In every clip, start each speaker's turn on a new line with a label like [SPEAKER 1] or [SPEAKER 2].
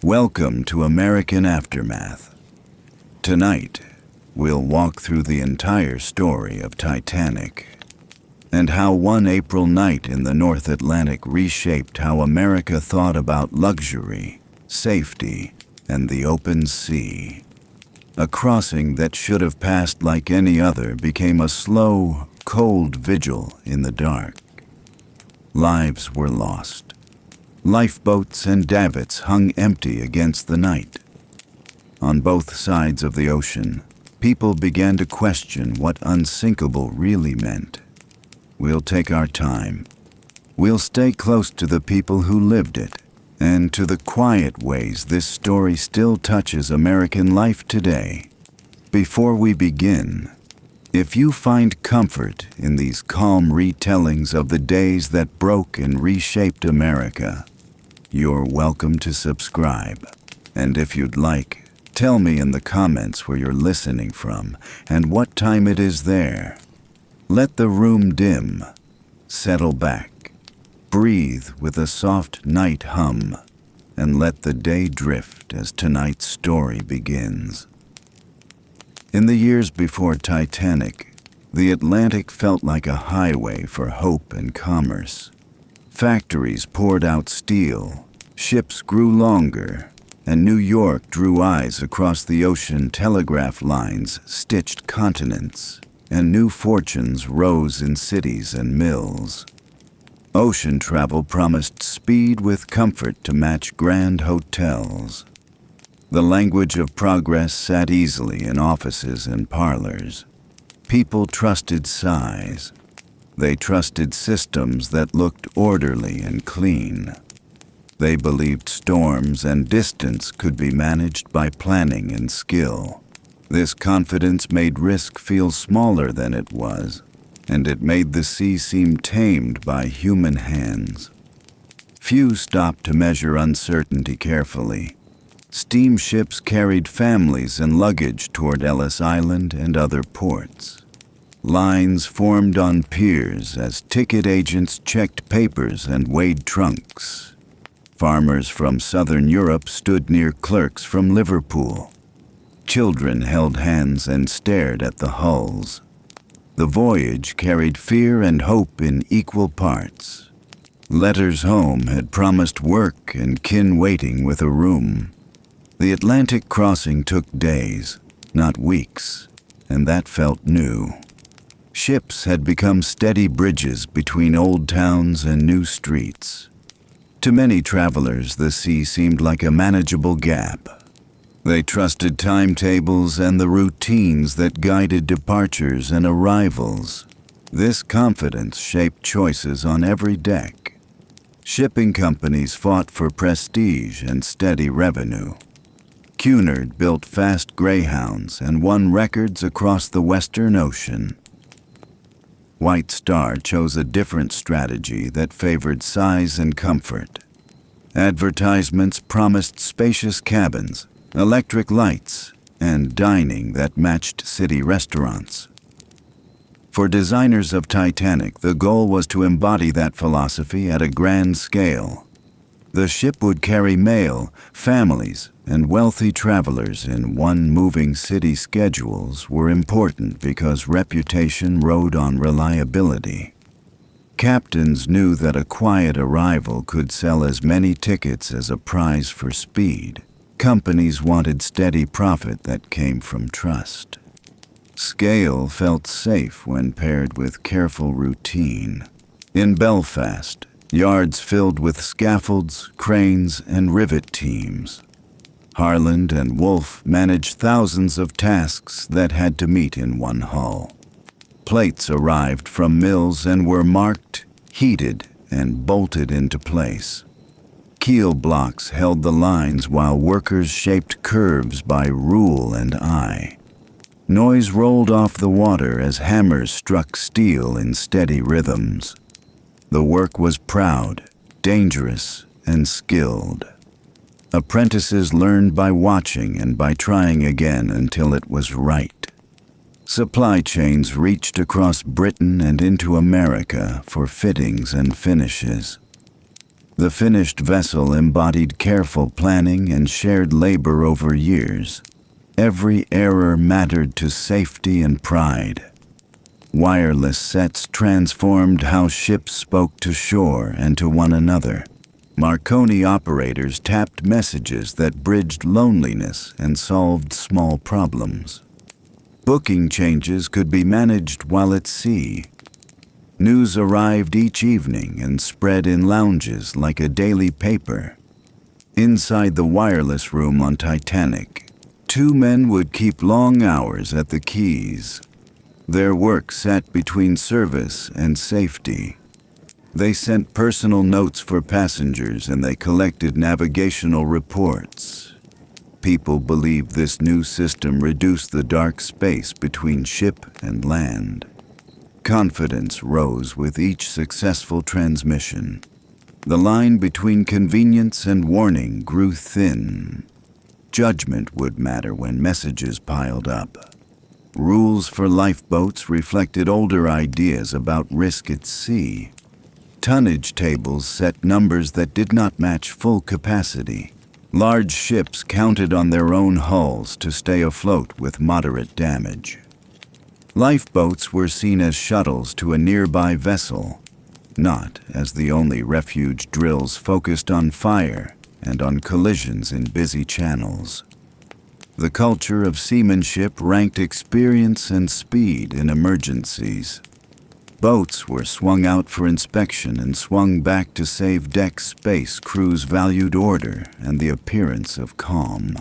[SPEAKER 1] Welcome to American Aftermath. Tonight, we'll walk through the entire story of Titanic and how one April night in the North Atlantic reshaped how America thought about luxury, safety, and the open sea. A crossing that should have passed like any other became a slow, cold vigil in the dark. Lives were lost. Lifeboats and davits hung empty against the night. On both sides of the ocean, people began to question what unsinkable really meant. We'll take our time. We'll stay close to the people who lived it, and to the quiet ways this story still touches American life today. Before we begin, if you find comfort in these calm retellings of the days that broke and reshaped America, you're welcome to subscribe. And if you'd like, tell me in the comments where you're listening from and what time it is there. Let the room dim. Settle back. Breathe with a soft night hum, and let the day drift as tonight's story begins. In the years before Titanic, the Atlantic felt like a highway for hope and commerce. Factories poured out steel, ships grew longer, and New York drew eyes across the ocean. Telegraph lines stitched continents, and new fortunes rose in cities and mills. Ocean travel promised speed with comfort to match grand hotels. The language of progress sat easily in offices and parlors. People trusted size. They trusted systems that looked orderly and clean. They believed storms and distance could be managed by planning and skill. This confidence made risk feel smaller than it was, and it made the sea seem tamed by human hands. Few stopped to measure uncertainty carefully. Steamships carried families and luggage toward Ellis Island and other ports. Lines formed on piers as ticket agents checked papers and weighed trunks. Farmers from southern Europe stood near clerks from Liverpool. Children held hands and stared at the hulls. The voyage carried fear and hope in equal parts. Letters home had promised work and kin waiting with a room. The Atlantic crossing took days, not weeks, and that felt new. Ships had become steady bridges between old towns and new streets. To many travelers, the sea seemed like a manageable gap. They trusted timetables and the routines that guided departures and arrivals. This confidence shaped choices on every deck. Shipping companies fought for prestige and steady revenue. Cunard built fast Greyhounds and won records across the Western Ocean. White Star chose a different strategy that favored size and comfort. Advertisements promised spacious cabins, electric lights, and dining that matched city restaurants. For designers of Titanic, the goal was to embody that philosophy at a grand scale. The ship would carry mail, families, and wealthy travelers in one moving city. Schedules were important because reputation rode on reliability. Captains knew that a quiet arrival could sell as many tickets as a prize for speed. Companies wanted steady profit that came from trust. Scale felt safe when paired with careful routine. In Belfast, yards filled with scaffolds, cranes, and rivet teams. Harland and Wolff managed thousands of tasks that had to meet in one hull. Plates arrived from mills and were marked, heated, and bolted into place. Keel blocks held the lines while workers shaped curves by rule and eye. Noise rolled off the water as hammers struck steel in steady rhythms. The work was proud, dangerous, and skilled. Apprentices learned by watching and by trying again until it was right. Supply chains reached across Britain and into America for fittings and finishes. The finished vessel embodied careful planning and shared labor over years. Every error mattered to safety and pride. Wireless sets transformed how ships spoke to shore and to one another. Marconi operators tapped messages that bridged loneliness and solved small problems. Booking changes could be managed while at sea. News arrived each evening and spread in lounges like a daily paper. Inside the wireless room on Titanic, two men would keep long hours at the keys. Their work sat between service and safety. They sent personal notes for passengers and they collected navigational reports. People believed this new system reduced the dark space between ship and land. Confidence rose with each successful transmission. The line between convenience and warning grew thin. Judgment would matter when messages piled up. Rules for lifeboats reflected older ideas about risk at sea. Tonnage tables set numbers that did not match full capacity. Large ships counted on their own hulls to stay afloat with moderate damage. Lifeboats were seen as shuttles to a nearby vessel, not as the only refuge. Drills focused on fire and on collisions in busy channels. The culture of seamanship ranked experience and speed in emergencies. Boats were swung out for inspection and swung back to save deck space. Crews valued order and the appearance of calm.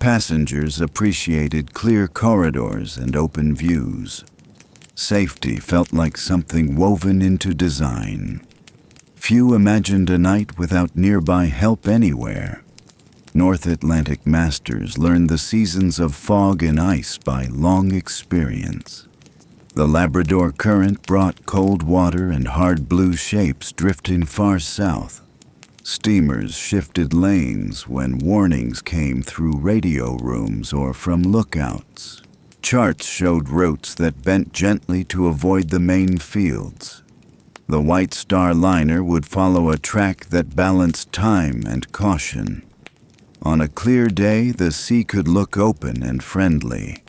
[SPEAKER 1] Passengers appreciated clear corridors and open views. Safety felt like something woven into design. Few imagined a night without nearby help anywhere. North Atlantic masters learned the seasons of fog and ice by long experience. The Labrador Current brought cold water and hard blue shapes drifting far south. Steamers shifted lanes when warnings came through radio rooms or from lookouts. Charts showed routes that bent gently to avoid the main fields. The White Star liner would follow a track that balanced time and caution. On a clear day, the sea could look open and friendly.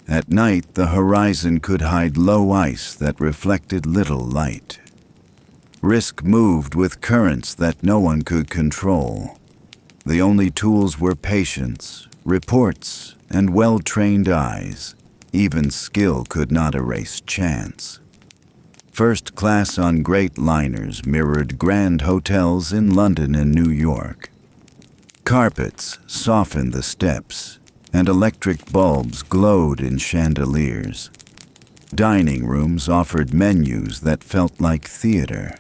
[SPEAKER 1] At night, the horizon could hide low ice that reflected little light. Risk moved with currents that no one could control. The only tools were patience, reports, and well-trained eyes. Even skill could not erase chance. First class on great liners mirrored grand hotels in London and New York. Carpets softened the steps, and electric bulbs glowed in chandeliers. Dining rooms offered menus that felt like theater.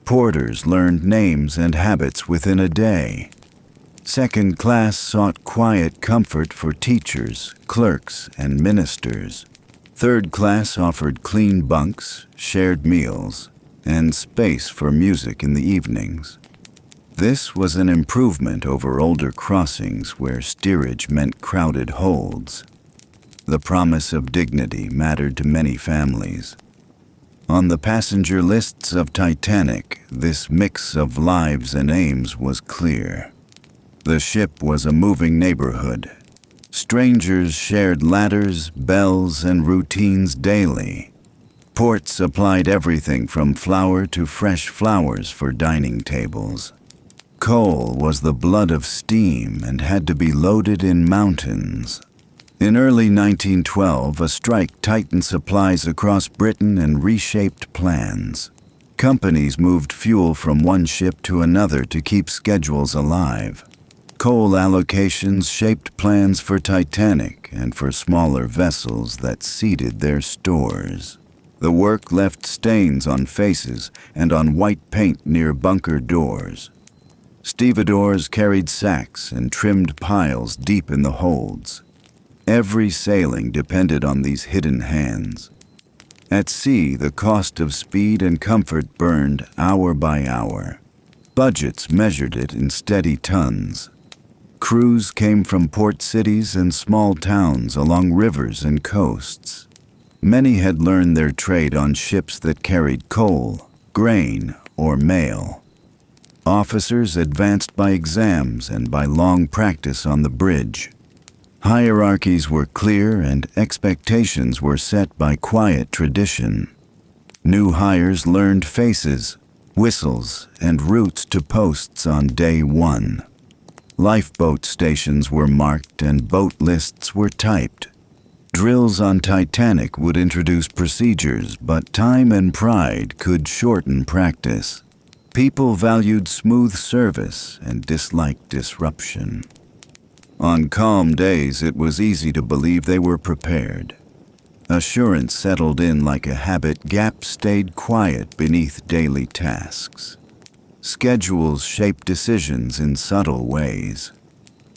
[SPEAKER 1] Porters learned names and habits within a day. Second class sought quiet comfort for teachers, clerks, and ministers. Third class offered clean bunks, shared meals, and space for music in the evenings. This was an improvement over older crossings where steerage meant crowded holds. The promise of dignity mattered to many families. On the passenger lists of Titanic, this mix of lives and aims was clear. The ship was a moving neighborhood. Strangers shared ladders, bells, and routines daily. Port supplied everything from flour to fresh flowers for dining tables. Coal was the blood of steam and had to be loaded in mountains. In early 1912, a strike tightened supplies across Britain and reshaped plans. Companies moved fuel from one ship to another to keep schedules alive. Coal allocations shaped plans for Titanic and for smaller vessels that seeded their stores. The work left stains on faces and on white paint near bunker doors. Stevedores carried sacks and trimmed piles deep in the holds. Every sailing depended on these hidden hands. At sea, the cost of speed and comfort burned hour by hour. Budgets measured it in steady tons. Crews came from port cities and small towns along rivers and coasts. Many had learned their trade on ships that carried coal, grain, or mail. Officers advanced by exams and by long practice on the bridge. Hierarchies were clear and expectations were set by quiet tradition. New hires learned faces, whistles, and routes to posts on day one. Lifeboat stations were marked and boat lists were typed. Drills on Titanic would introduce procedures, but time and pride could shorten practice. People valued smooth service and disliked disruption. On calm days, it was easy to believe they were prepared. Assurance settled in like a habit. Gaps stayed quiet beneath daily tasks. Schedules shaped decisions in subtle ways.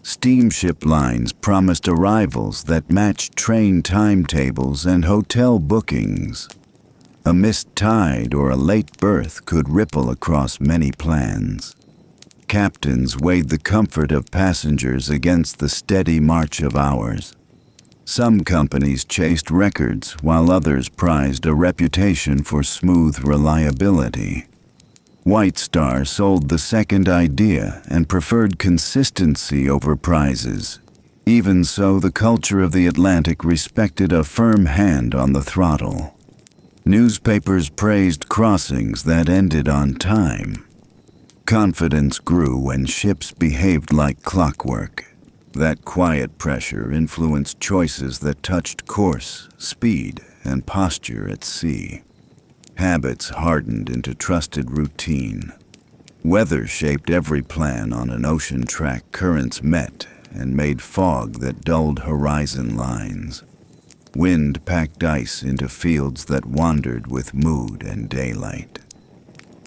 [SPEAKER 1] Steamship lines promised arrivals that matched train timetables and hotel bookings. A missed tide or a late berth could ripple across many plans. Captains weighed the comfort of passengers against the steady march of hours. Some companies chased records, while others prized a reputation for smooth reliability. White Star sold the second idea and preferred consistency over prizes. Even so, the culture of the Atlantic respected a firm hand on the throttle. Newspapers praised crossings that ended on time. Confidence grew when ships behaved like clockwork. That quiet pressure influenced choices that touched course, speed, and posture at sea. Habits hardened into trusted routine. Weather shaped every plan on an ocean track. Currents met and made fog that dulled horizon lines. Wind packed ice into fields that wandered with mood and daylight.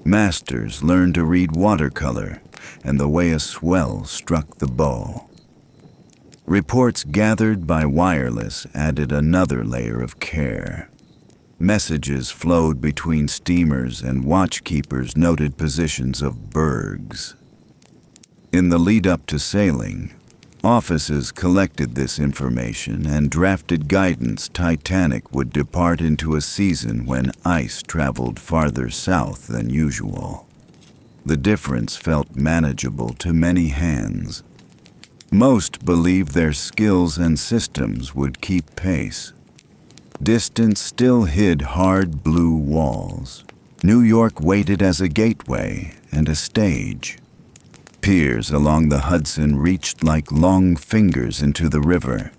[SPEAKER 1] Masters learned to read watercolor and the way a swell struck the bow. Reports gathered by wireless added another layer of care. Messages flowed between steamers and watchkeepers noted positions of bergs. In the lead-up to sailing, offices collected this information and drafted guidance. Titanic would depart into a season when ice traveled farther south than usual. The difference felt manageable to many hands. Most believed their skills and systems would keep pace. Distance still hid hard blue walls. New York waited as a gateway and a stage. Piers along the Hudson reached like long fingers into the river.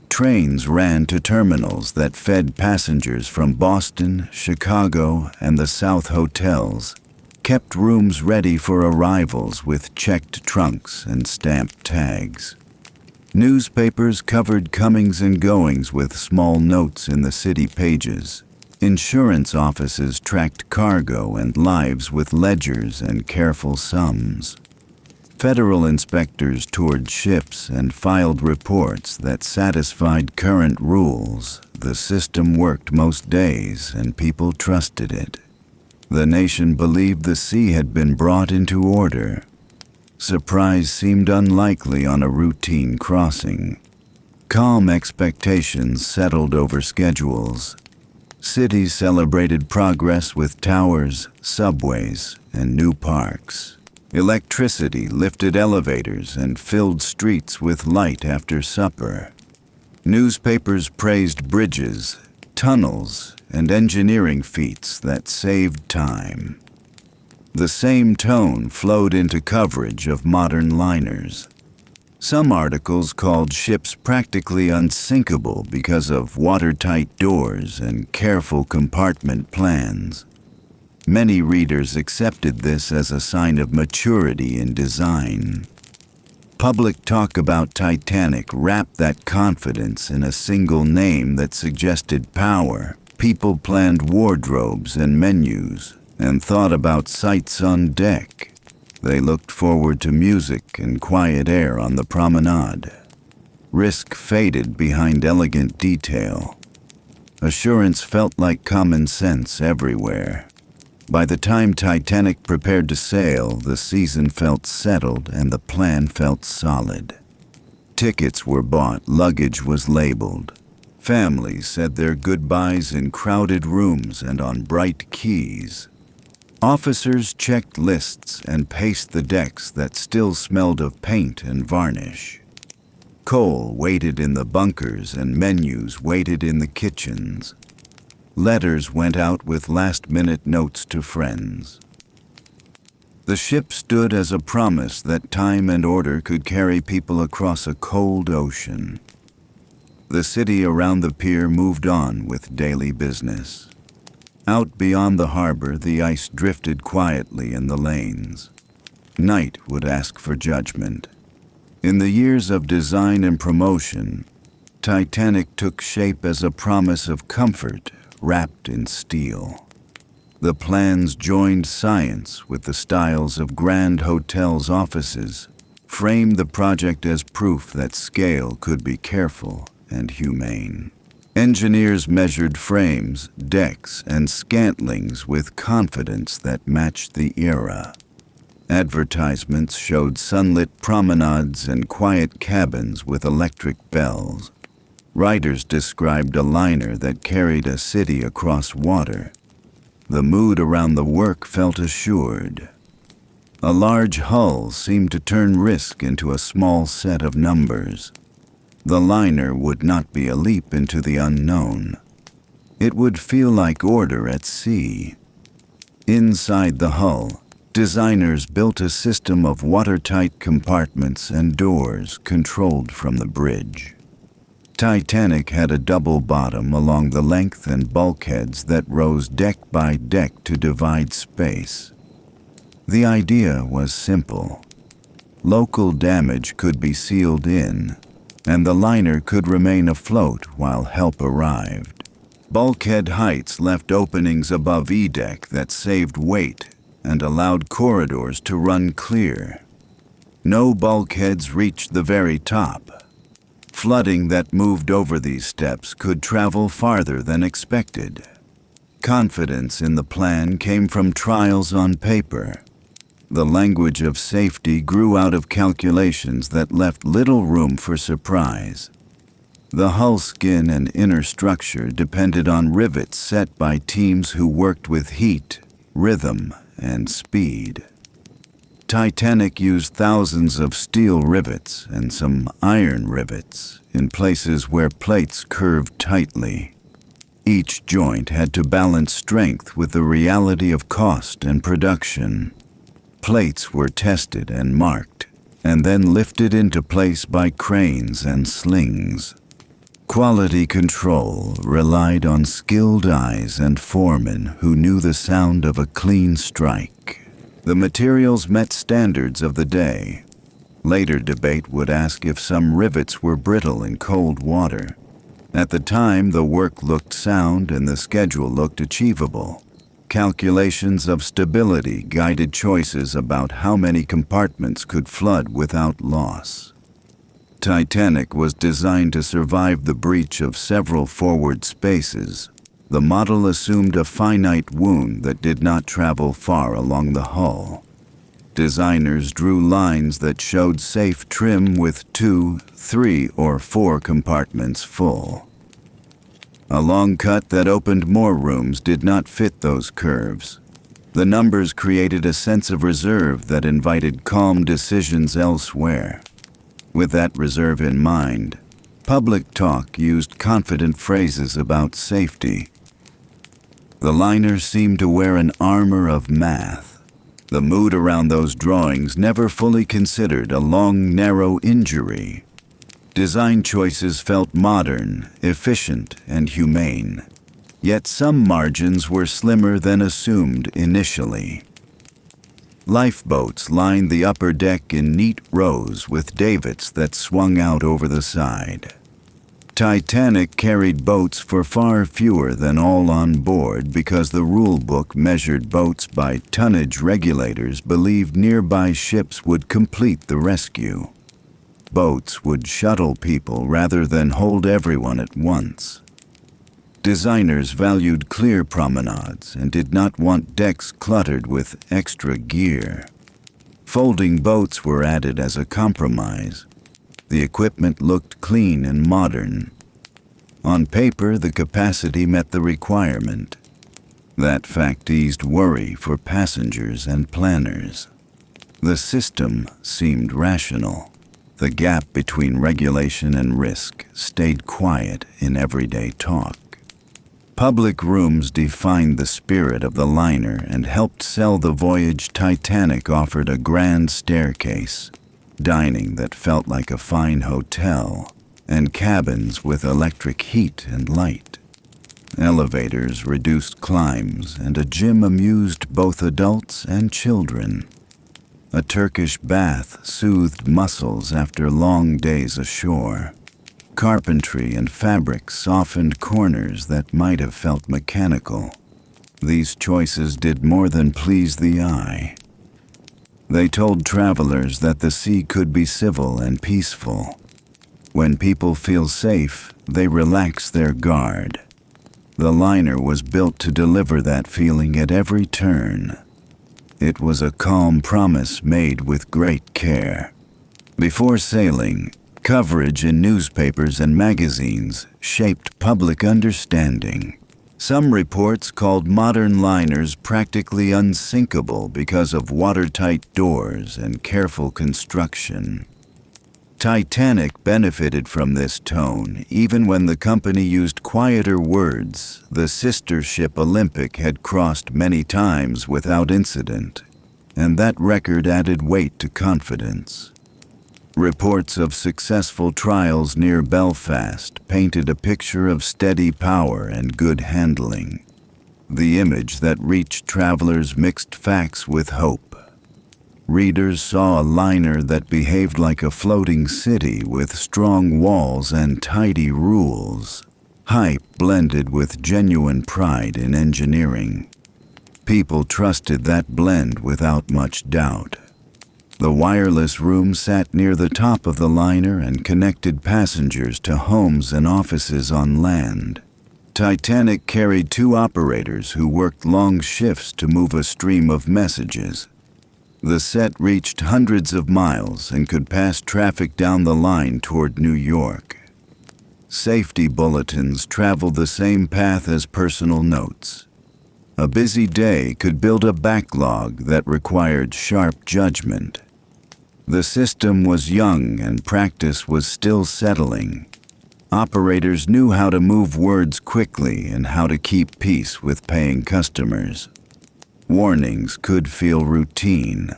[SPEAKER 1] Trains ran to terminals that fed passengers from Boston, Chicago, and the South hotels, kept rooms ready for arrivals with checked trunks and stamped tags. Newspapers covered comings and goings with small notes in the city pages. Insurance offices tracked cargo and lives with ledgers and careful sums. Federal inspectors toured ships and filed reports that satisfied current rules. The system worked most days and people trusted it. The nation believed the sea had been brought into order. Surprise seemed unlikely on a routine crossing. Calm expectations settled over schedules. Cities celebrated progress with towers, subways, and new parks. Electricity lifted elevators and filled streets with light after supper. Newspapers praised bridges, tunnels, and engineering feats that saved time. The same tone flowed into coverage of modern liners. Some articles called ships practically unsinkable because of watertight doors and careful compartment plans. Many readers accepted this as a sign of maturity in design. Public talk about Titanic wrapped that confidence in a single name that suggested power. People planned wardrobes and menus and thought about sights on deck. They looked forward to music and quiet air on the promenade. Risk faded behind elegant detail. Assurance felt like common sense everywhere. By the time Titanic prepared to sail, the season felt settled and the plan felt solid. Tickets were bought, luggage was labeled. Families said their goodbyes in crowded rooms and on bright quays. Officers checked lists and paced the decks that still smelled of paint and varnish. Coal waited in the bunkers and menus waited in the kitchens. Letters went out with last-minute notes to friends. The ship stood as a promise that time and order could carry people across a cold ocean. The city around the pier moved on with daily business. Out beyond the harbor, the ice drifted quietly in the lanes. Night would ask for judgment. In the years of design and promotion, Titanic took shape as a promise of comfort wrapped in steel. The plans joined science with the styles of grand hotels' offices, framed the project as proof that scale could be careful and humane. Engineers measured frames, decks, and scantlings with confidence that matched the era. Advertisements showed sunlit promenades and quiet cabins with electric bells. Writers described a liner that carried a city across water. The mood around the work felt assured. A large hull seemed to turn risk into a small set of numbers. The liner would not be a leap into the unknown. It would feel like order at sea. Inside the hull, designers built a system of watertight compartments and doors controlled from the bridge. Titanic had a double bottom along the length and bulkheads that rose deck by deck to divide space. The idea was simple. Local damage could be sealed in, and the liner could remain afloat while help arrived. Bulkhead heights left openings above E-deck that saved weight and allowed corridors to run clear. No bulkheads reached the very top. Flooding that moved over these steps could travel farther than expected. Confidence in the plan came from trials on paper. The language of safety grew out of calculations that left little room for surprise. The hull skin and inner structure depended on rivets set by teams who worked with heat, rhythm, and speed. Titanic used thousands of steel rivets and some iron rivets in places where plates curved tightly. Each joint had to balance strength with the reality of cost and production. Plates were tested and marked, and then lifted into place by cranes and slings. Quality control relied on skilled eyes and foremen who knew the sound of a clean strike. The materials met standards of the day. Later debate would ask if some rivets were brittle in cold water. At the time, the work looked sound and the schedule looked achievable. Calculations of stability guided choices about how many compartments could flood without loss. Titanic was designed to survive the breach of several forward spaces. The model assumed a finite wound that did not travel far along the hull. Designers drew lines that showed safe trim with 2, 3, or 4 compartments full. A long cut that opened more rooms did not fit those curves. The numbers created a sense of reserve that invited calm decisions elsewhere. With that reserve in mind, public talk used confident phrases about safety. The liner seemed to wear an armor of math. The mood around those drawings never fully considered a long, narrow injury. Design choices felt modern, efficient, and humane. Yet some margins were slimmer than assumed initially. Lifeboats lined the upper deck in neat rows with davits that swung out over the side. Titanic carried boats for far fewer than all on board because the rule book measured boats by tonnage regulators believed nearby ships would complete the rescue. Boats would shuttle people rather than hold everyone at once. Designers valued clear promenades and did not want decks cluttered with extra gear. Folding boats were added as a compromise. The equipment looked clean and modern. On paper, the capacity met the requirement. That fact eased worry for passengers and planners. The system seemed rational. The gap between regulation and risk stayed quiet in everyday talk. Public rooms defined the spirit of the liner and helped sell the voyage. Titanic offered a grand staircase, dining that felt like a fine hotel, and cabins with electric heat and light. Elevators reduced climbs, and a gym amused both adults and children. A Turkish bath soothed muscles after long days ashore. Carpentry and fabric softened corners that might have felt mechanical. These choices did more than please the eye. They told travelers that the sea could be civil and peaceful. When people feel safe, they relax their guard. The liner was built to deliver that feeling at every turn. It was a calm promise made with great care. Before sailing, coverage in newspapers and magazines shaped public understanding. Some reports called modern liners practically unsinkable because of watertight doors and careful construction. Titanic benefited from this tone, even when the company used quieter words. The sister ship Olympic had crossed many times without incident, and that record added weight to confidence. Reports of successful trials near Belfast painted a picture of steady power and good handling. The image that reached travelers mixed facts with hope. Readers saw a liner that behaved like a floating city with strong walls and tidy rules. Hype blended with genuine pride in engineering. People trusted that blend without much doubt. The wireless room sat near the top of the liner and connected passengers to homes and offices on land. Titanic carried 2 operators who worked long shifts to move a stream of messages. The set reached hundreds of miles and could pass traffic down the line toward New York. Safety bulletins traveled the same path as personal notes. A busy day could build a backlog that required sharp judgment. The system was young and practice was still settling. Operators knew how to move words quickly and how to keep peace with paying customers. Warnings could feel routine.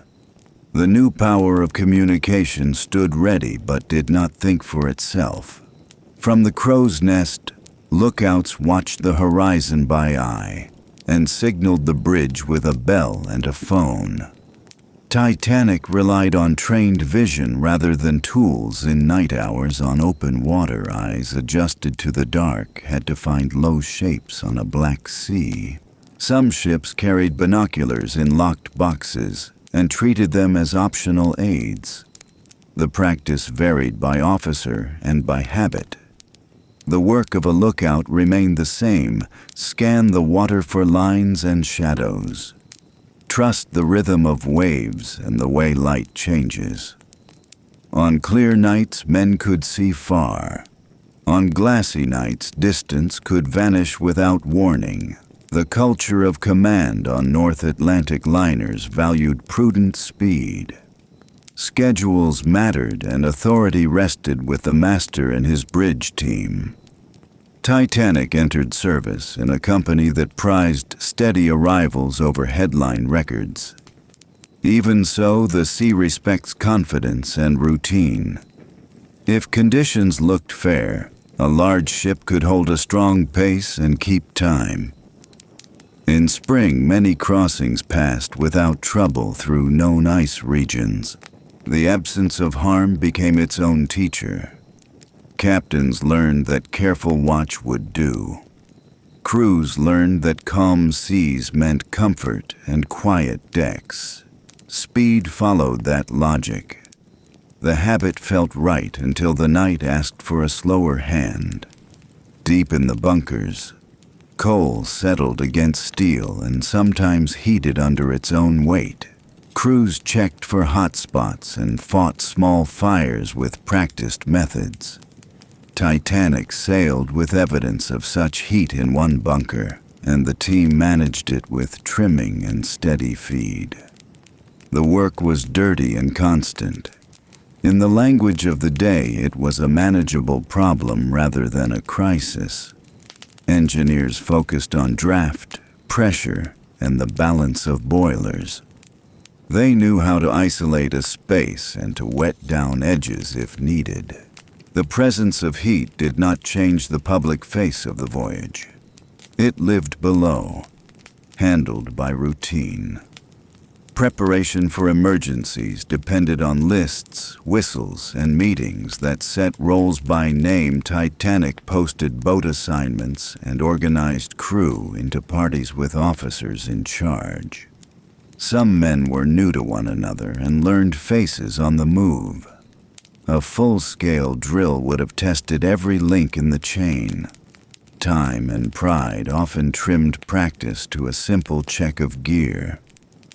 [SPEAKER 1] The new power of communication stood ready but did not think for itself. From the crow's nest, lookouts watched the horizon by eye and signaled the bridge with a bell and a phone. Titanic relied on trained vision rather than tools. In night hours on open water, eyes adjusted to the dark had to find low shapes on a black sea. Some ships carried binoculars in locked boxes and treated them as optional aids. The practice varied by officer and by habit. The work of a lookout remained the same: scan the water for lines and shadows. Trust the rhythm of waves and the way light changes. On clear nights, men could see far. On glassy nights, distance could vanish without warning. The culture of command on North Atlantic liners valued prudent speed. Schedules mattered and authority rested with the master and his bridge team. Titanic entered service in a company that prized steady arrivals over headline records. Even so, the sea respects confidence and routine. If conditions looked fair, a large ship could hold a strong pace and keep time. In spring, many crossings passed without trouble through known ice regions. The absence of harm became its own teacher. Captains learned that careful watch would do. Crews learned that calm seas meant comfort and quiet decks. Speed followed that logic. The habit felt right until the night asked for a slower hand. Deep in the bunkers, coal settled against steel and sometimes heated under its own weight. Crews checked for hot spots and fought small fires with practiced methods. Titanic sailed with evidence of such heat in one bunker. and the team managed it with trimming and steady feed. The work was dirty and constant. In the language of the day, it was a manageable problem rather than a crisis. Engineers focused on draft, pressure, and the balance of boilers. They knew how to isolate a space and to wet down edges if needed. The presence of heat did not change the public face of the voyage. It lived below, handled by routine. Preparation for emergencies depended on lists, whistles, and meetings that set roles by name. Titanic posted boat assignments and organized crew into parties with officers in charge. Some men were new to one another and learned faces on the move. A full-scale drill would have tested every link in the chain. Time and pride often trimmed practice to a simple check of gear.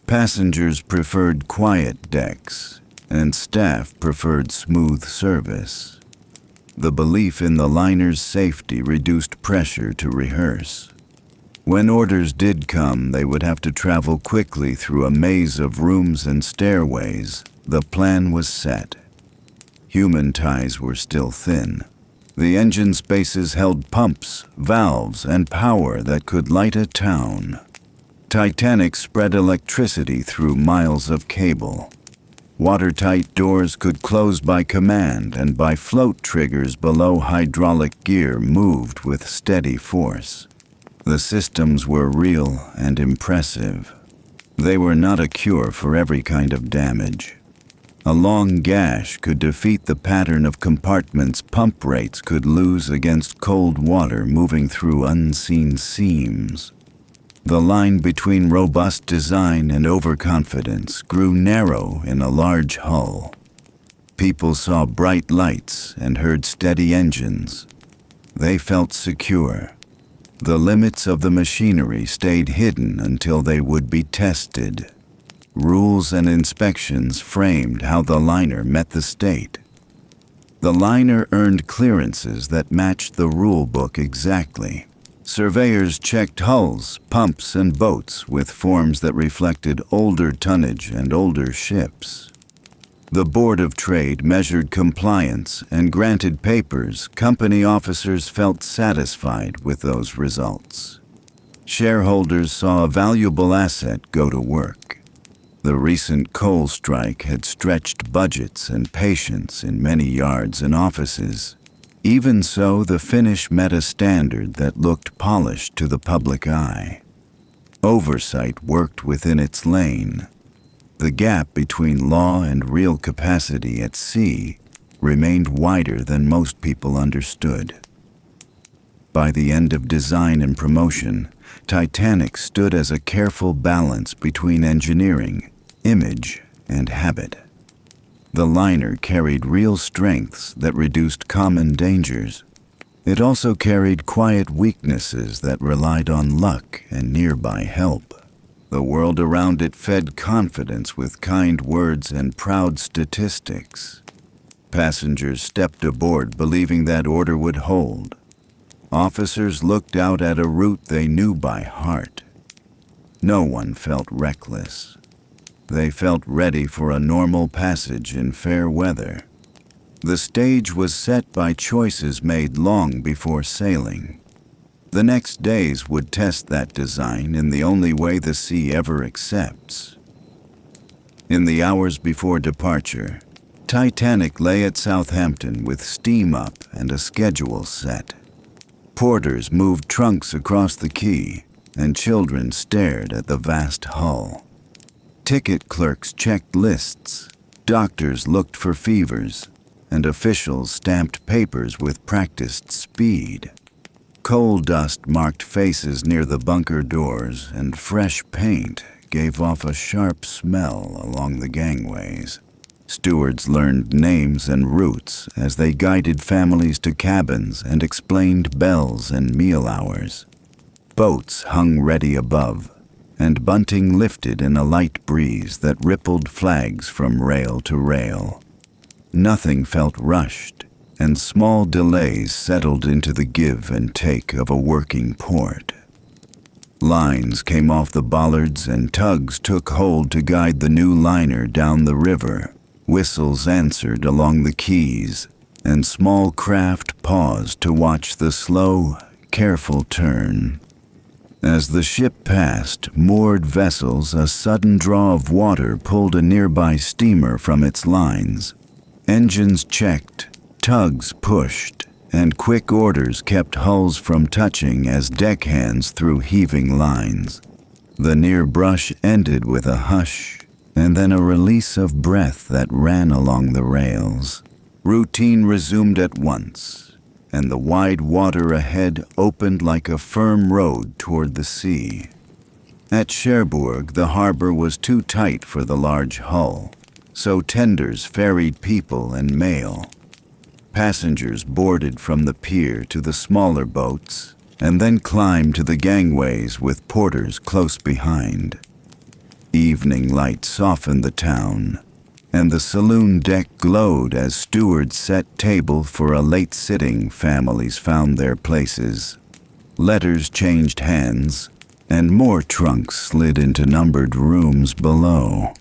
[SPEAKER 1] Passengers preferred quiet decks, and staff preferred smooth service. The belief in the liner's safety reduced pressure to rehearse. When orders did come, they would have to travel quickly through a maze of rooms and stairways. The plan was set. Human ties were still thin. The engine spaces held pumps, valves, and power that could light a town. Titanic spread electricity through miles of cable. Watertight doors could close by command, and by float triggers below hydraulic gear moved with steady force. The systems were real and impressive. They were not a cure for every kind of damage. A long gash could defeat the pattern of compartments pump rates could lose against cold water moving through unseen seams. The line between robust design and overconfidence grew narrow in a large hull. People saw bright lights and heard steady engines. They felt secure. The limits of the machinery stayed hidden until they would be tested. Rules and inspections framed how the liner met the state. The liner earned clearances that matched the rule book exactly. Surveyors checked hulls, pumps, and boats with forms that reflected older tonnage and older ships. The Board of Trade measured compliance and granted papers. Company officers felt satisfied with those results. Shareholders saw a valuable asset go to work. The recent coal strike had stretched budgets and patience in many yards and offices. Even so, the finish met a standard that looked polished to the public eye. Oversight worked within its lane. The gap between law and real capacity at sea remained wider than most people understood. By the end of design and promotion, Titanic stood as a careful balance between engineering, image, and habit. The liner carried real strengths that reduced common dangers. It also carried quiet weaknesses that relied on luck and nearby help. The world around it fed confidence with kind words and proud statistics. Passengers stepped aboard believing that order would hold. Officers looked out at a route they knew by heart. No one felt reckless. They felt ready for a normal passage in fair weather. The stage was set by choices made long before sailing. The next days would test that design in the only way the sea ever accepts. In the hours before departure, Titanic lay at Southampton with steam up and a schedule set. Porters moved trunks across the quay, and children stared at the vast hull. Ticket clerks checked lists, doctors looked for fevers, and officials stamped papers with practiced speed. Coal dust marked faces near the bunker doors, and fresh paint gave off a sharp smell along the gangways. Stewards learned names and routes as they guided families to cabins and explained bells and meal hours. Boats hung ready above, and bunting lifted in a light breeze that rippled flags from rail to rail. Nothing felt rushed, and small delays settled into the give and take of a working port. Lines came off the bollards and tugs took hold to guide the new liner down the river. Whistles answered along the quays, and small craft paused to watch the slow, careful turn. As the ship passed moored vessels, a sudden draw of water pulled a nearby steamer from its lines. Engines checked, tugs pushed, and quick orders kept hulls from touching as deckhands threw heaving lines. The near brush ended with a hush, and then a release of breath that ran along the rails. Routine resumed at once, and the wide water ahead opened like a firm road toward the sea. At Cherbourg, the harbor was too tight for the large hull, so tenders ferried people and mail. Passengers boarded from the pier to the smaller boats, and then climbed to the gangways with porters close behind. Evening light softened the town, and the saloon deck glowed as stewards set table for a late-sitting. Families found their places. Letters changed hands, and more trunks slid into numbered rooms below.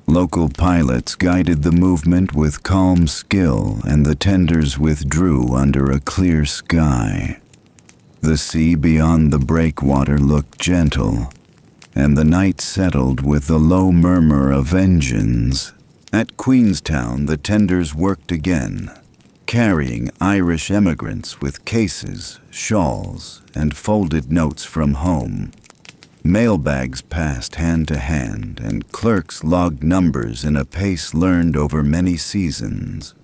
[SPEAKER 1] Local pilots guided the movement with calm skill, and the tenders withdrew under a clear sky. The sea beyond the breakwater looked gentle, and the night settled with the low murmur of engines. At Queenstown, the tenders worked again, carrying Irish emigrants with cases, shawls, and folded notes from home. Mailbags passed hand to hand, and clerks logged numbers in a pace learned over many seasons.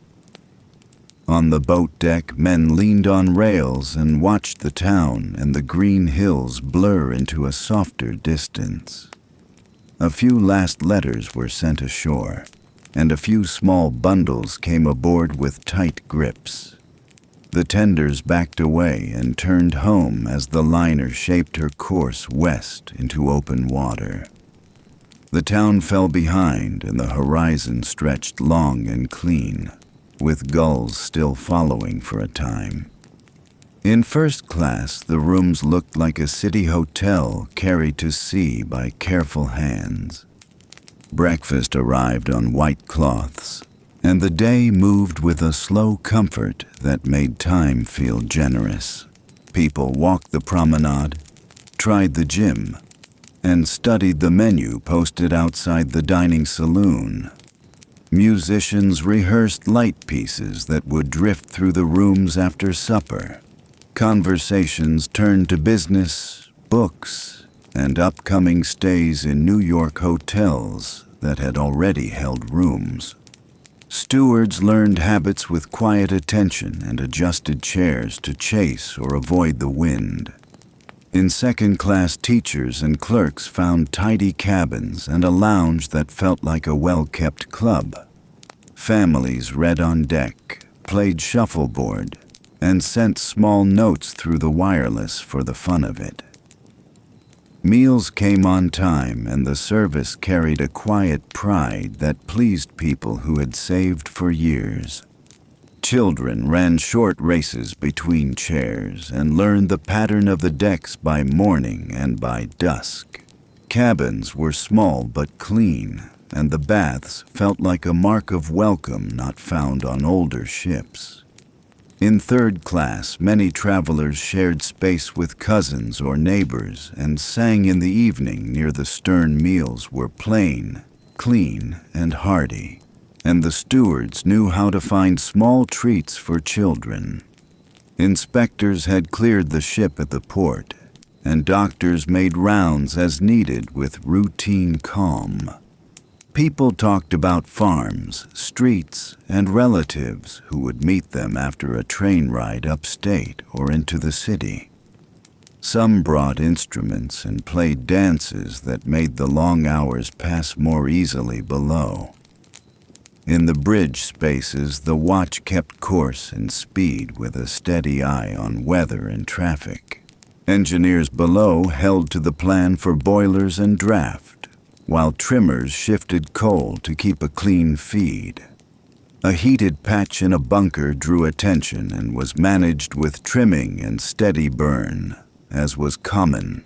[SPEAKER 1] On the boat deck, men leaned on rails and watched the town and the green hills blur into a softer distance. A few last letters were sent ashore, and a few small bundles came aboard with tight grips. The tenders backed away and turned home as the liner shaped her course west into open water. The town fell behind, and the horizon stretched long and clean, with gulls still following for a time. In first class, the rooms looked like a city hotel carried to sea by careful hands. Breakfast arrived on white cloths, and the day moved with a slow comfort that made time feel generous. People walked the promenade, tried the gym, and studied the menu posted outside the dining saloon. Musicians rehearsed light pieces that would drift through the rooms after supper. Conversations turned to business, books, and upcoming stays in New York hotels that had already held rooms. Stewards learned habits with quiet attention and adjusted chairs to chase or avoid the wind. In second-class, teachers and clerks found tidy cabins and a lounge that felt like a well-kept club. Families read on deck, played shuffleboard, and sent small notes through the wireless for the fun of it. Meals came on time, and the service carried a quiet pride that pleased people who had saved for years. Children ran short races between chairs and learned the pattern of the decks by morning and by dusk. Cabins were small but clean, and the baths felt like a mark of welcome not found on older ships. In third class, many travelers shared space with cousins or neighbors and sang in the evening near the stern. Meals were plain, clean, and hearty, and the stewards knew how to find small treats for children. Inspectors had cleared the ship at the port, and doctors made rounds as needed with routine calm. People talked about farms, streets, and relatives who would meet them after a train ride upstate or into the city. Some brought instruments and played dances that made the long hours pass more easily below. In the bridge spaces, the watch kept course and speed with a steady eye on weather and traffic. Engineers below held to the plan for boilers and draft, while trimmers shifted coal to keep a clean feed. A heated patch in a bunker drew attention and was managed with trimming and steady burn, as was common.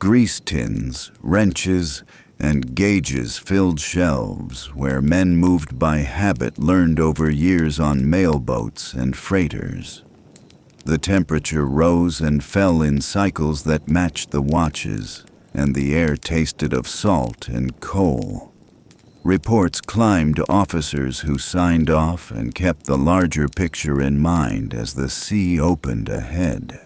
[SPEAKER 1] Grease tins, wrenches, and gauges filled shelves where men moved by habit learned over years on mailboats and freighters. The temperature rose and fell in cycles that matched the watches, and the air tasted of salt and coal. Reports climbed to officers who signed off and kept the larger picture in mind as the sea opened ahead.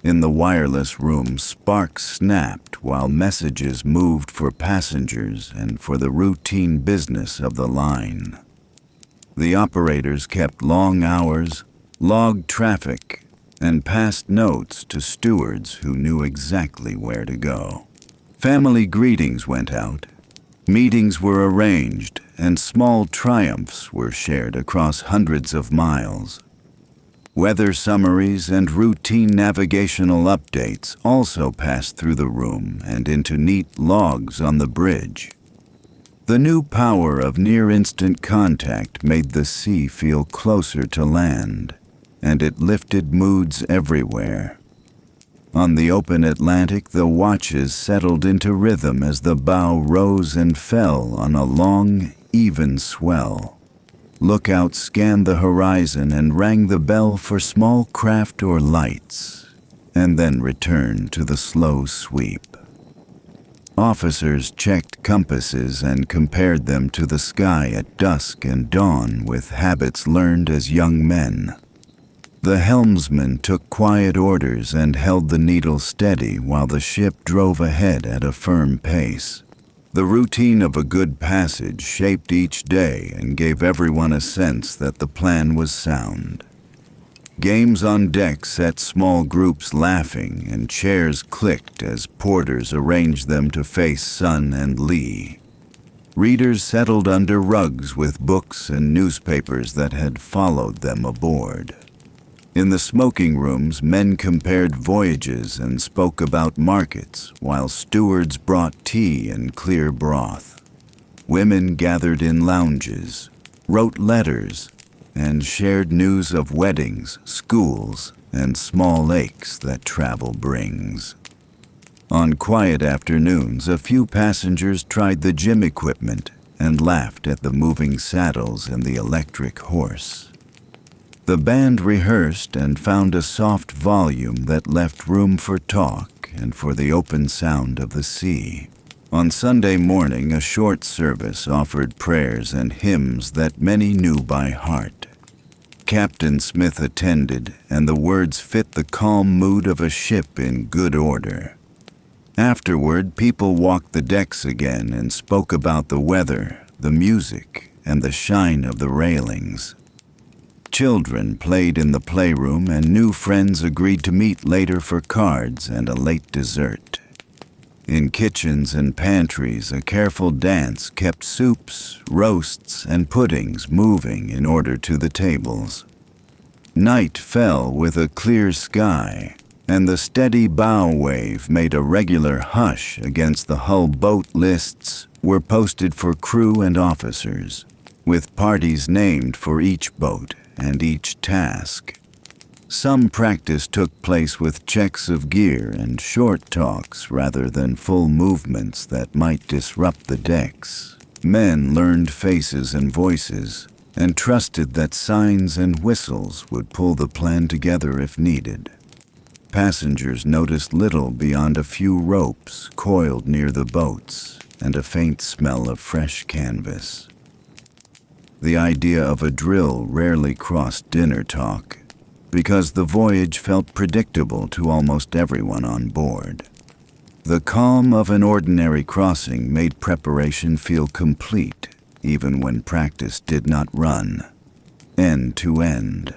[SPEAKER 1] In the wireless room, sparks snapped while messages moved for passengers and for the routine business of the line. The operators kept long hours, logged traffic, and passed notes to stewards who knew exactly where to go. Family greetings went out. Meetings were arranged, and small triumphs were shared across hundreds of miles. Weather summaries and routine navigational updates also passed through the room and into neat logs on the bridge. The new power of near-instant contact made the sea feel closer to land, and it lifted moods everywhere. On the open Atlantic, the watches settled into rhythm as the bow rose and fell on a long, even swell. Lookouts scanned the horizon and rang the bell for small craft or lights, and then returned to the slow sweep. Officers checked compasses and compared them to the sky at dusk and dawn with habits learned as young men. The helmsman took quiet orders and held the needle steady while the ship drove ahead at a firm pace. The routine of a good passage shaped each day and gave everyone a sense that the plan was sound. Games on deck set small groups laughing, and chairs clicked as porters arranged them to face sun and lee. Readers settled under rugs with books and newspapers that had followed them aboard. In the smoking rooms, men compared voyages and spoke about markets, while stewards brought tea and clear broth. Women gathered in lounges, wrote letters, and shared news of weddings, schools, and small aches that travel brings. On quiet afternoons, a few passengers tried the gym equipment and laughed at the moving saddles and the electric horse. The band rehearsed and found a soft volume that left room for talk and for the open sound of the sea. On Sunday morning, a short service offered prayers and hymns that many knew by heart. Captain Smith attended, and the words fit the calm mood of a ship in good order. Afterward, people walked the decks again and spoke about the weather, the music, and the shine of the railings. Children played in the playroom, and new friends agreed to meet later for cards and a late dessert. In kitchens and pantries, a careful dance kept soups, roasts, and puddings moving in order to the tables. Night fell with a clear sky, and the steady bow wave made a regular hush against the hull. Boat lists were posted for crew and officers, with parties named for each boat and each task. Some practice took place with checks of gear and short talks rather than full movements that might disrupt the decks. Men learned faces and voices and trusted that signs and whistles would pull the plan together if needed. Passengers noticed little beyond a few ropes coiled near the boats and a faint smell of fresh canvas. The idea of a drill rarely crossed dinner talk, because the voyage felt predictable to almost everyone on board. The calm of an ordinary crossing made preparation feel complete, even when practice did not run, end to end.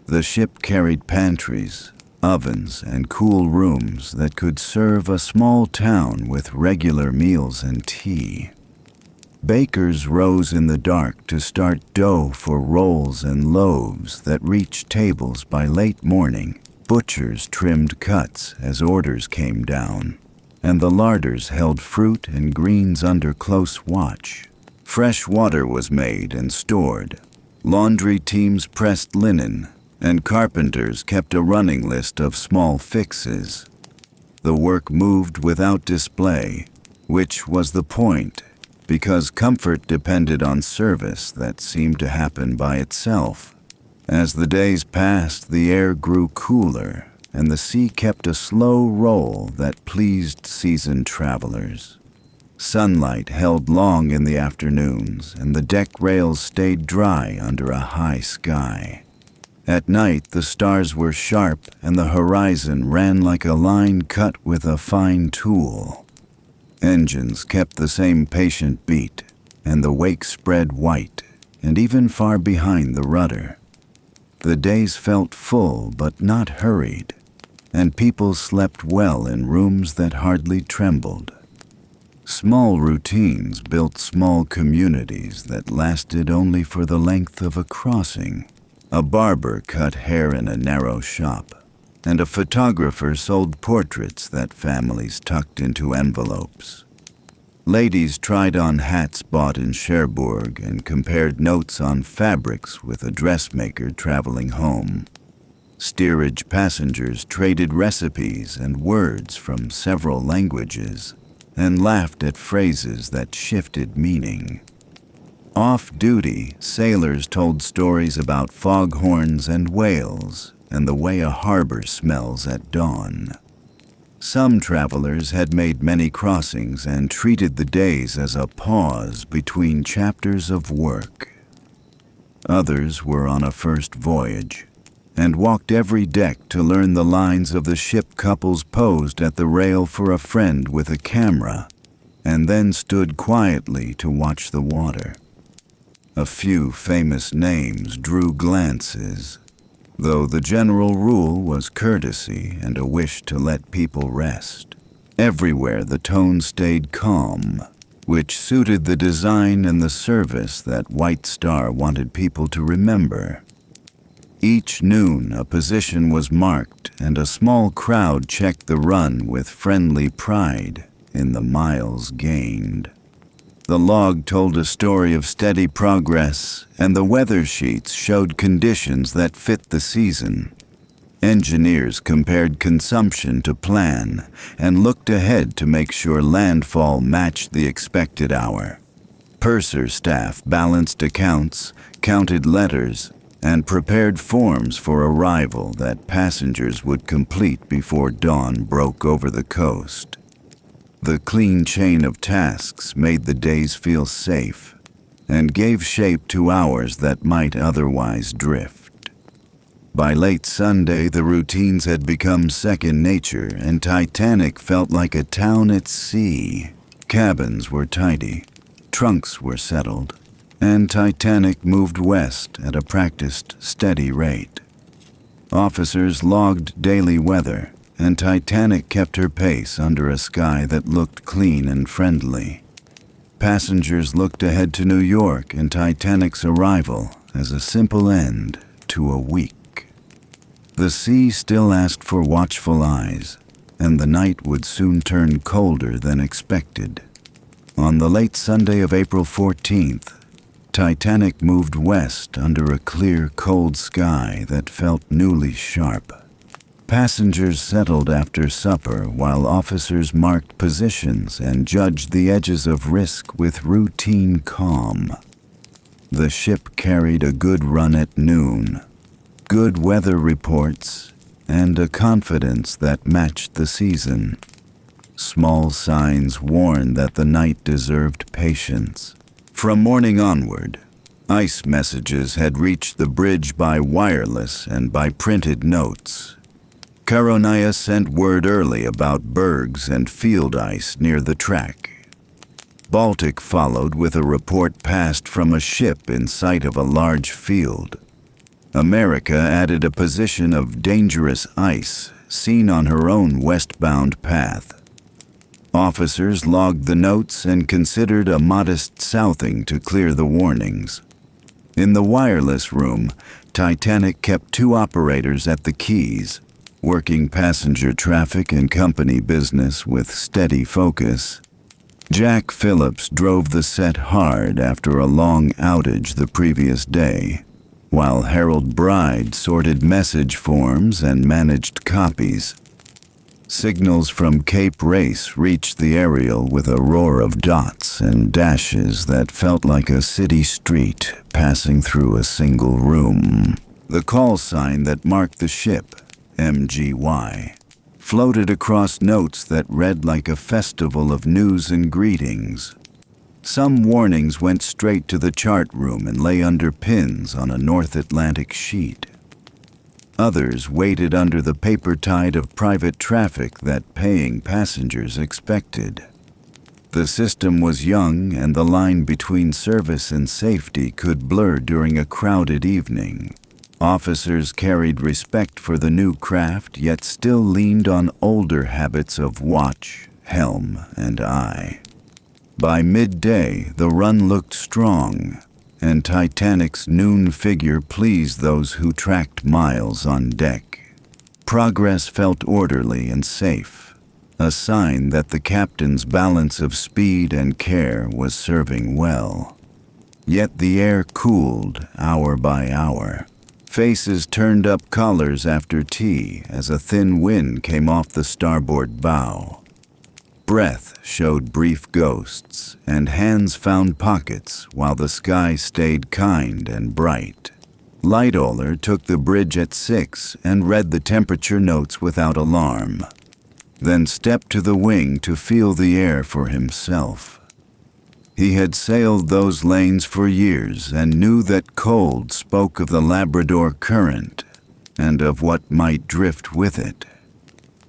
[SPEAKER 1] The ship carried pantries, ovens, and cool rooms that could serve a small town with regular meals and tea. Bakers rose in the dark to start dough for rolls and loaves that reached tables by late morning. Butchers trimmed cuts as orders came down, and the larders held fruit and greens under close watch. Fresh water was made and stored. Laundry teams pressed linen, and carpenters kept a running list of small fixes. the work moved without display, which was the point, because comfort depended on service that seemed to happen by itself. As the days passed, the air grew cooler, and the sea kept a slow roll that pleased seasoned travelers. Sunlight held long in the afternoons, and the deck rails stayed dry under a high sky. At night, the stars were sharp, and the horizon ran like a line cut with a fine tool. Engines kept the same patient beat, and the wake spread white, and even far behind the rudder. The days felt full but not hurried, and people slept well in rooms that hardly trembled. Small routines built small communities that lasted only for the length of a crossing. A barber cut hair in a narrow shop, and a photographer sold portraits that families tucked into envelopes. Ladies tried on hats bought in Cherbourg and compared notes on fabrics with a dressmaker traveling home. Steerage passengers traded recipes and words from several languages and laughed at phrases that shifted meaning. Off-duty, sailors told stories about foghorns and whales and the way a harbor smells at dawn. Some travelers had made many crossings and treated the days as a pause between chapters of work. Others were on a first voyage and walked every deck to learn the lines of the ship. Couples posed at the rail for a friend with a camera and then stood quietly to watch the water. A few famous names drew glances, though the general rule was courtesy and a wish to let people rest. Everywhere the tone stayed calm, which suited the design and the service that White Star wanted people to remember. Each noon a position was marked and a small crowd checked the run with friendly pride in the miles gained. The log told a story of steady progress, and the weather sheets showed conditions that fit the season. Engineers compared consumption to plan and looked ahead to make sure landfall matched the expected hour. Purser staff balanced accounts, counted letters, and prepared forms for arrival that passengers would complete before dawn broke over the coast. The clean chain of tasks made the days feel safe and gave shape to hours that might otherwise drift. By late Sunday, the routines had become second nature, and Titanic felt like a town at sea. Cabins were tidy, trunks were settled, and Titanic moved west at a practiced, steady rate. Officers logged daily weather, and Titanic kept her pace under a sky that looked clean and friendly. Passengers looked ahead to New York and Titanic's arrival as a simple end to a week. The sea still asked for watchful eyes, and the night would soon turn colder than expected. On the late Sunday of April 14th, Titanic moved west under a clear, cold sky that felt newly sharp. Passengers settled after supper while officers marked positions and judged the edges of risk with routine calm. The ship carried a good run at noon, good weather reports, and a confidence that matched the season. Small signs warned that the night deserved patience. From morning onward, ice messages had reached the bridge by wireless and by printed notes. Caronia sent word early about bergs and field ice near the track. Baltic followed with a report passed from a ship in sight of a large field. America added a position of dangerous ice seen on her own westbound path. Officers logged the notes and considered a modest southing to clear the warnings. In the wireless room, Titanic kept two operators at the keys, working passenger traffic and company business with steady focus. Jack Phillips drove the set hard after a long outage the previous day, while Harold Bride sorted message forms and managed copies. Signals from Cape Race reached the aerial with a roar of dots and dashes that felt like a city street passing through a single room. The call sign that marked the ship, MGY, floated across notes that read like a festival of news and greetings. Some warnings went straight to the chart room and lay under pins on a North Atlantic sheet. Others waited under the paper tide of private traffic that paying passengers expected. The system was young, and the line between service and safety could blur during a crowded evening. Officers carried respect for the new craft, yet still leaned on older habits of watch, helm, and eye. By midday, the run looked strong, and Titanic's noon figure pleased those who tracked miles on deck. Progress felt orderly and safe, a sign that the captain's balance of speed and care was serving well. Yet the air cooled hour by hour. Faces turned up collars after tea as a thin wind came off the starboard bow. Breath showed brief ghosts, and hands found pockets while the sky stayed kind and bright. Lightoller took the bridge at 6 and read the temperature notes without alarm, then stepped to the wing to feel the air for himself. He had sailed those lanes for years and knew that cold spoke of the Labrador Current and of what might drift with it.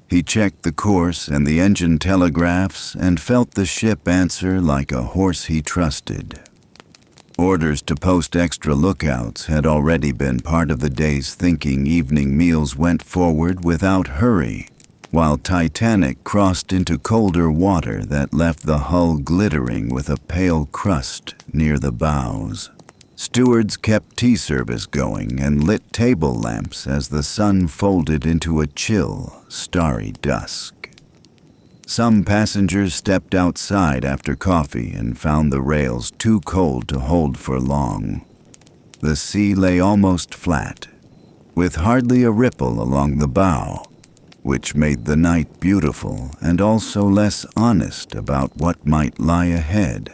[SPEAKER 1] He checked the course and the engine telegraphs and felt the ship answer like a horse he trusted. Orders to post extra lookouts had already been part of the day's thinking. Evening meals went forward without hurry, while Titanic crossed into colder water that left the hull glittering with a pale crust near the bows. Stewards kept tea service going and lit table lamps as the sun folded into a chill, starry dusk. Some passengers stepped outside after coffee and found the rails too cold to hold for long. The sea lay almost flat, with hardly a ripple along the bow, which made the night beautiful and also less honest about what might lie ahead.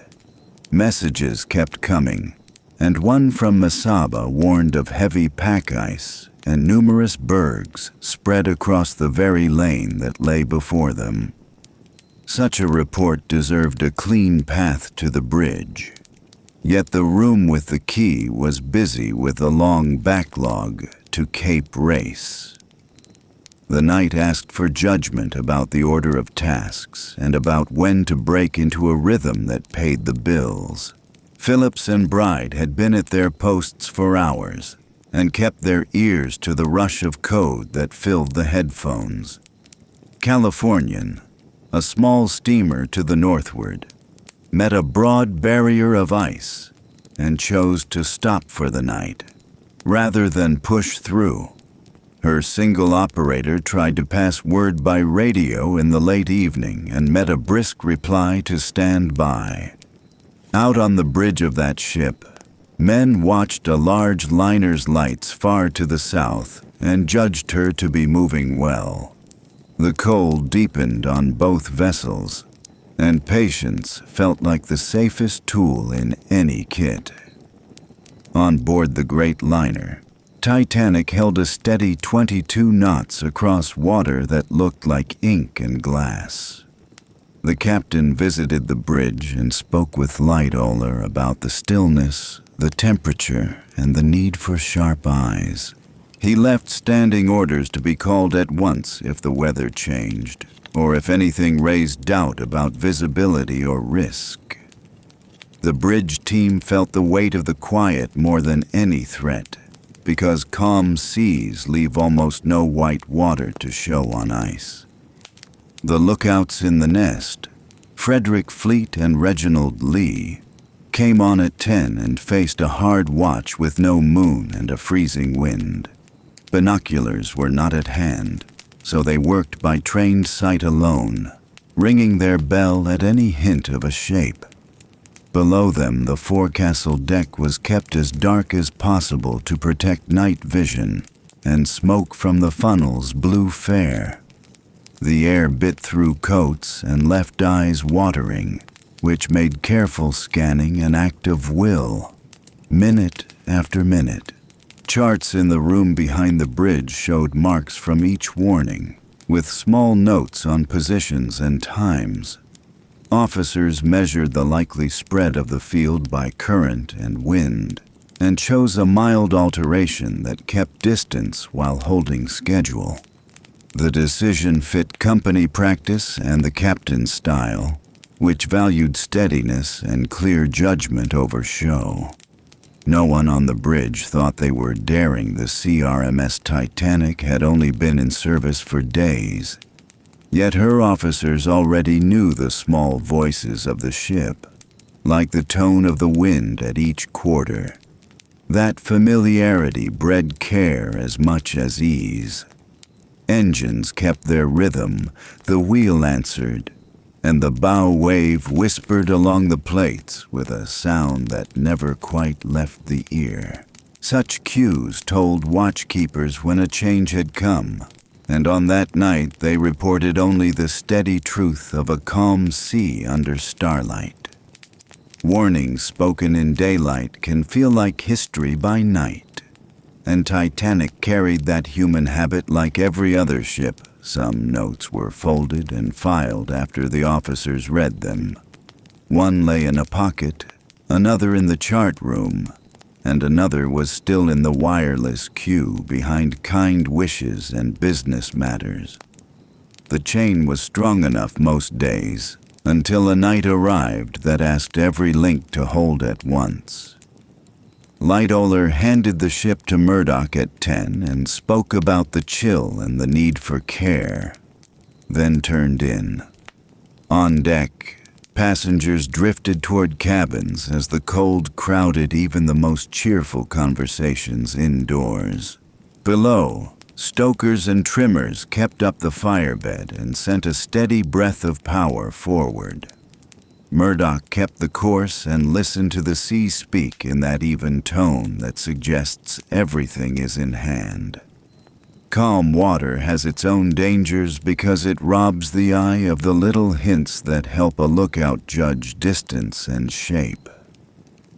[SPEAKER 1] Messages kept coming, and one from Masaba warned of heavy pack ice and numerous bergs spread across the very lane that lay before them. Such a report deserved a clean path to the bridge. Yet the room with the key was busy with a long backlog to Cape Race. The night asked for judgment about the order of tasks and about when to break into a rhythm that paid the bills. Phillips and Bride had been at their posts for hours and kept their ears to the rush of code that filled the headphones. Californian, a small steamer to the northward, met a broad barrier of ice and chose to stop for the night, rather than push through. Her single operator tried to pass word by radio in the late evening and met a brisk reply to stand by. Out on the bridge of that ship, men watched a large liner's lights far to the south and judged her to be moving well. The cold deepened on both vessels, and patience felt like the safest tool in any kit. On board the great liner, Titanic held a steady 22 knots across water that looked like ink and glass. The captain visited the bridge and spoke with Lightoller about the stillness, the temperature, and the need for sharp eyes. He left standing orders to be called at once if the weather changed, or if anything raised doubt about visibility or risk. The bridge team felt the weight of the quiet more than any threat, because calm seas leave almost no white water to show on ice. The lookouts in the nest, Frederick Fleet and Reginald Lee, came on at 10 and faced a hard watch with no moon and a freezing wind. Binoculars were not at hand, so they worked by trained sight alone, ringing their bell at any hint of a shape. Below them, the forecastle deck was kept as dark as possible to protect night vision, and smoke from the funnels blew fair. The air bit through coats and left eyes watering, which made careful scanning an act of will. Minute after minute, charts in the room behind the bridge showed marks from each warning, with small notes on positions and times. Officers measured the likely spread of the field by current and wind, and chose a mild alteration that kept distance while holding schedule. The decision fit company practice and the captain's style, which valued steadiness and clear judgment over show. No one on the bridge thought they were daring. The CRMS Titanic had only been in service for days. Yet her officers already knew the small voices of the ship, like the tone of the wind at each quarter. That familiarity bred care as much as ease. Engines kept their rhythm, the wheel answered, and the bow wave whispered along the plates with a sound that never quite left the ear. Such cues told watchkeepers when a change had come, and on that night they reported only the steady truth of a calm sea under starlight. Warnings spoken in daylight can feel like history by night, and Titanic carried that human habit like every other ship. Some notes were folded and filed after the officers read them. One lay in a pocket, another in the chart room, and another was still in the wireless queue behind kind wishes and business matters. The chain was strong enough most days, until a night arrived that asked every link to hold at once. Lightoller handed the ship to Murdoch at 10 and spoke about the chill and the need for care, then turned in. On deck, passengers drifted toward cabins as the cold crowded even the most cheerful conversations indoors. Below, stokers and trimmers kept up the firebed and sent a steady breath of power forward. Murdoch kept the course and listened to the sea speak in that even tone that suggests everything is in hand. Calm water has its own dangers because it robs the eye of the little hints that help a lookout judge distance and shape.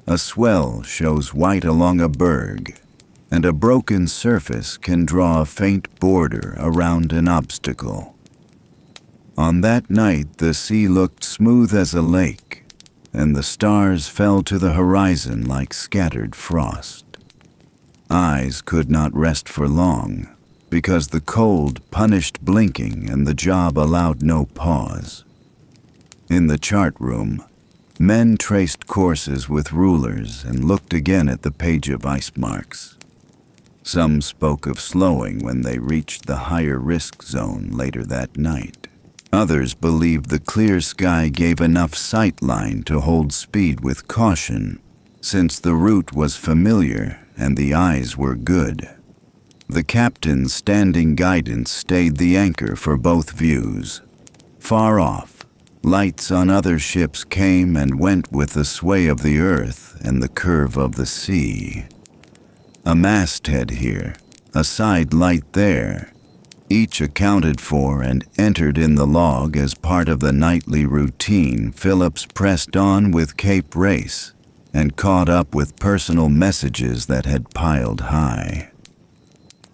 [SPEAKER 1] A swell shows white along a berg, and a broken surface can draw a faint border around an obstacle. On that night, the sea looked smooth as a lake, and the stars fell to the horizon like scattered frost. Eyes could not rest for long, because the cold punished blinking and the job allowed no pause. In the chart room, men traced courses with rulers and looked again at the page of ice marks. Some spoke of slowing when they reached the higher risk zone later that night. Others believed the clear sky gave enough sight line to hold speed with caution, since the route was familiar and the eyes were good. The captain's standing guidance stayed the anchor for both views. Far off, lights on other ships came and went with the sway of the earth and the curve of the sea. A masthead here, a side light there, each accounted for and entered in the log as part of the nightly routine. Phillips pressed on with Cape Race and caught up with personal messages that had piled high.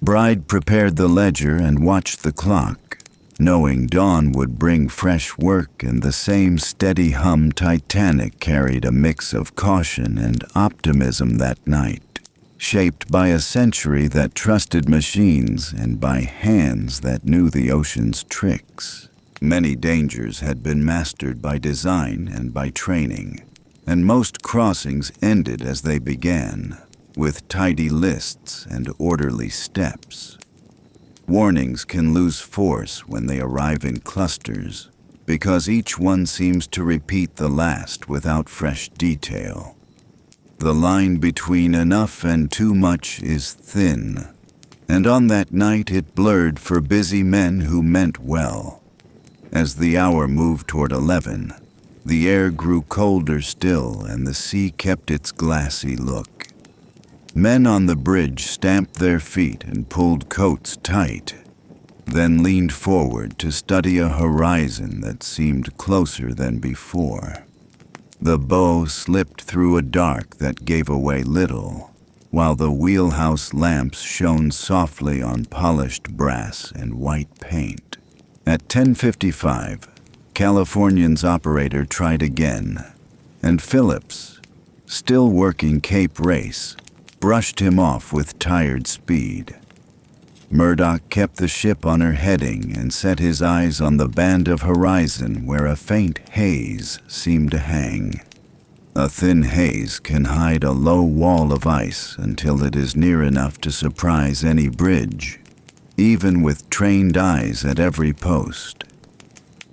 [SPEAKER 1] Bride prepared the ledger and watched the clock, knowing dawn would bring fresh work, and the same steady hum. Titanic carried a mix of caution and optimism that night, shaped by a century that trusted machines and by hands that knew the ocean's tricks. Many dangers had been mastered by design and by training, and most crossings ended as they began, with tidy lists and orderly steps. Warnings can lose force when they arrive in clusters, because each one seems to repeat the last without fresh detail. The line between enough and too much is thin, and on that night it blurred for busy men who meant well. As the hour moved toward 11, the air grew colder still and the sea kept its glassy look. Men on the bridge stamped their feet and pulled coats tight. then leaned forward to study a horizon that seemed closer than before. The bow slipped through a dark that gave away little, while the wheelhouse lamps shone softly on polished brass and white paint. At 10:55, Californian's operator tried again, and Phillips, still working Cape Race, brushed him off with tired speed. Murdoch kept the ship on her heading and set his eyes on the band of horizon where a faint haze seemed to hang. A thin haze can hide a low wall of ice until it is near enough to surprise any bridge, even with trained eyes at every post.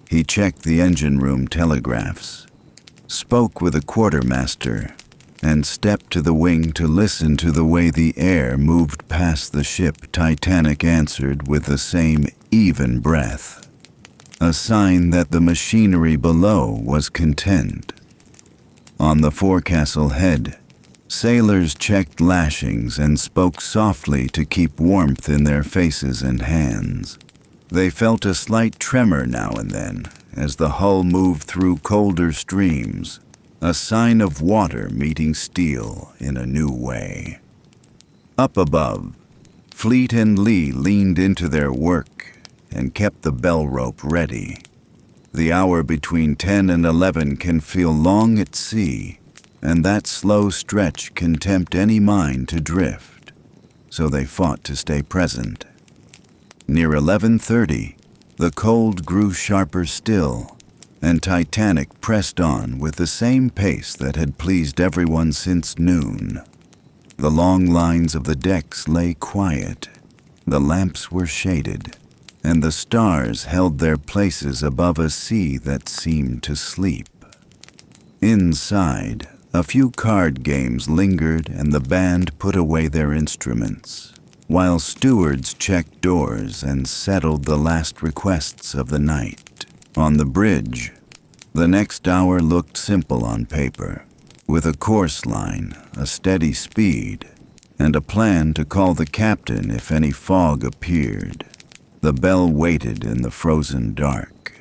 [SPEAKER 1] He checked the engine room telegraphs, spoke with a quartermaster, and stepped to the wing to listen to the way the air moved past the ship. Titanic answered with the same even breath, a sign that the machinery below was content. On the forecastle head, sailors checked lashings and spoke softly to keep warmth in their faces and hands. They felt a slight tremor now and then as the hull moved through colder streams, a sign of water meeting steel in a new way. Up above, Fleet and Lee leaned into their work and kept the bell rope ready. The hour between 10 and 11 can feel long at sea, and that slow stretch can tempt any mind to drift, so they fought to stay present. Near 11:30, the cold grew sharper still, and Titanic pressed on with the same pace that had pleased everyone since noon. The long lines of the decks lay quiet, the lamps were shaded, and the stars held their places above a sea that seemed to sleep. Inside, a few card games lingered and the band put away their instruments, while stewards checked doors and settled the last requests of the night. On the bridge, the next hour looked simple on paper, with a course line, a steady speed, and a plan to call the captain if any fog appeared. The bell waited in the frozen dark.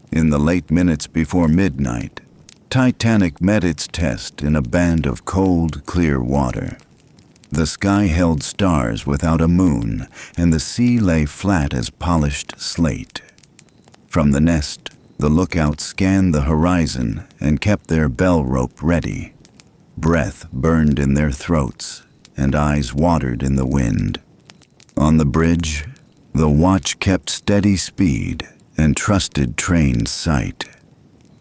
[SPEAKER 1] In the late minutes before midnight, Titanic met its test in a band of cold, clear water. The sky held stars without a moon, and the sea lay flat as polished slate. From the nest, the lookouts scanned the horizon and kept their bell rope ready. Breath burned in their throats, and eyes watered in the wind. On the bridge, the watch kept steady speed and trusted trained sight.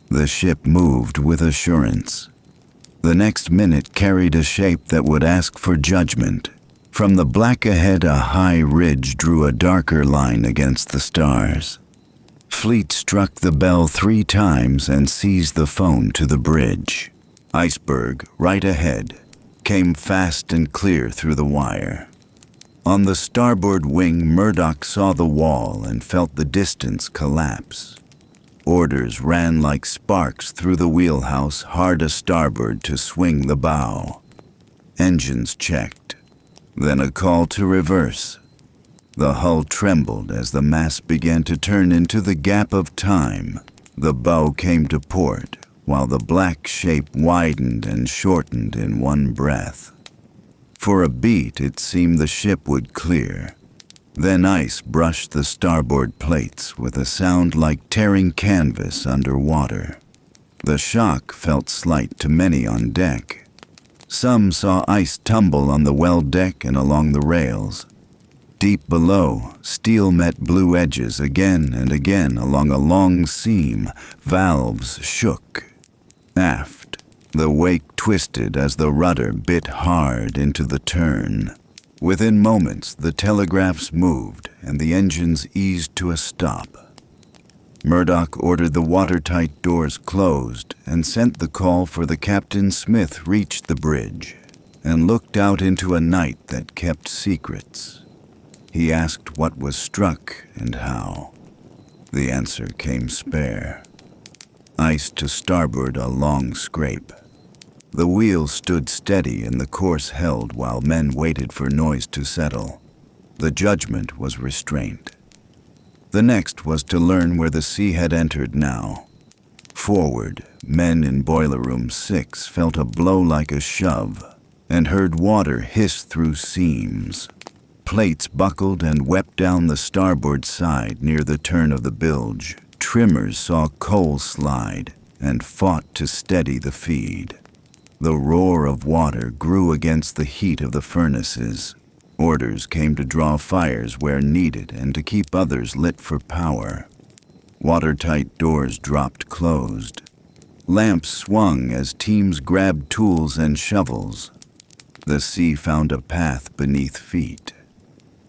[SPEAKER 1] The ship moved with assurance. The next minute carried a shape that would ask for judgment. From the black ahead, a high ridge drew a darker line against the stars. Fleet struck the bell 3 times and seized the phone to the bridge. Iceberg, right ahead, came fast and clear through the wire. On the starboard wing, Murdoch saw the wall and felt the distance collapse. Orders ran like sparks through the wheelhouse, hard a starboard to swing the bow. Engines checked, then a call to reverse. The hull trembled as the mast began to turn into the gap of time. The bow came to port, while the black shape widened and shortened in one breath. For a beat, it seemed the ship would clear. Then ice brushed the starboard plates with a sound like tearing canvas underwater. The shock felt slight to many on deck. Some saw ice tumble on the well deck and along the rails. Deep below, steel met blue edges again and again along a long seam. Valves shook. Aft, the wake twisted as the rudder bit hard into the turn. Within moments, the telegraphs moved and the engines eased to a stop. Murdoch ordered the watertight doors closed and sent the call for the Captain. Smith reached the bridge and looked out into a night that kept secrets. He asked what was struck and how. The answer came spare. Ice to starboard, a long scrape. The wheel stood steady and the course held while men waited for noise to settle. The judgment was restraint. The next was to learn where the sea had entered now. Forward, men in Boiler Room 6 felt a blow like a shove and heard water hiss through seams. Plates buckled and wept down the starboard side near the turn of the bilge. Trimmers saw coal slide and fought to steady the feed. The roar of water grew against the heat of the furnaces. Orders came to draw fires where needed and to keep others lit for power. Watertight doors dropped closed. Lamps swung as teams grabbed tools and shovels. The sea found a path beneath feet.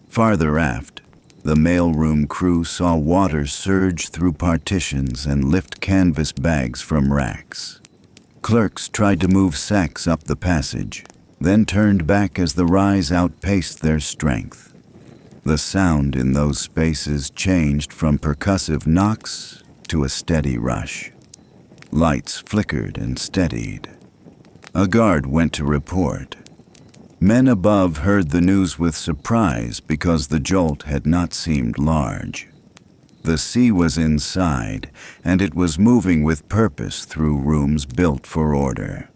[SPEAKER 1] Farther aft, the mailroom crew saw water surge through partitions and lift canvas bags from racks. Clerks tried to move sacks up the passage, then turned back as the rise outpaced their strength. The sound in those spaces changed from percussive knocks to a steady rush. Lights flickered and steadied. A guard went to report. Men above heard the news with surprise because the jolt had not seemed large. The sea was inside, and it was moving with purpose through rooms built for order.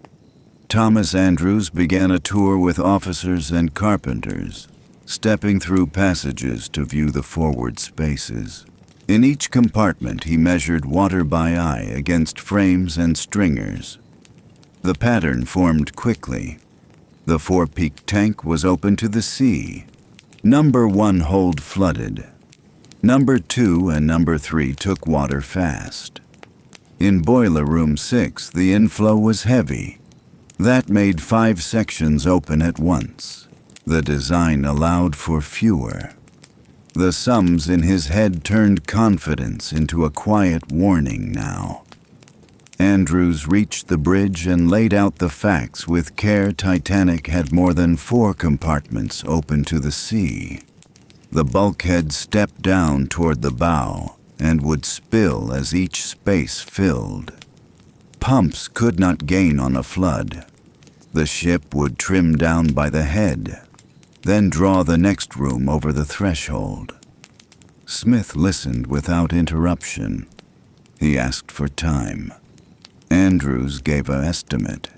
[SPEAKER 1] Thomas Andrews began a tour with officers and carpenters, stepping through passages to view the forward spaces. In each compartment he measured water by eye against frames and stringers. The pattern formed quickly. The four-peak tank was open to the sea. Number 1 hold flooded. Number 2 and number 3 took water fast. In Boiler Room 6, the inflow was heavy. That made 5 sections open at once. The design allowed for fewer. The sums in his head turned confidence into a quiet warning now. Andrews reached the bridge and laid out the facts with care. Titanic had more than 4 compartments open to the sea. The bulkhead stepped down toward the bow and would spill as each space filled. Pumps could not gain on a flood. The ship would trim down by the head, then draw the next room over the threshold. Smith listened without interruption. He asked for time. Andrews gave an estimate.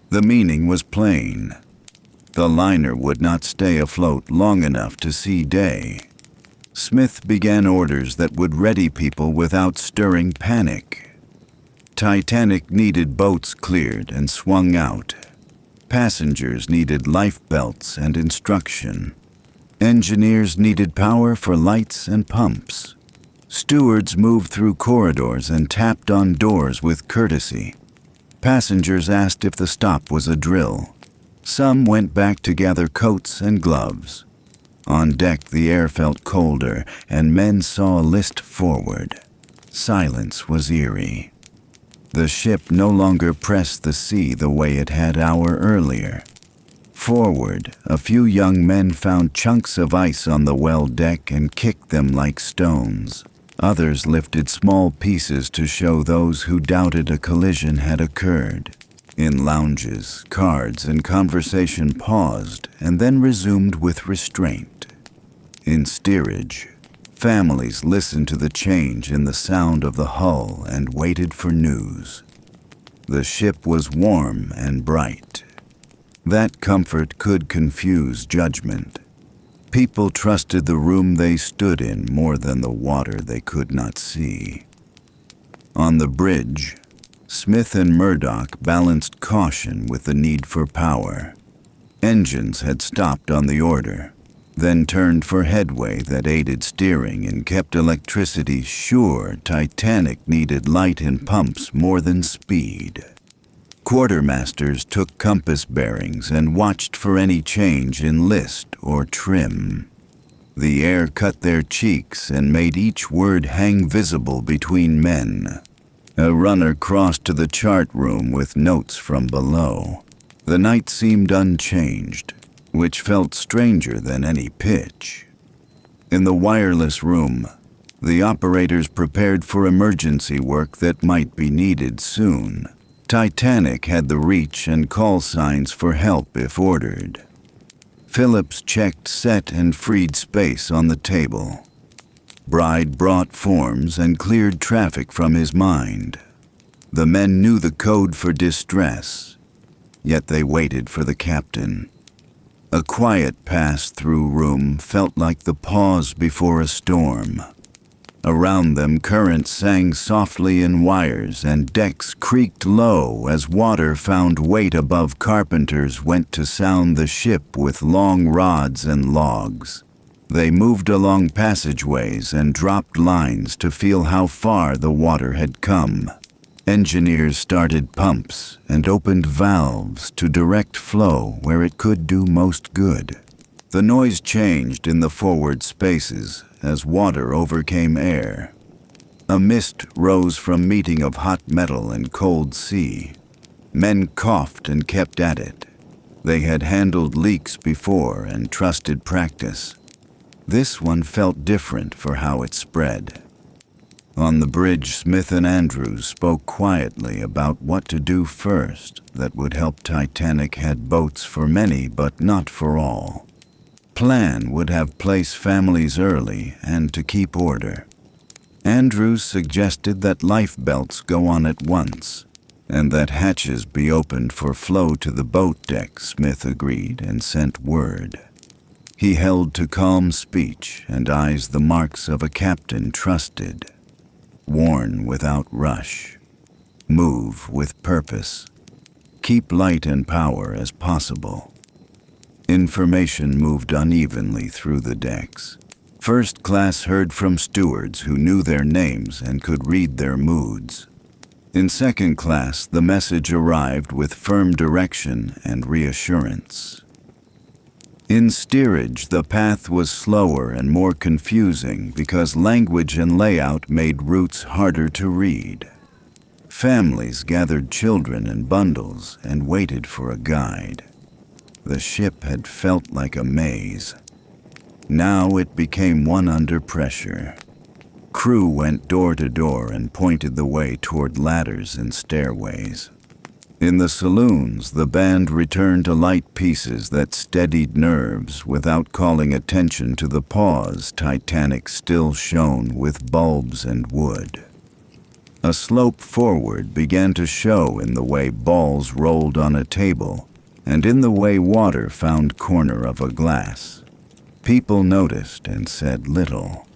[SPEAKER 1] The meaning was plain. The liner would not stay afloat long enough to see day. Smith began orders that would ready people without stirring panic. Titanic needed boats cleared and swung out. Passengers needed lifebelts and instruction. Engineers needed power for lights and pumps. Stewards moved through corridors and tapped on doors with courtesy. Passengers asked if the stop was a drill. Some went back to gather coats and gloves. On deck the air felt colder, and men saw a list forward. Silence was eerie. The ship no longer pressed the sea the way it had an hour earlier. Forward, a few young men found chunks of ice on the well deck and kicked them like stones. Others lifted small pieces to show those who doubted a collision had occurred. In lounges, cards and conversation paused and then resumed with restraint. In steerage, families listened to the change in the sound of the hull and waited for news. The ship was warm and bright. That comfort could confuse judgment. People trusted the room they stood in more than the water they could not see. On the bridge, Smith and Murdoch balanced caution with the need for power. Engines had stopped on the order, then turned for headway that aided steering and kept electricity sure. Titanic needed light and pumps more than speed. Quartermasters took compass bearings and watched for any change in list or trim. The air cut their cheeks and made each word hang visible between men. A runner crossed to the chart room with notes from below. The night seemed unchanged, which felt stranger than any pitch. In the wireless room, the operators prepared for emergency work that might be needed soon. Titanic had the reach and call signs for help if ordered. Phillips checked set and freed space on the table. Bride brought forms and cleared traffic from his mind. The men knew the code for distress, yet they waited for the captain. A quiet pass-through room felt like the pause before a storm. Around them, currents sang softly in wires and decks creaked low as water found weight above. Carpenters went to sound the ship with long rods and logs. They moved along passageways and dropped lines to feel how far the water had come. Engineers started pumps and opened valves to direct flow where it could do most good. The noise changed in the forward spaces as water overcame air. A mist rose from meeting of hot metal and cold sea. Men coughed and kept at it. They had handled leaks before and trusted practice. This one felt different for how it spread. On the bridge, Smith and Andrews spoke quietly about what to do first that would help. Titanic had boats for many, but not for all. Plan would have place families early and to keep order. Andrews suggested that lifeboats go on at once, and that hatches be opened for flow to the boat deck. Smith agreed and sent word. He held to calm speech and eyes the marks of a captain trusted. Warn without rush. Move with purpose. Keep light and power as possible. Information moved unevenly through the decks. First class heard from stewards who knew their names and could read their moods. In second class, the message arrived with firm direction and reassurance. In steerage, the path was slower and more confusing because language and layout made routes harder to read. Families gathered children in bundles and waited for a guide. The ship had felt like a maze. Now it became one under pressure. Crew went door to door and pointed the way toward ladders and stairways. In the saloons, the band returned to light pieces that steadied nerves without calling attention to the pause. Titanic still shone with bulbs and wood. A slope forward began to show in the way balls rolled on a table and in the way water found corner of a glass. People noticed and said little.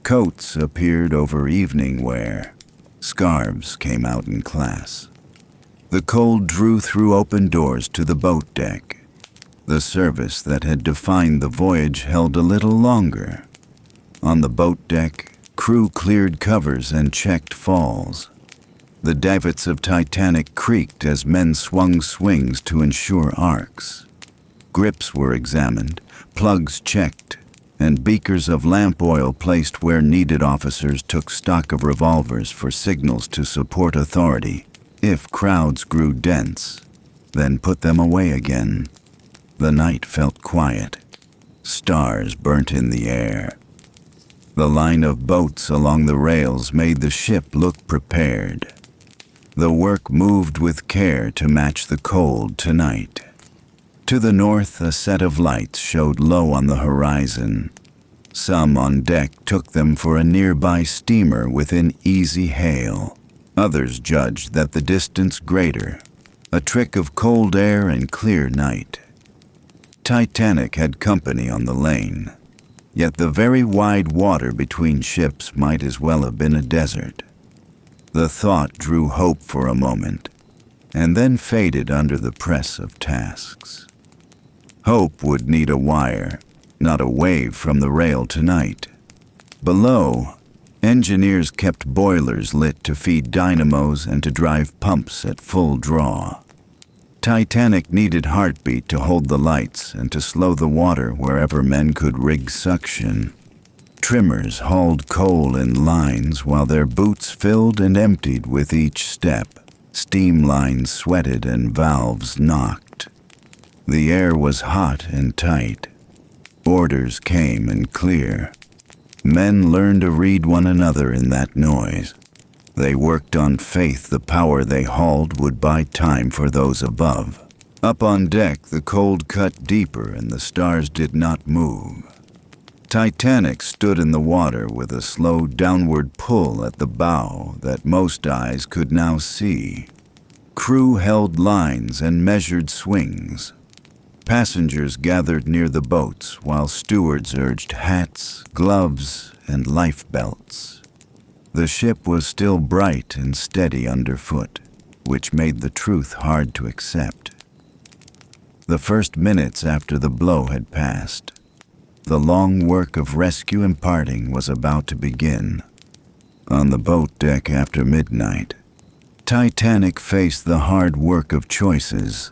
[SPEAKER 1] Coats appeared over evening wear. Scarves came out in class. The cold drew through open doors to the boat deck. The service that had defined the voyage held a little longer. On the boat deck, crew cleared covers and checked falls. The davits of Titanic creaked as men swung swings to ensure arcs. Grips were examined, plugs checked, and beakers of lamp oil placed where needed. Officers took stock of revolvers for signals to support authority. If crowds grew dense, then put them away again. The night felt quiet. Stars burnt in the air. The line of boats along the rails made the ship look prepared. The work moved with care to match the cold tonight. To the north, a set of lights showed low on the horizon. Some on deck took them for a nearby steamer within easy hail. Others judged that the distance greater, a trick of cold air and clear night. Titanic had company on the lane, yet the very wide water between ships might as well have been a desert. The thought drew hope for a moment, and then faded under the press of tasks. Hope would need a wire, not a wave from the rail tonight. Below, engineers kept boilers lit to feed dynamos and to drive pumps at full draw. Titanic needed heartbeat to hold the lights and to slow the water wherever men could rig suction. Trimmers hauled coal in lines while their boots filled and emptied with each step. Steam lines sweated and valves knocked. The air was hot and tight. Orders came and clear. Men learned to read one another in that noise. They worked on faith the power they hauled would buy time for those above. Up on deck, the cold cut deeper and the stars did not move. Titanic stood in the water with a slow downward pull at the bow that most eyes could now see. Crew held lines and measured swings. Passengers gathered near the boats while stewards urged hats, gloves, and life belts. The ship was still bright and steady underfoot, which made the truth hard to accept. The first minutes after the blow had passed, the long work of rescue and parting was about to begin. On the boat deck after midnight, Titanic faced the hard work of choices.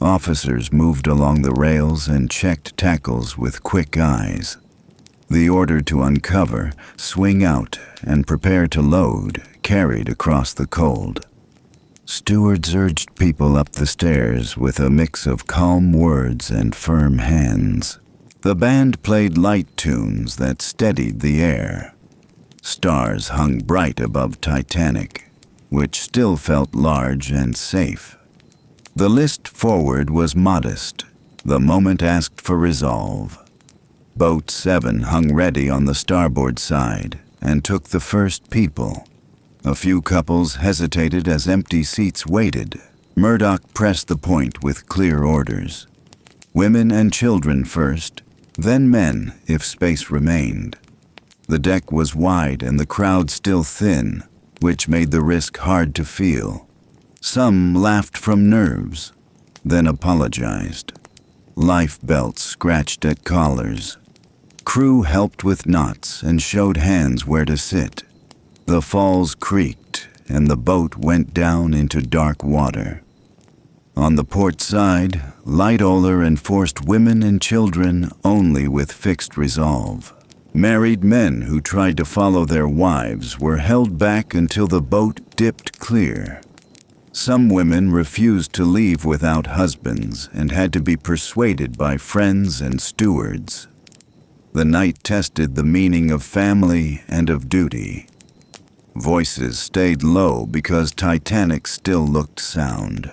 [SPEAKER 1] Officers moved along the rails and checked tackles with quick eyes. The order to uncover, swing out, and prepare to load carried across the cold. Stewards urged people up the stairs with a mix of calm words and firm hands. The band played light tunes that steadied the air. Stars hung bright above Titanic, which still felt large and safe. The list forward was modest. The moment asked for resolve. Boat 7 hung ready on the starboard side and took the first people. A few couples hesitated as empty seats waited. Murdoch pressed the point with clear orders. Women and children first, then men if space remained. The deck was wide and the crowd still thin, which made the risk hard to feel. Some laughed from nerves, then apologized. Life belts scratched at collars. Crew helped with knots and showed hands where to sit. The falls creaked and the boat went down into dark water. On the port side, light oar enforced women and children only with fixed resolve. Married men who tried to follow their wives were held back until the boat dipped clear. Some women refused to leave without husbands and had to be persuaded by friends and stewards. The night tested the meaning of family and of duty. Voices stayed low because Titanic still looked sound.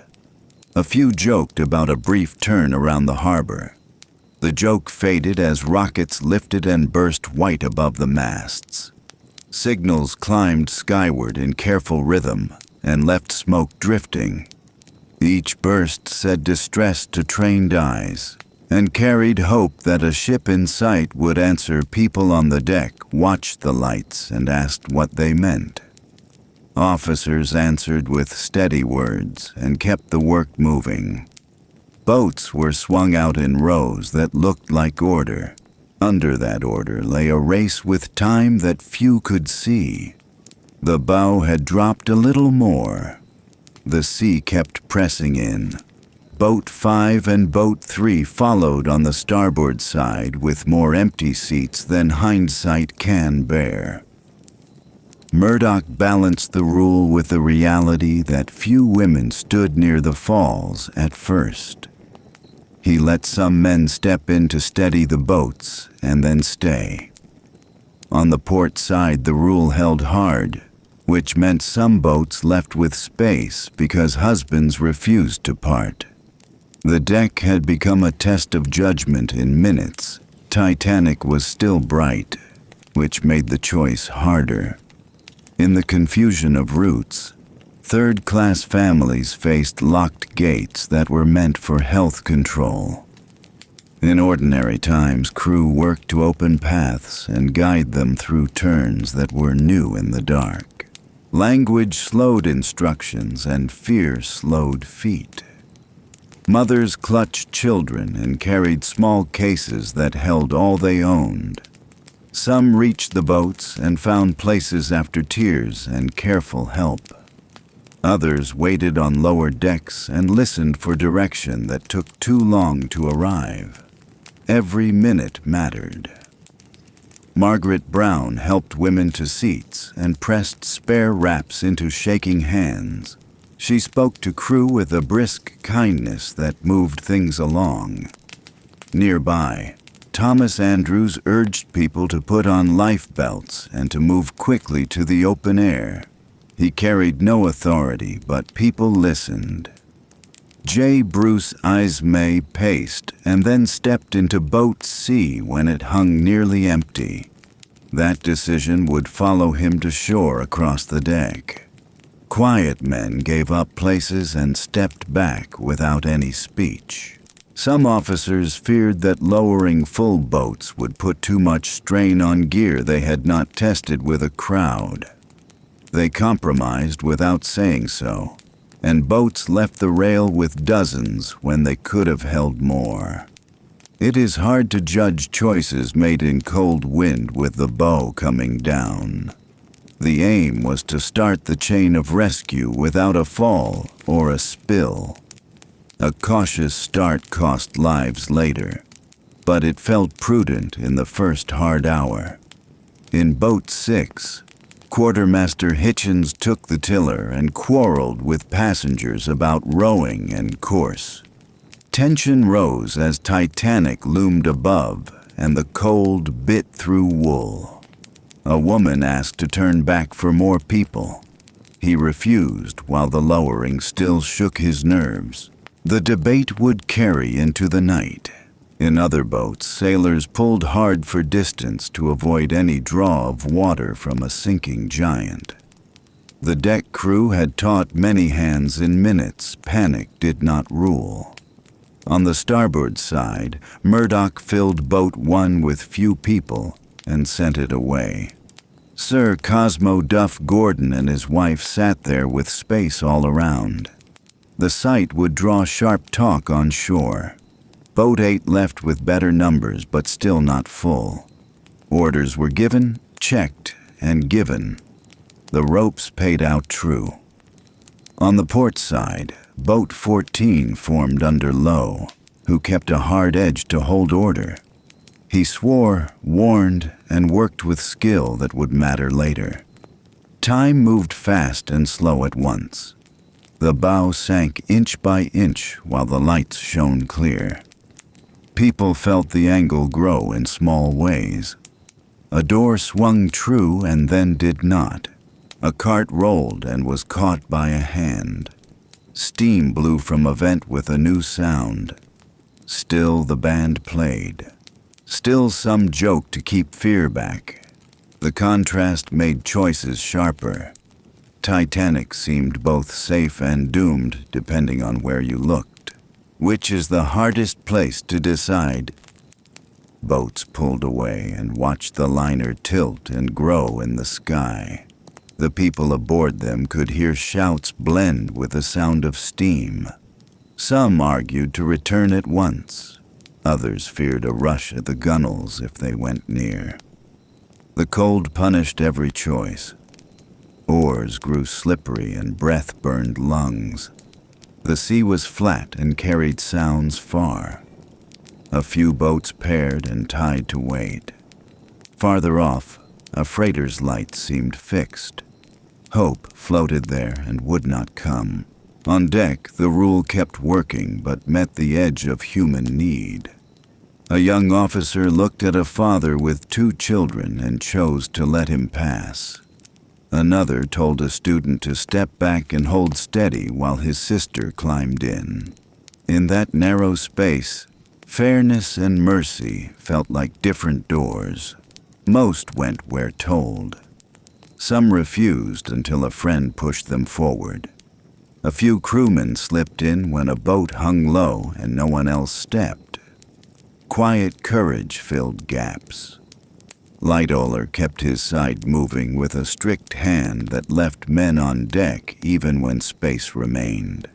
[SPEAKER 1] A few joked about a brief turn around the harbor. The joke faded as rockets lifted and burst white above the masts. Signals climbed skyward in careful rhythm and left smoke drifting. Each burst said distress to trained eyes and carried hope that a ship in sight would answer. People on the deck watched the lights and asked what they meant. Officers answered with steady words and kept the work moving. Boats were swung out in rows that looked like order. Under that order lay a race with time that few could see. The bow had dropped a little more. The sea kept pressing in. Boat 5 and Boat 3 followed on the starboard side with more empty seats than hindsight can bear. Murdoch balanced the rule with the reality that few women stood near the falls at first. He let some men step in to steady the boats and then stay. On the port side, the rule held hard, which meant some boats left with space because husbands refused to part. The deck had become a test of judgment in minutes. Titanic was still bright, which made the choice harder. In the confusion of routes, third-class families faced locked gates that were meant for health control. In ordinary times, crew worked to open paths and guide them through turns that were new in the dark. Language slowed instructions and fear slowed feet. Mothers clutched children and carried small cases that held all they owned. Some reached the boats and found places after tears and careful help. Others waited on lower decks and listened for direction that took too long to arrive. Every minute mattered. Margaret Brown helped women to seats and pressed spare wraps into shaking hands. She spoke to crew with a brisk kindness that moved things along. Nearby, Thomas Andrews urged people to put on life belts and to move quickly to the open air. He carried no authority, but people listened. J. Bruce Ismay paced and then stepped into boat C when it hung nearly empty. That decision would follow him to shore across the deck. Quiet men gave up places and stepped back without any speech. Some officers feared that lowering full boats would put too much strain on gear they had not tested with a crowd. They compromised without saying so, and boats left the rail with dozens when they could have held more. It is hard to judge choices made in cold wind with the bow coming down. The aim was to start the chain of rescue without a fall or a spill. A cautious start cost lives later, but it felt prudent in the first hard hour. In Boat 6, Quartermaster Hitchens took the tiller and quarreled with passengers about rowing and course. Tension rose as Titanic loomed above and the cold bit through wool. A woman asked to turn back for more people. He refused while the lowering still shook his nerves. The debate would carry into the night. In other boats, sailors pulled hard for distance to avoid any draw of water from a sinking giant. The deck crew had taught many hands in minutes panic did not rule. On the starboard side, Murdoch filled Boat 1 with few people and sent it away. Sir Cosmo Duff Gordon and his wife sat there with space all around. The sight would draw sharp talk on shore. Boat 8 left with better numbers but still not full. Orders were given, checked, and given. The ropes paid out true. On the port side, Boat 14 formed under Lowe, who kept a hard edge to hold order. He swore, warned, and worked with skill that would matter later. Time moved fast and slow at once. The bow sank inch by inch while the lights shone clear. People felt the angle grow in small ways. A door swung true and then did not. A cart rolled and was caught by a hand. Steam blew from a vent with a new sound. Still the band played. Still some joke to keep fear back. The contrast made choices sharper. Titanic seemed both safe and doomed depending on where you looked. Which is the hardest place to decide? Boats pulled away and watched the liner tilt and grow in the sky. The people aboard them could hear shouts blend with the sound of steam. Some argued to return at once. Others feared a rush at the gunwales if they went near. The cold punished every choice. Oars grew slippery and breath burned lungs. The sea was flat and carried sounds far. A few boats paired and tied to wait. Farther off, a freighter's light seemed fixed. Hope floated there and would not come. On deck, the rule kept working but met the edge of human need. A young officer looked at a father with 2 children and chose to let him pass. Another told a student to step back and hold steady while his sister climbed in. In that narrow space, fairness and mercy felt like different doors. Most went where told. Some refused until a friend pushed them forward. A few crewmen slipped in when a boat hung low and no one else stepped. Quiet courage filled gaps. Lightoller kept his side moving with a strict hand that left men on deck even when space remained.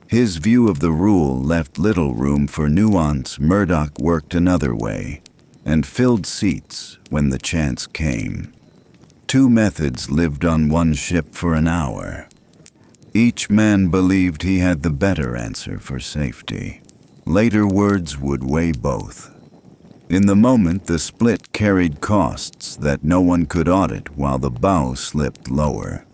[SPEAKER 1] His view of the rule left little room for nuance. Murdoch worked another way and filled seats when the chance came. 2 methods lived on one ship for an hour. Each man believed he had the better answer for safety. Later words would weigh both. In the moment, the split carried costs that no one could audit while the bow slipped lower.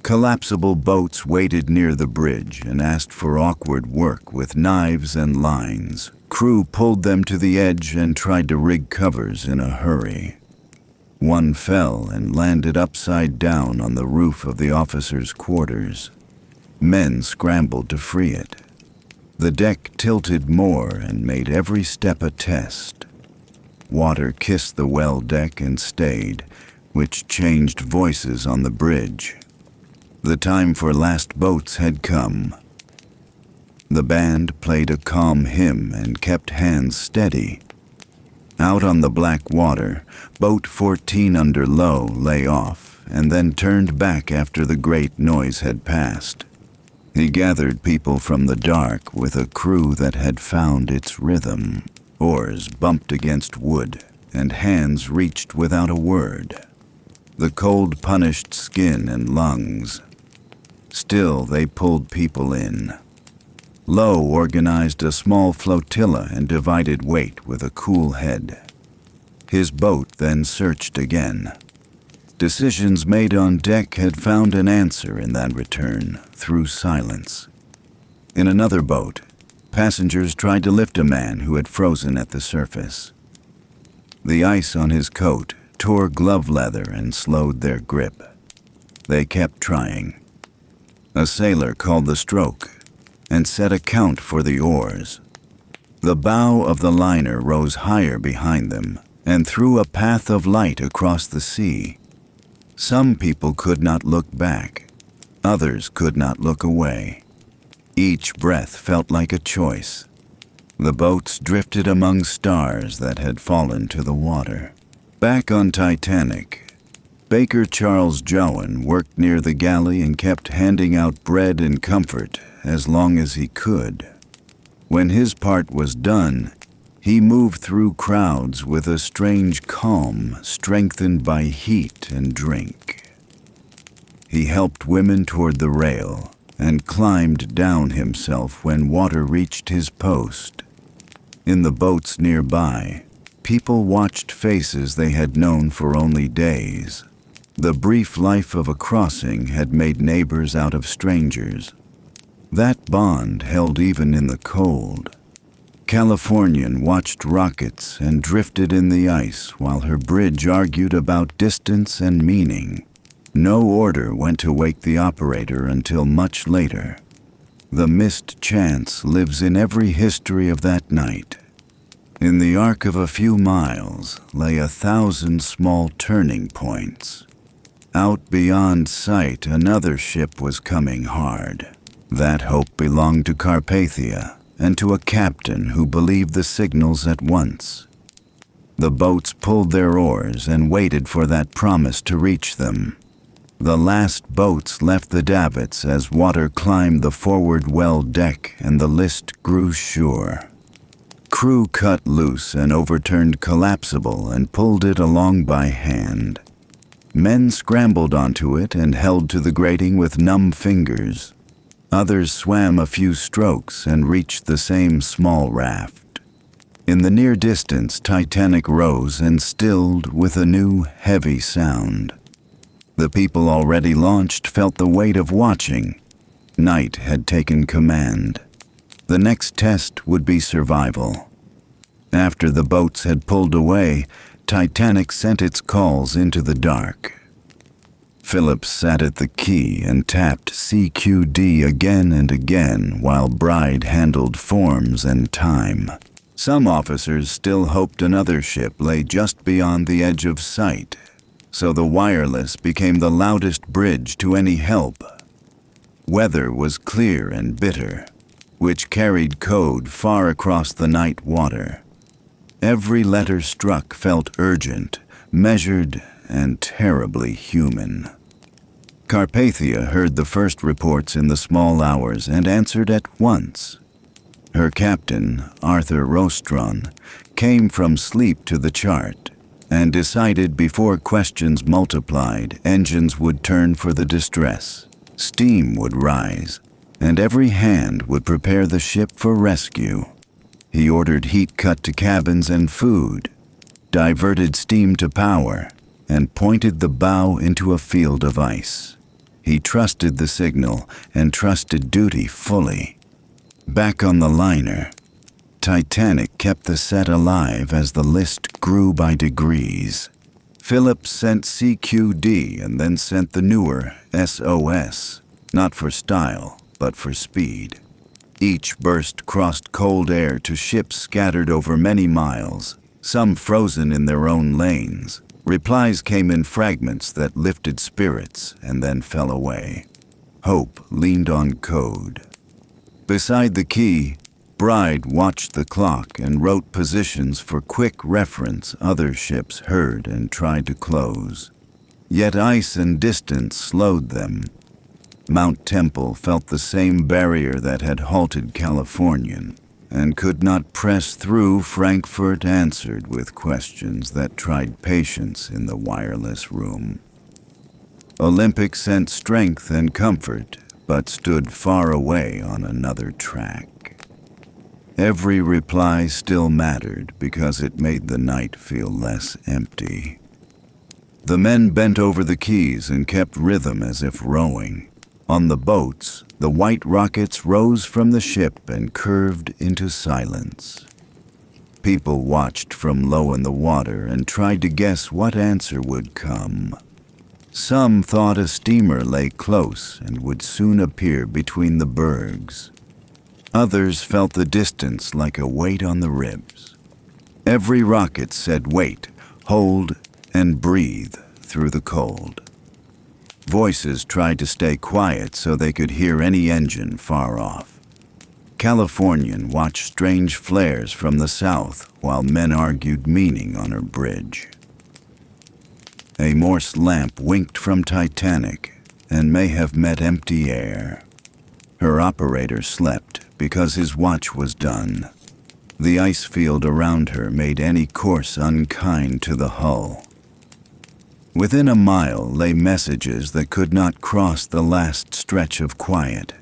[SPEAKER 1] Collapsible boats waited near the bridge and asked for awkward work with knives and lines. Crew pulled them to the edge and tried to rig covers in a hurry. One fell and landed upside down on the roof of the officers' quarters. Men scrambled to free it. The deck tilted more and made every step a test. Water kissed the well deck and stayed, which changed voices on the bridge. The time for last boats had come. The band played a calm hymn and kept hands steady. Out on the black water, boat 14 under low lay off and then turned back after the great noise had passed. He gathered people from the dark with a crew that had found its rhythm. Oars bumped against wood, and hands reached without a word. The cold punished skin and lungs. Still, they pulled people in. Lowe organized a small flotilla and divided weight with a cool head. His boat then searched again. Decisions made on deck had found an answer in that return, through silence. In another boat, passengers tried to lift a man who had frozen at the surface. The ice on his coat tore glove leather and slowed their grip. They kept trying. A sailor called the stroke and set a count for the oars. The bow of the liner rose higher behind them and threw a path of light across the sea. Some people could not look back. Others could not look away. Each breath felt like a choice. The boats drifted among stars that had fallen to the water. Back on Titanic, Baker Charles Jowan worked near the galley and kept handing out bread and comfort as long as he could. When his part was done, he moved through crowds with a strange calm strengthened by heat and drink. He helped women toward the rail and climbed down himself when water reached his post. In the boats nearby, people watched faces they had known for only days. The brief life of a crossing had made neighbors out of strangers. That bond held even in the cold. Californian watched rockets and drifted in the ice while her bridge argued about distance and meaning. No order went to wake the operator until much later. The missed chance lives in every history of that night. In the arc of a few miles lay 1,000 small turning points. Out beyond sight, another ship was coming hard. That hope belonged to Carpathia and to a captain who believed the signals at once. The boats pulled their oars and waited for that promise to reach them. The last boats left the davits as water climbed the forward well deck and the list grew sure. Crew cut loose an overturned collapsible and pulled it along by hand. Men scrambled onto it and held to the grating with numb fingers. Others swam a few strokes and reached the same small raft. In the near distance, Titanic rose and stilled with a new, heavy sound. The people already launched felt the weight of watching. Night had taken command. The next test would be survival. After the boats had pulled away, Titanic sent its calls into the dark. Phillips sat at the key and tapped CQD again and again while Bride handled forms and time. Some officers still hoped another ship lay just beyond the edge of sight, so the wireless became the loudest bridge to any help. Weather was clear and bitter, which carried code far across the night water. Every letter struck felt urgent, measured, and terribly human. Carpathia heard the first reports in the small hours and answered at once. Her captain, Arthur Rostron, came from sleep to the chart and decided before questions multiplied, engines would turn for the distress, steam would rise, and every hand would prepare the ship for rescue. He ordered heat cut to cabins and food, diverted steam to power, and pointed the bow into a field of ice. He trusted the signal and trusted duty fully. Back on the liner, Titanic kept the set alive as the list grew by degrees. Phillips sent CQD and then sent the newer SOS, not for style, but for speed. Each burst crossed cold air to ships scattered over many miles, some frozen in their own lanes. Replies came in fragments that lifted spirits and then fell away. Hope leaned on code. Beside the key, Bride watched the clock and wrote positions for quick reference other ships heard and tried to close. Yet ice and distance slowed them. Mount Temple felt the same barrier that had halted Californian, and could not press through. Frankfurt answered with questions that tried patience in the wireless room. Olympic sent strength and comfort, but stood far away on another track. Every reply still mattered because it made the night feel less empty. The men bent over the keys and kept rhythm as if rowing. On the boats, the white rockets rose from the ship and curved into silence. People watched from low in the water and tried to guess what answer would come. Some thought a steamer lay close and would soon appear between the bergs. Others felt the distance like a weight on the ribs. Every rocket said wait, hold, and breathe through the cold. Voices tried to stay quiet so they could hear any engine far off. Californian watched strange flares from the south while men argued meaning on her bridge. A Morse lamp winked from Titanic and may have met empty air. Her operator slept because his watch was done. The ice field around her made any course unkind to the hull. Within a mile lay messages that could not cross the last stretch of quiet.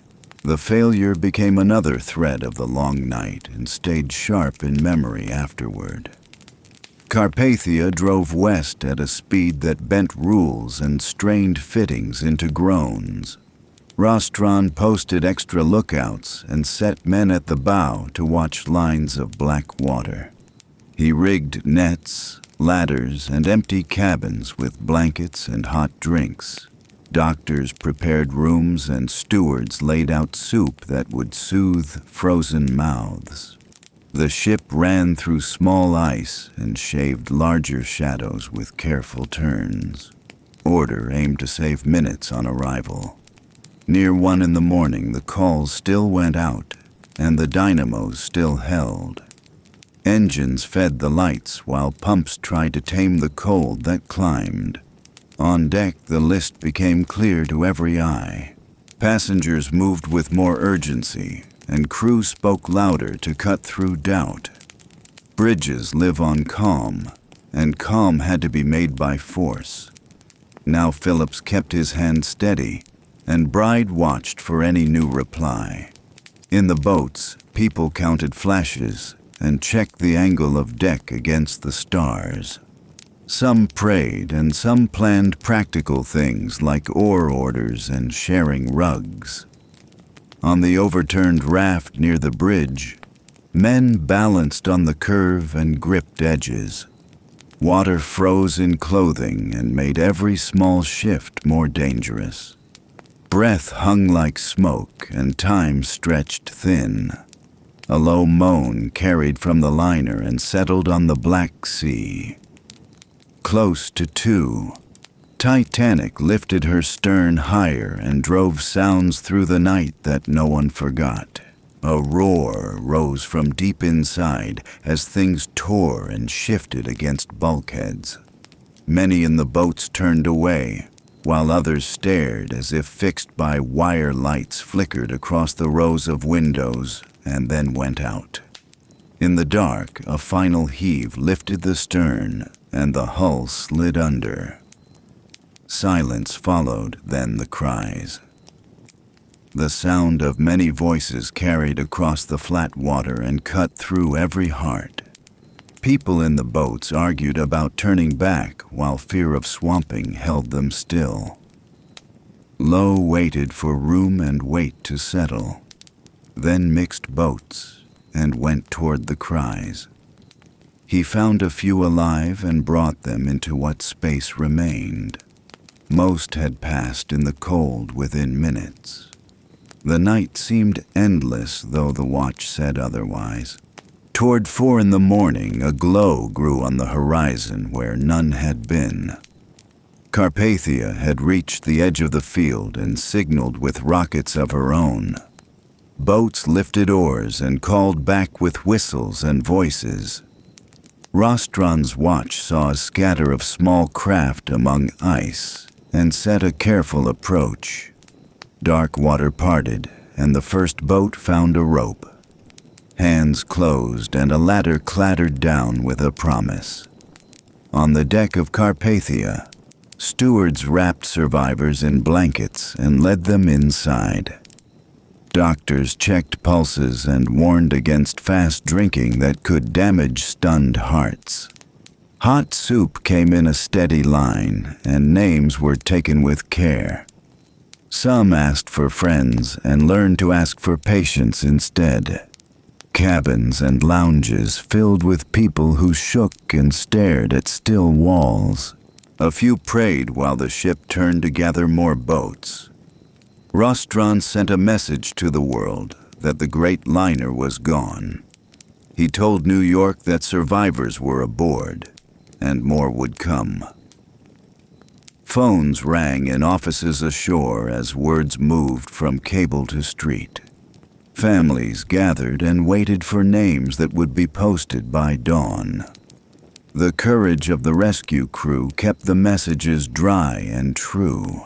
[SPEAKER 1] The failure became another thread of the long night and stayed sharp in memory afterward. Carpathia drove west at a speed that bent rules and strained fittings into groans. Rostron posted extra lookouts and set men at the bow to watch lines of black water. He rigged nets, ladders, and empty cabins with blankets and hot drinks. Doctors prepared rooms and stewards laid out soup that would soothe frozen mouths. The ship ran through small ice and shaved larger shadows with careful turns. Order aimed to save minutes on arrival. Near 1 in the morning, the calls still went out, and the dynamos still held. Engines fed the lights while pumps tried to tame the cold that climbed. On deck, the list became clear to every eye. Passengers moved with more urgency, and crew spoke louder to cut through doubt. Bridges live on calm, and calm had to be made by force. Now Phillips kept his hand steady, and Bride watched for any new reply. In the boats, people counted flashes and checked the angle of deck against the stars. Some prayed and some planned practical things like oar orders and sharing rugs. On the overturned raft near the bridge, men balanced on the curve and gripped edges. Water froze in clothing and made every small shift more dangerous. Breath hung like smoke and time stretched thin. A low moan carried from the liner and settled on the Black Sea. Close to 2, Titanic lifted her stern higher and drove sounds through the night that no one forgot. A roar rose from deep inside as things tore and shifted against bulkheads. Many in the boats turned away, while others stared as if fixed by wire lights flickered across the rows of windows and then went out. In the dark, a final heave lifted the stern, and the hull slid under. Silence followed, then the cries. The sound of many voices carried across the flat water and cut through every heart. People in the boats argued about turning back while fear of swamping held them still. Lowe waited for room and weight to settle, then mixed boats and went toward the cries. He found a few alive and brought them into what space remained. Most had passed in the cold within minutes. The night seemed endless, though the watch said otherwise. Toward 4 in the morning, a glow grew on the horizon where none had been. Carpathia had reached the edge of the field and signaled with rockets of her own. Boats lifted oars and called back with whistles and voices. Rostron's watch saw a scatter of small craft among ice and set a careful approach. Dark water parted, and the first boat found a rope. Hands closed, and a ladder clattered down with a promise. On the deck of Carpathia, stewards wrapped survivors in blankets and led them inside. Doctors checked pulses and warned against fast drinking that could damage stunned hearts. Hot soup came in a steady line, and names were taken with care. Some asked for friends and learned to ask for patients instead. Cabins and lounges filled with people who shook and stared at still walls. A few prayed while the ship turned to gather more boats. Rostron sent a message to the world that the great liner was gone. He told New York that survivors were aboard, and more would come. Phones rang in offices ashore as words moved from cable to street. Families gathered and waited for names that would be posted by dawn. The courage of the rescue crew kept the messages dry and true.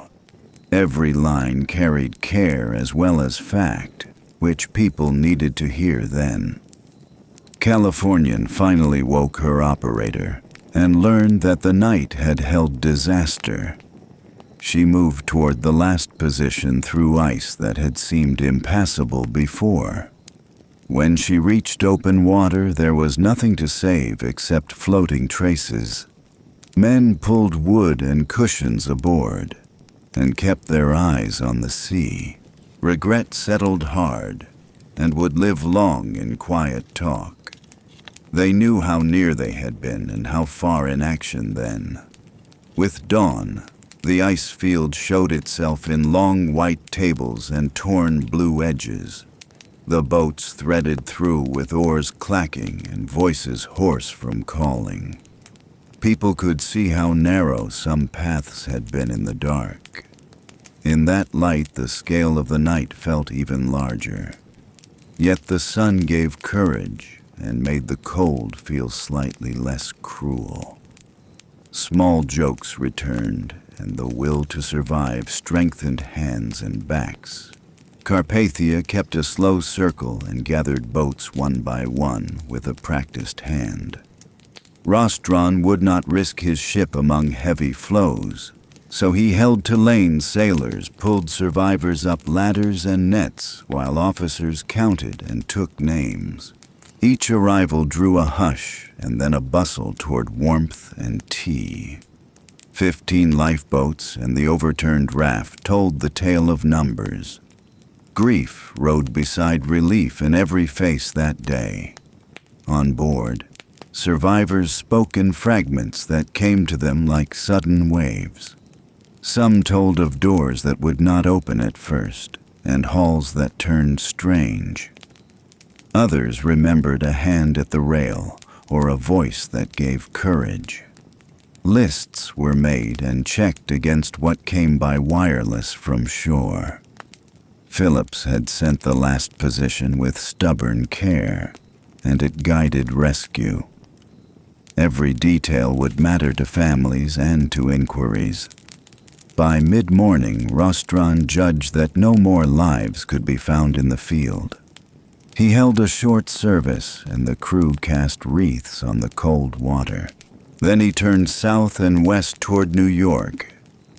[SPEAKER 1] Every line carried care as well as fact, which people needed to hear then. Californian finally woke her operator and learned that the night had held disaster. She moved toward the last position through ice that had seemed impassable before. When she reached open water, there was nothing to save except floating traces. Men pulled wood and cushions aboard and kept their eyes on the sea. Regret settled hard and would live long in quiet talk. They knew how near they had been and how far in action then. With dawn, the ice field showed itself in long white tables and torn blue edges. The boats threaded through with oars clacking and voices hoarse from calling. People could see how narrow some paths had been in the dark. In that light, the scale of the night felt even larger. Yet the sun gave courage and made the cold feel slightly less cruel. Small jokes returned, and the will to survive strengthened hands and backs. Carpathia kept a slow circle and gathered boats one by one with a practiced hand. Rostron would not risk his ship among heavy floes, so he held to lane sailors pulled survivors up ladders and nets while officers counted and took names. Each arrival drew a hush and then a bustle toward warmth and tea. 15 lifeboats and the overturned raft told the tale of numbers. Grief rode beside relief in every face that day. On board, survivors spoke in fragments that came to them like sudden waves. Some told of doors that would not open at first, and halls that turned strange. Others remembered a hand at the rail or a voice that gave courage. Lists were made and checked against what came by wireless from shore. Phillips had sent the last position with stubborn care, and it guided rescue. Every detail would matter to families and to inquiries. By mid-morning, Rostron judged that no more lives could be found in the field. He held a short service, and the crew cast wreaths on the cold water. Then he turned south and west toward New York,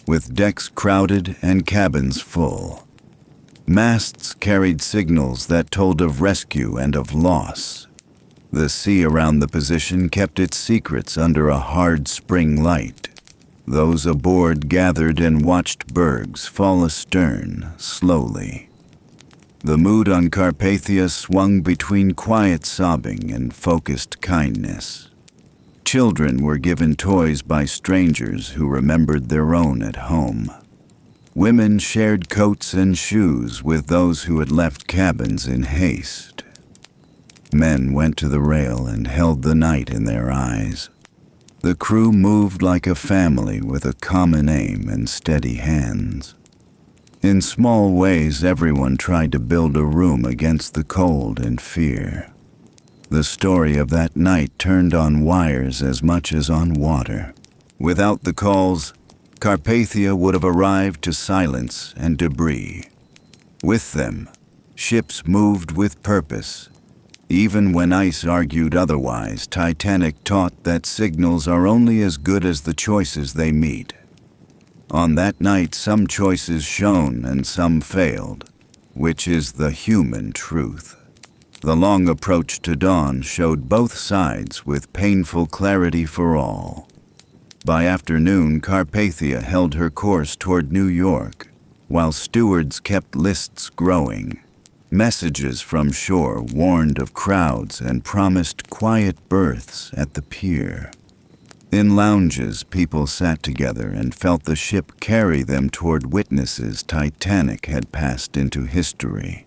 [SPEAKER 1] with decks crowded and cabins full. Masts carried signals that told of rescue and of loss. The sea around the position kept its secrets under a hard spring light. Those aboard gathered and watched bergs fall astern slowly. The mood on Carpathia swung between quiet sobbing and focused kindness. Children were given toys by strangers who remembered their own at home. Women shared coats and shoes with those who had left cabins in haste. Men went to the rail and held the night in their eyes. The crew moved like a family with a common aim and steady hands. In small ways, everyone tried to build a room against the cold and fear. The story of that night turned on wires as much as on water. Without the calls, Carpathia would have arrived to silence and debris. With them, ships moved with purpose. Even when ice argued otherwise, Titanic taught that signals are only as good as the choices they meet. On that night, some choices shone and some failed, which is the human truth. The long approach to dawn showed both sides with painful clarity for all. By afternoon, Carpathia held her course toward New York, while stewards kept lists growing. Messages from shore warned of crowds and promised quiet berths at the pier. In lounges, people sat together and felt the ship carry them toward witnesses Titanic had passed into history.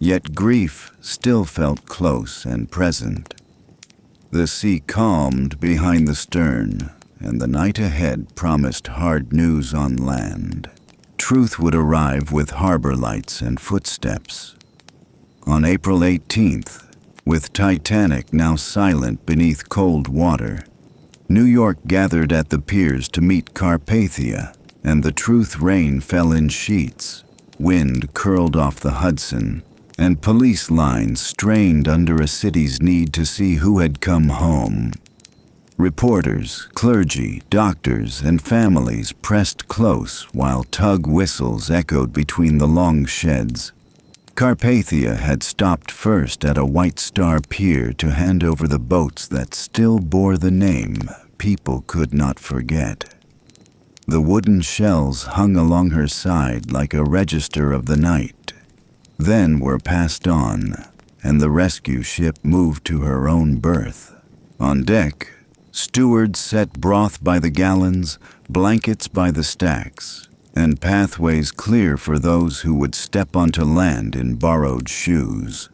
[SPEAKER 1] Yet grief still felt close and present. The sea calmed behind the stern, and the night ahead promised hard news on land. Truth would arrive with harbor lights and footsteps. On April 18th, with Titanic now silent beneath cold water, New York gathered at the piers to meet Carpathia, and the truth rain fell in sheets. Wind curled off the Hudson, and police lines strained under a city's need to see who had come home. Reporters, clergy, doctors, and families pressed close while tug whistles echoed between the long sheds. Carpathia had stopped first at a White Star pier to hand over the boats that still bore the name people could not forget. The wooden shells hung along her side like a register of the night, then were passed on, and the rescue ship moved to her own berth. On deck, stewards set broth by the gallons, blankets by the stacks, and pathways clear for those who would step onto land in borrowed shoes.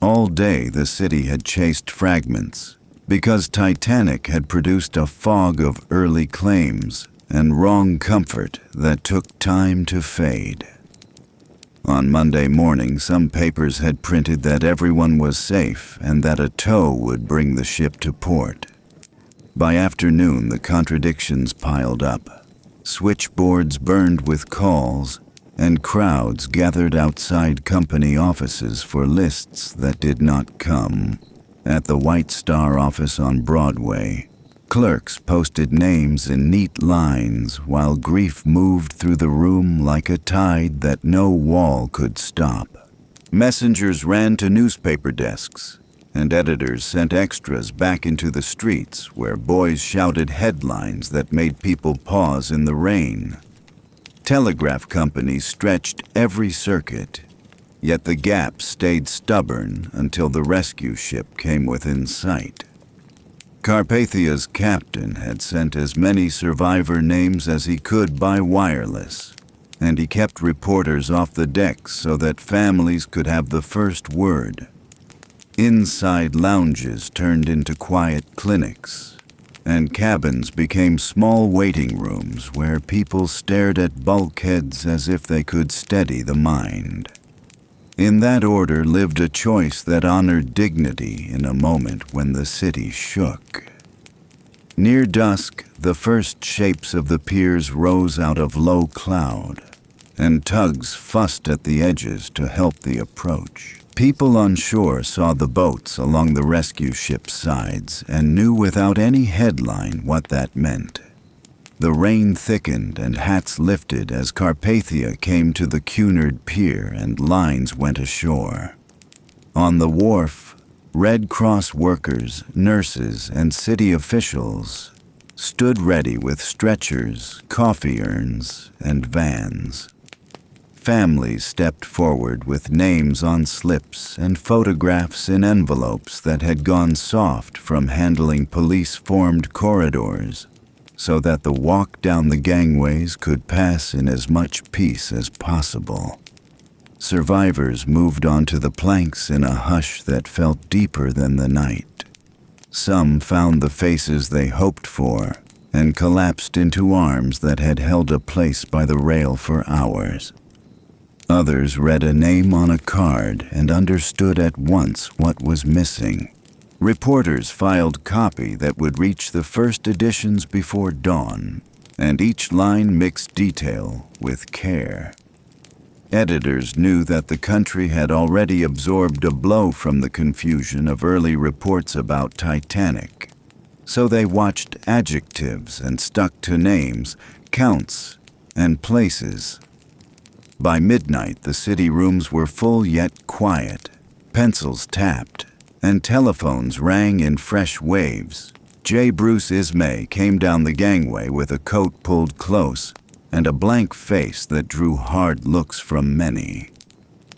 [SPEAKER 1] All day the city had chased fragments, because Titanic had produced a fog of early claims and wrong comfort that took time to fade. On Monday morning, some papers had printed that everyone was safe and that a tow would bring the ship to port. By afternoon, the contradictions piled up. Switchboards burned with calls, and crowds gathered outside company offices for lists that did not come. At the White Star office on Broadway, clerks posted names in neat lines while grief moved through the room like a tide that no wall could stop. Messengers ran to newspaper desks, and editors sent extras back into the streets where boys shouted headlines that made people pause in the rain. Telegraph companies stretched every circuit, yet the gap stayed stubborn until the rescue ship came within sight. Carpathia's captain had sent as many survivor names as he could by wireless, and he kept reporters off the decks so that families could have the first word. Inside lounges turned into quiet clinics, and cabins became small waiting rooms where people stared at bulkheads as if they could steady the mind. In that order lived a choice that honored dignity in a moment when the city shook. Near dusk, the first shapes of the piers rose out of low cloud, and tugs fussed at the edges to help the approach. People on shore saw the boats along the rescue ship's sides and knew without any headline what that meant. The rain thickened and hats lifted as Carpathia came to the Cunard pier and lines went ashore. On the wharf, Red Cross workers, nurses, and city officials stood ready with stretchers, coffee urns, and vans. Families stepped forward with names on slips and photographs in envelopes that had gone soft from handling police-formed corridors. so that the walk down the gangways could pass in as much peace as possible. Survivors moved onto the planks in a hush that felt deeper than the night. Some found the faces they hoped for and collapsed into arms that had held a place by the rail for hours. Others read a name on a card and understood at once what was missing. Reporters filed copy that would reach the first editions before dawn, and each line mixed detail with care. Editors knew that the country had already absorbed a blow from the confusion of early reports about Titanic, so they watched adjectives and stuck to names, counts, and places. By midnight, the city rooms were full yet quiet. Pencils tapped, and telephones rang in fresh waves. J. Bruce Ismay came down the gangway with a coat pulled close and a blank face that drew hard looks from many.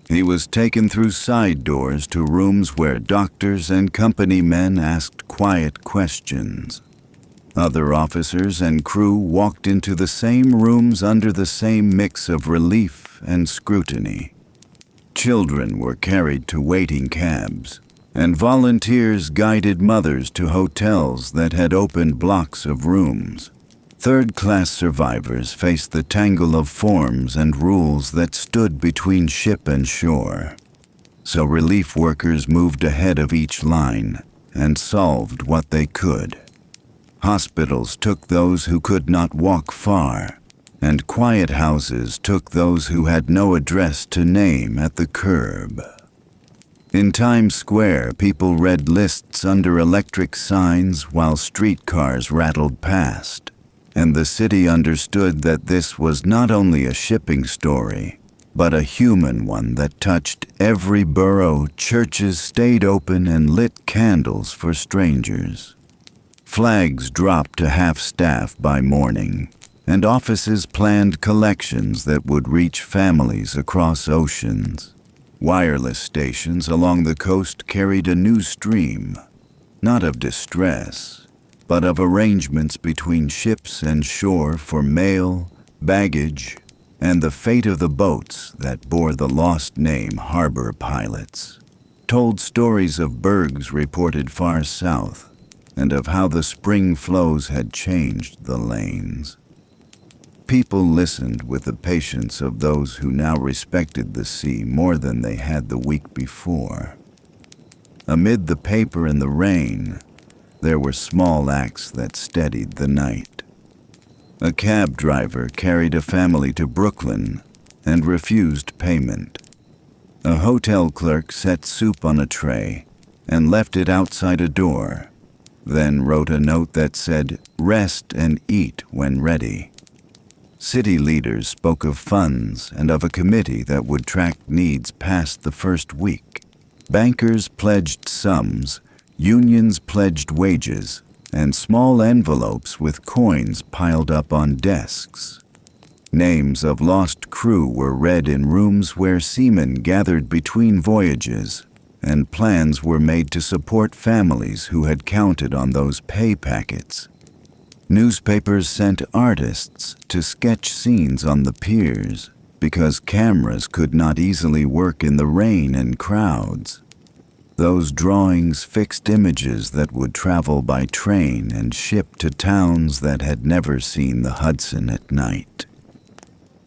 [SPEAKER 1] He was taken through side doors to rooms where doctors and company men asked quiet questions. Other officers and crew walked into the same rooms under the same mix of relief and scrutiny. Children were carried to waiting cabs, and volunteers guided mothers to hotels that had opened blocks of rooms. Third-class survivors faced the tangle of forms and rules that stood between ship and shore. So relief workers moved ahead of each line and solved what they could. Hospitals took those who could not walk far, and quiet houses took those who had no address to name at the curb. In Times Square, people read lists under electric signs while streetcars rattled past, and the city understood that this was not only a shipping story, but a human one that touched every borough. Churches stayed open and lit candles for strangers. Flags dropped to half-staff by morning, and offices planned collections that would reach families across oceans. Wireless stations along the coast carried a new stream, not of distress, but of arrangements between ships and shore for mail, baggage, and the fate of the boats that bore the lost name Harbor Pilots. Told stories of bergs reported far south, and of how the spring flows had changed the lanes. People listened with the patience of those who now respected the sea more than they had the week before. Amid the paper and the rain, there were small acts that steadied the night. A cab driver carried a family to Brooklyn and refused payment. A hotel clerk set soup on a tray and left it outside a door, then wrote a note that said, "Rest and eat when ready." City leaders spoke of funds and of a committee that would track needs past the first week. Bankers pledged sums, unions pledged wages, and small envelopes with coins piled up on desks. Names of lost crew were read in rooms where seamen gathered between voyages, and plans were made to support families who had counted on those pay packets. Newspapers sent artists to sketch scenes on the piers because cameras could not easily work in the rain and crowds. Those drawings fixed images that would travel by train and ship to towns that had never seen the Hudson at night.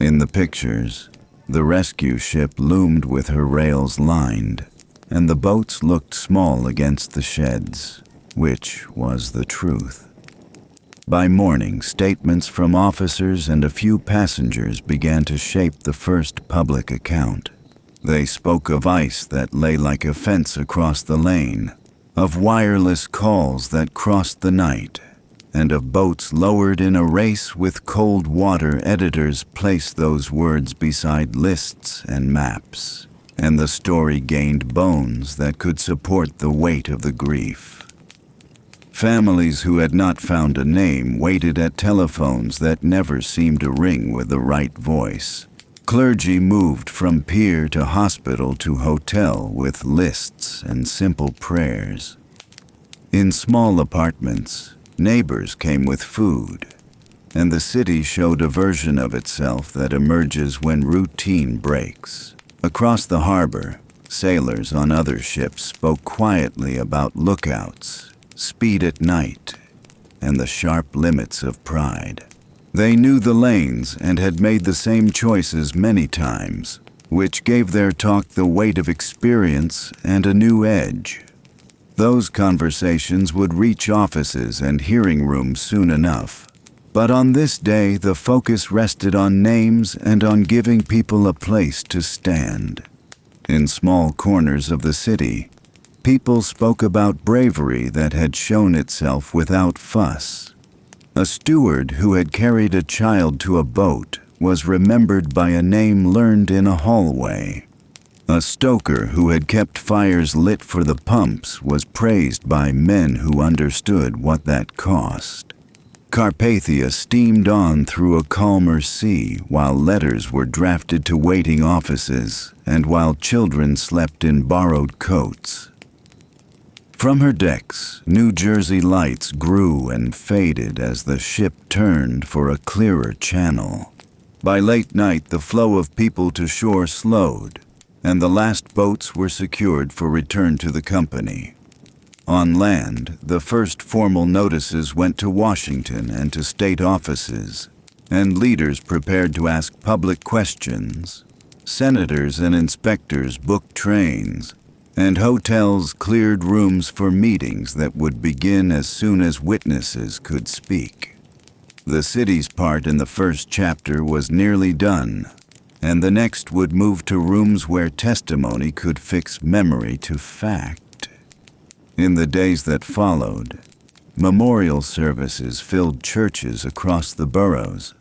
[SPEAKER 1] In the pictures, the rescue ship loomed with her rails lined, and the boats looked small against the sheds, which was the truth. By morning, statements from officers and a few passengers began to shape the first public account. They spoke of ice that lay like a fence across the lane, of wireless calls that crossed the night, and of boats lowered in a race with cold water. Editors placed those words beside lists and maps, and the story gained bones that could support the weight of the grief. Families who had not found a name waited at telephones that never seemed to ring with the right voice. Clergy moved from pier to hospital to hotel with lists and simple prayers. In small apartments, neighbors came with food, and the city showed a version of itself that emerges when routine breaks. Across the harbor, sailors on other ships spoke quietly about lookouts, speed at night, and the sharp limits of pride. They knew the lanes and had made the same choices many times, which gave their talk the weight of experience and a new edge. Those conversations would reach offices and hearing rooms soon enough. But on this day, the focus rested on names and on giving people a place to stand. In small corners of the city, people spoke about bravery that had shown itself without fuss. A steward who had carried a child to a boat was remembered by a name learned in a hallway. A stoker who had kept fires lit for the pumps was praised by men who understood what that cost. Carpathia steamed on through a calmer sea while letters were drafted to waiting offices and while children slept in borrowed coats. From her decks, New Jersey lights grew and faded as the ship turned for a clearer channel. By late night, the flow of people to shore slowed, and the last boats were secured for return to the company. On land, the first formal notices went to Washington and to state offices, and leaders prepared to ask public questions. Senators and inspectors booked trains, and hotels cleared rooms for meetings that would begin as soon as witnesses could speak. The city's part in the first chapter was nearly done, and the next would move to rooms where testimony could fix memory to fact. In the days that followed, memorial services filled churches across the boroughs,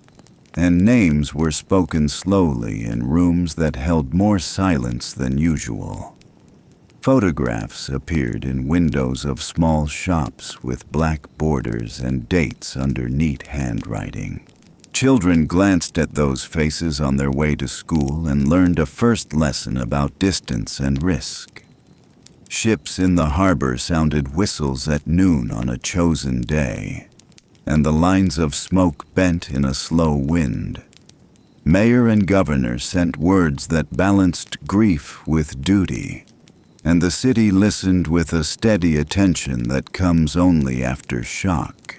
[SPEAKER 1] and names were spoken slowly in rooms that held more silence than usual. Photographs appeared in windows of small shops with black borders and dates under neat handwriting. Children glanced at those faces on their way to school and learned a first lesson about distance and risk. Ships in the harbor sounded whistles at noon on a chosen day, and the lines of smoke bent in a slow wind. Mayor and governor sent words that balanced grief with duty, and the city listened with a steady attention that comes only after shock.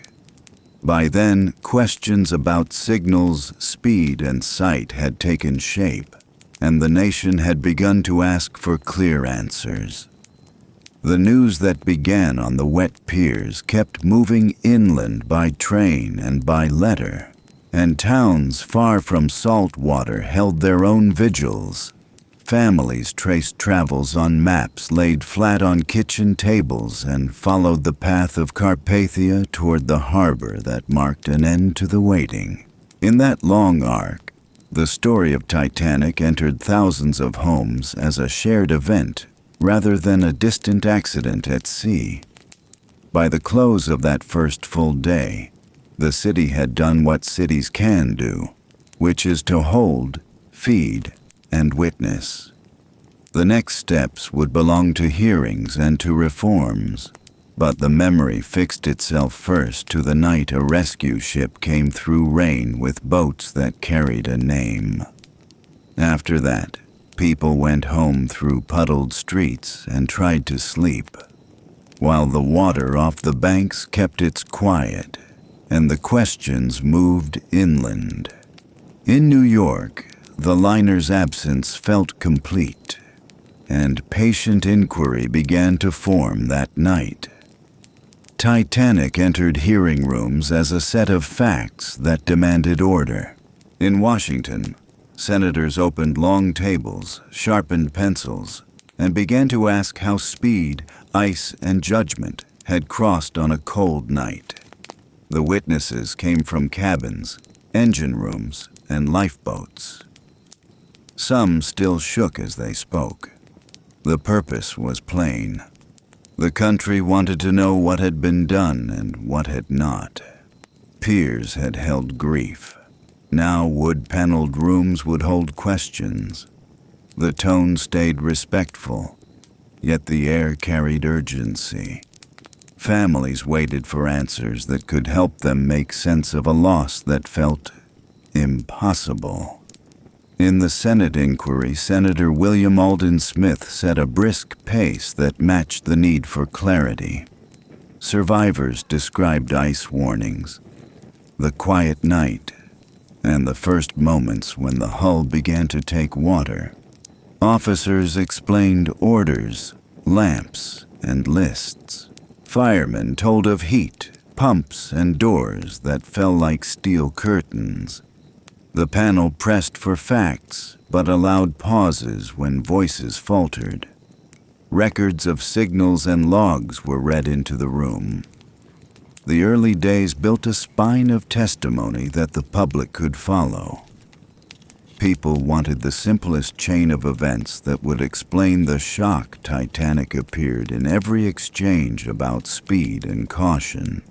[SPEAKER 1] By then, questions about signals, speed, and sight had taken shape, and the nation had begun to ask for clear answers. The news that began on the wet piers kept moving inland by train and by letter, and towns far from salt water held their own vigils. Families traced travels on maps laid flat on kitchen tables and followed the path of Carpathia toward the harbor that marked an end to the waiting. In that long arc, the story of Titanic entered thousands of homes as a shared event rather than a distant accident at sea. By the close of that first full day, the city had done what cities can do, which is to hold, feed, and witness. The next steps would belong to hearings and to reforms, but the memory fixed itself first to the night a rescue ship came through rain with boats that carried a name. After that, people went home through puddled streets and tried to sleep, while the water off the banks kept its quiet, and the questions moved inland. In New York, the liner's absence felt complete, and patient inquiry began to form that night. Titanic entered hearing rooms as a set of facts that demanded order. In Washington, senators opened long tables, sharpened pencils, and began to ask how speed, ice, and judgment had crossed on a cold night. The witnesses came from cabins, engine rooms, and lifeboats. Some still shook as they spoke. The purpose was plain. The country wanted to know what had been done and what had not. Piers had held grief. Now wood-paneled rooms would hold questions. The tone stayed respectful, yet the air carried urgency. Families waited for answers that could help them make sense of a loss that felt impossible. In the Senate inquiry, Senator William Alden Smith set a brisk pace that matched the need for clarity. Survivors described ice warnings, the quiet night, and the first moments when the hull began to take water. Officers explained orders, lamps, and lists. Firemen told of heat, pumps, and doors that fell like steel curtains. The panel pressed for facts, but allowed pauses when voices faltered. Records of signals and logs were read into the room. The early days built a spine of testimony that the public could follow. People wanted the simplest chain of events that would explain the shock Titanic appeared in every exchange about speed and caution.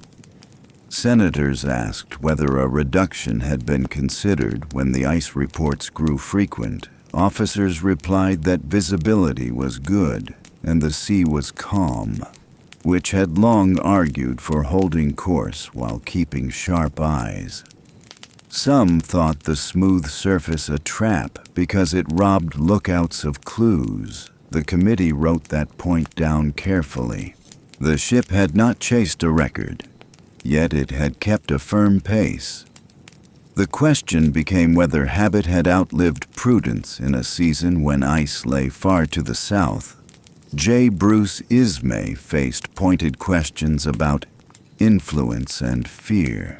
[SPEAKER 1] Senators asked whether a reduction had been considered when the ice reports grew frequent. Officers replied that visibility was good and the sea was calm, which had long argued for holding course while keeping sharp eyes. Some thought the smooth surface a trap because it robbed lookouts of clues. The committee wrote that point down carefully. The ship had not chased a record, yet it had kept a firm pace. The question became whether habit had outlived prudence in a season when ice lay far to the south. J. Bruce Ismay faced pointed questions about influence and fear.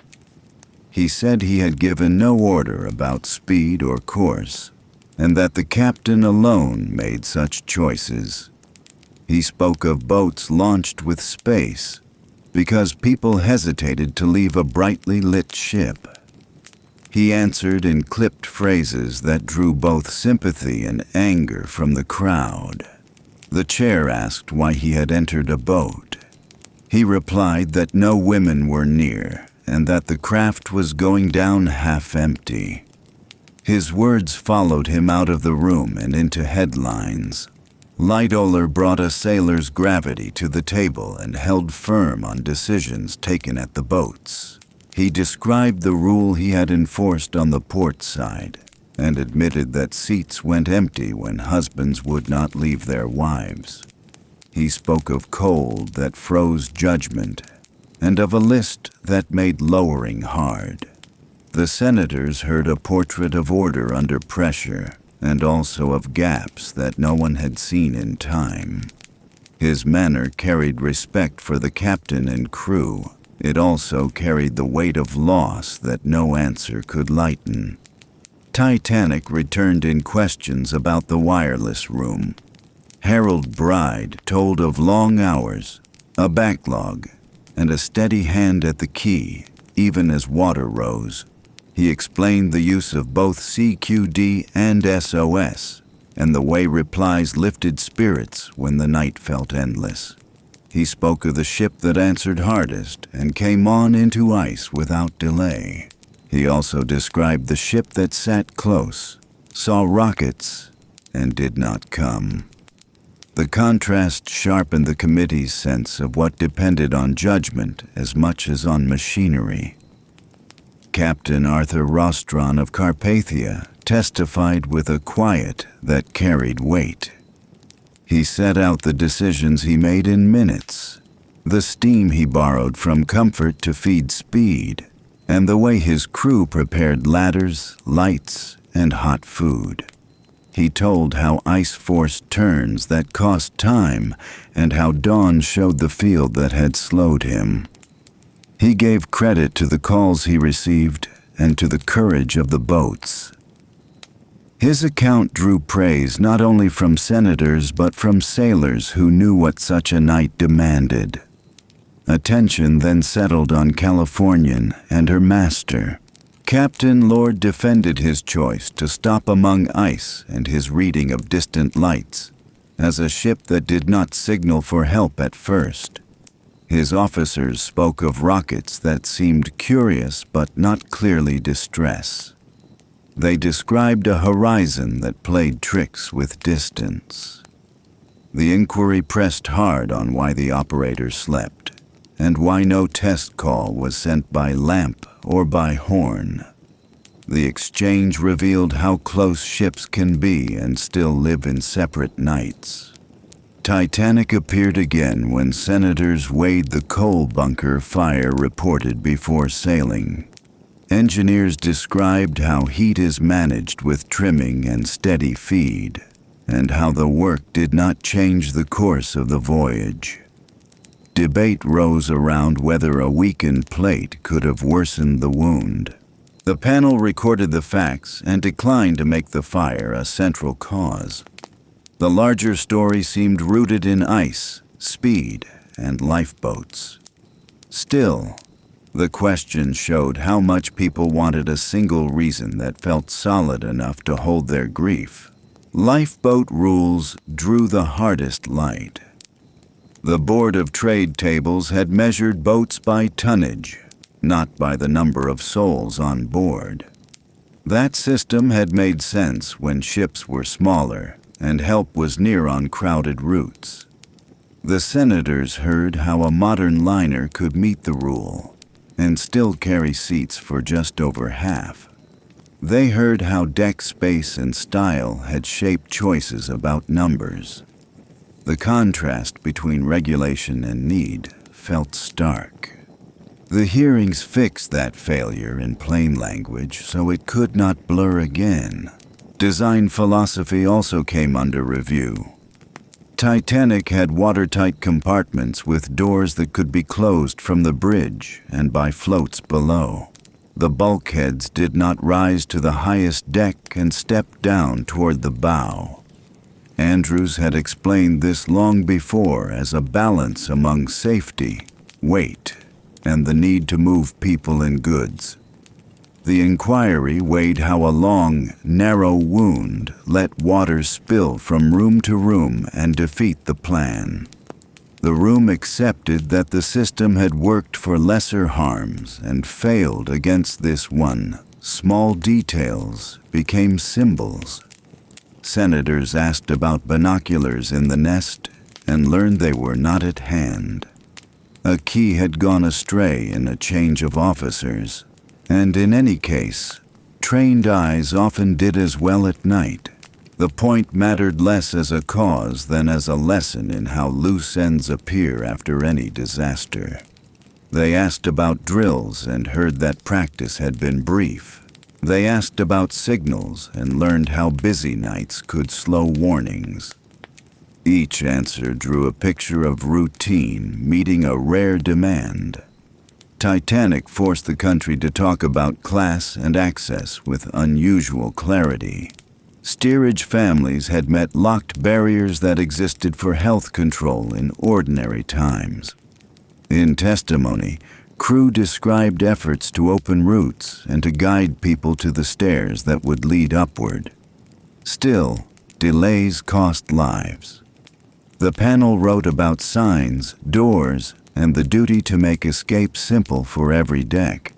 [SPEAKER 1] He said he had given no order about speed or course, and that the captain alone made such choices. He spoke of boats launched with space, because people hesitated to leave a brightly lit ship. He answered in clipped phrases that drew both sympathy and anger from the crowd. The chair asked why he had entered a boat. He replied that no women were near and that the craft was going down half empty. His words followed him out of the room and into headlines. Lightoller brought a sailor's gravity to the table and held firm on decisions taken at the boats. He described the rule he had enforced on the port side and admitted that seats went empty when husbands would not leave their wives. He spoke of cold that froze judgment and of a list that made lowering hard. The senators heard a portrait of order under pressure and also of gaps that no one had seen in time. His manner carried respect for the captain and crew. It also carried the weight of loss that no answer could lighten. Titanic returned in questions about the wireless room. Harold Bride told of long hours, a backlog, and a steady hand at the key, even as water rose. He explained the use of both CQD and SOS, and the way replies lifted spirits when the night felt endless. He spoke of the ship that answered hardest and came on into ice without delay. He also described the ship that sat close, saw rockets, and did not come. The contrast sharpened the committee's sense of what depended on judgment as much as on machinery. Captain Arthur Rostron of Carpathia testified with a quiet that carried weight. He set out the decisions he made in minutes, the steam he borrowed from comfort to feed speed, and the way his crew prepared ladders, lights, and hot food. He told how ice forced turns that cost time and how dawn showed the field that had slowed him. He gave credit to the calls he received and to the courage of the boats. His account drew praise not only from senators but from sailors who knew what such a night demanded. Attention then settled on Californian and her master. Captain Lord defended his choice to stop among ice and his reading of distant lights as a ship that did not signal for help at first. His officers spoke of rockets that seemed curious but not clearly distress. They described a horizon that played tricks with distance. The inquiry pressed hard on why the operator slept. and why no test call was sent by lamp or by horn. The exchange revealed how close ships can be and still live in separate nights. Titanic appeared again when senators weighed the coal bunker fire reported before sailing. Engineers described how heat is managed with trimming and steady feed, and how the work did not change the course of the voyage. Debate rose around whether a weakened plate could have worsened the wound. The panel recorded the facts and declined to make the fire a central cause. The larger story seemed rooted in ice, speed, and lifeboats. Still, the question showed how much people wanted a single reason that felt solid enough to hold their grief. Lifeboat rules drew the hardest light. The Board of Trade tables had measured boats by tonnage, not by the number of souls on board. That system had made sense when ships were smaller and help was near on crowded routes. The senators heard how a modern liner could meet the rule and still carry seats for just over half. They heard how deck space and style had shaped choices about numbers. The contrast between regulation and need felt stark. The hearings fixed that failure in plain language so it could not blur again. Design philosophy also came under review. Titanic had watertight compartments with doors that could be closed from the bridge and by floats below. The bulkheads did not rise to the highest deck and step down toward the bow. Andrews had explained this long before as a balance among safety, weight, and the need to move people and goods. The inquiry weighed how a long, narrow wound let water spill from room to room and defeat the plan. The room accepted that the system had worked for lesser harms and failed against this one. Small details became symbols. Senators asked about binoculars in the nest and learned they were not at hand. A key had gone astray in a change of officers, and in any case, trained eyes often did as well at night. The point mattered less as a cause than as a lesson in how loose ends appear after any disaster. They asked about drills and heard that practice had been brief. They asked about signals and learned how busy nights could slow warnings. Each answer drew a picture of routine meeting a rare demand. Titanic forced the country to talk about class and access with unusual clarity. Steerage families had met locked barriers that existed for health control in ordinary times. In testimony, crew described efforts to open routes and to guide people to the stairs that would lead upward. Still, delays cost lives. The panel wrote about signs, doors, and the duty to make escape simple for every deck.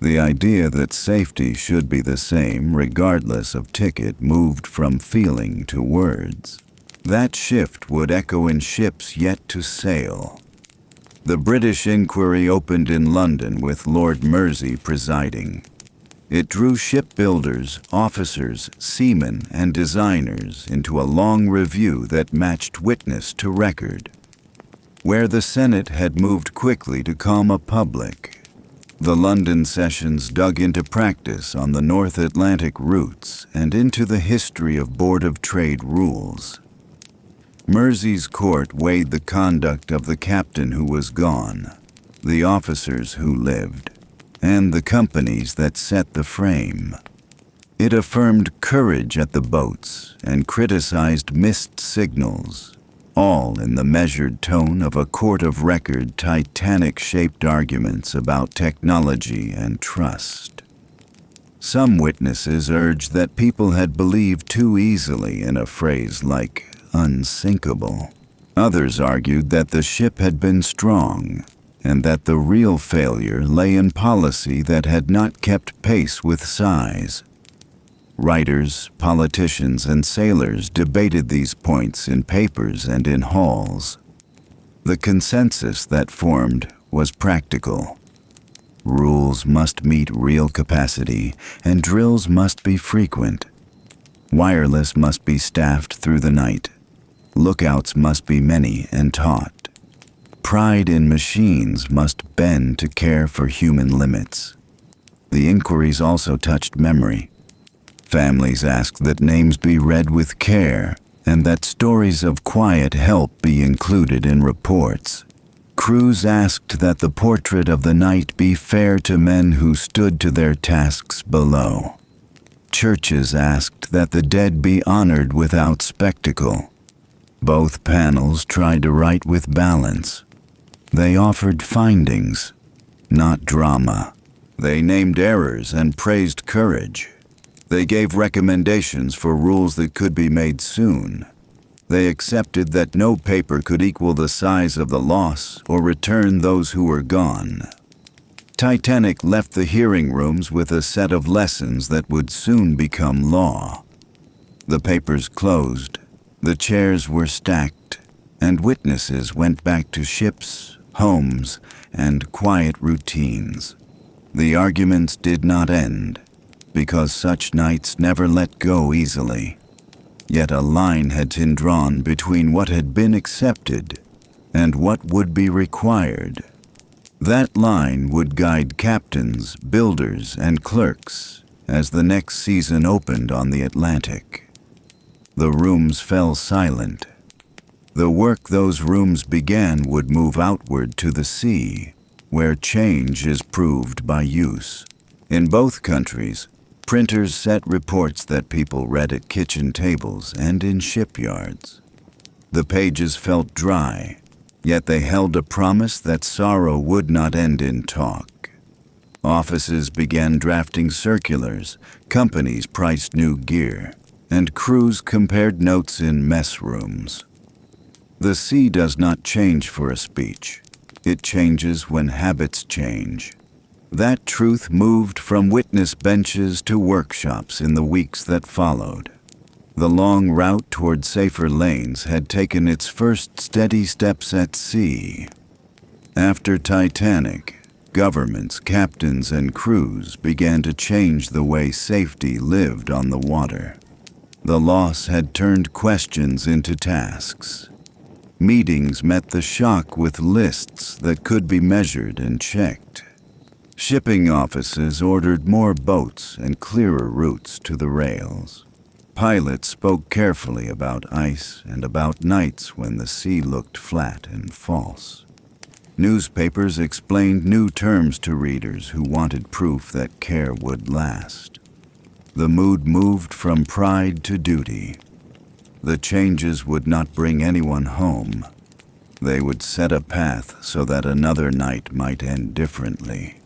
[SPEAKER 1] The idea that safety should be the same regardless of ticket moved from feeling to words. That shift would echo in ships yet to sail. The British inquiry opened in London with Lord Mersey presiding. It drew shipbuilders, officers, seamen, and designers into a long review that matched witness to record. Where the Senate had moved quickly to calm a public, the London sessions dug into practice on the North Atlantic routes and into the history of Board of Trade rules. Mersey's court weighed the conduct of the captain who was gone, the officers who lived, and the companies that set the frame. It affirmed courage at the boats and criticized missed signals, all in the measured tone of a court of record Titanic-shaped arguments about technology and trust. Some witnesses urged that people had believed too easily in a phrase like unsinkable. Others argued that the ship had been strong, and that the real failure lay in policy that had not kept pace with size. Writers, politicians, and sailors debated these points in papers and in halls. The consensus that formed was practical. Rules must meet real capacity, and drills must be frequent. Wireless must be staffed through the night. Lookouts must be many and taught. Pride in machines must bend to care for human limits. The inquiries also touched memory. Families asked that names be read with care and that stories of quiet help be included in reports. Crews asked that the portrait of the night be fair to men who stood to their tasks below. Churches asked that the dead be honored without spectacle. Both panels tried to write with balance. They offered findings, not drama. They named errors and praised courage. They gave recommendations for rules that could be made soon. They accepted that no paper could equal the size of the loss or return those who were gone. Titanic left the hearing rooms with a set of lessons that would soon become law. The papers closed, the chairs were stacked, and witnesses went back to ships, homes, and quiet routines. The arguments did not end, because such nights never let go easily. Yet a line had been drawn between what had been accepted and what would be required. That line would guide captains, builders, and clerks as the next season opened on the Atlantic. The rooms fell silent. The work those rooms began would move outward to the sea, where change is proved by use. In both countries, printers set reports that people read at kitchen tables and in shipyards. The pages felt dry, yet they held a promise that sorrow would not end in talk. Offices began drafting circulars, companies priced new gear, and crews compared notes in mess rooms. The sea does not change for a speech. It changes when habits change. That truth moved from witness benches to workshops in the weeks that followed. The long route toward safer lanes had taken its first steady steps at sea. After Titanic, governments, captains, and crews began to change the way safety lived on the water. The loss had turned questions into tasks. Meetings met the shock with lists that could be measured and checked. Shipping offices ordered more boats and clearer routes to the rails. Pilots spoke carefully about ice and about nights when the sea looked flat and false. Newspapers explained new terms to readers who wanted proof that care would last. The mood moved from pride to duty. The changes would not bring anyone home. They would set a path so that another night might end differently.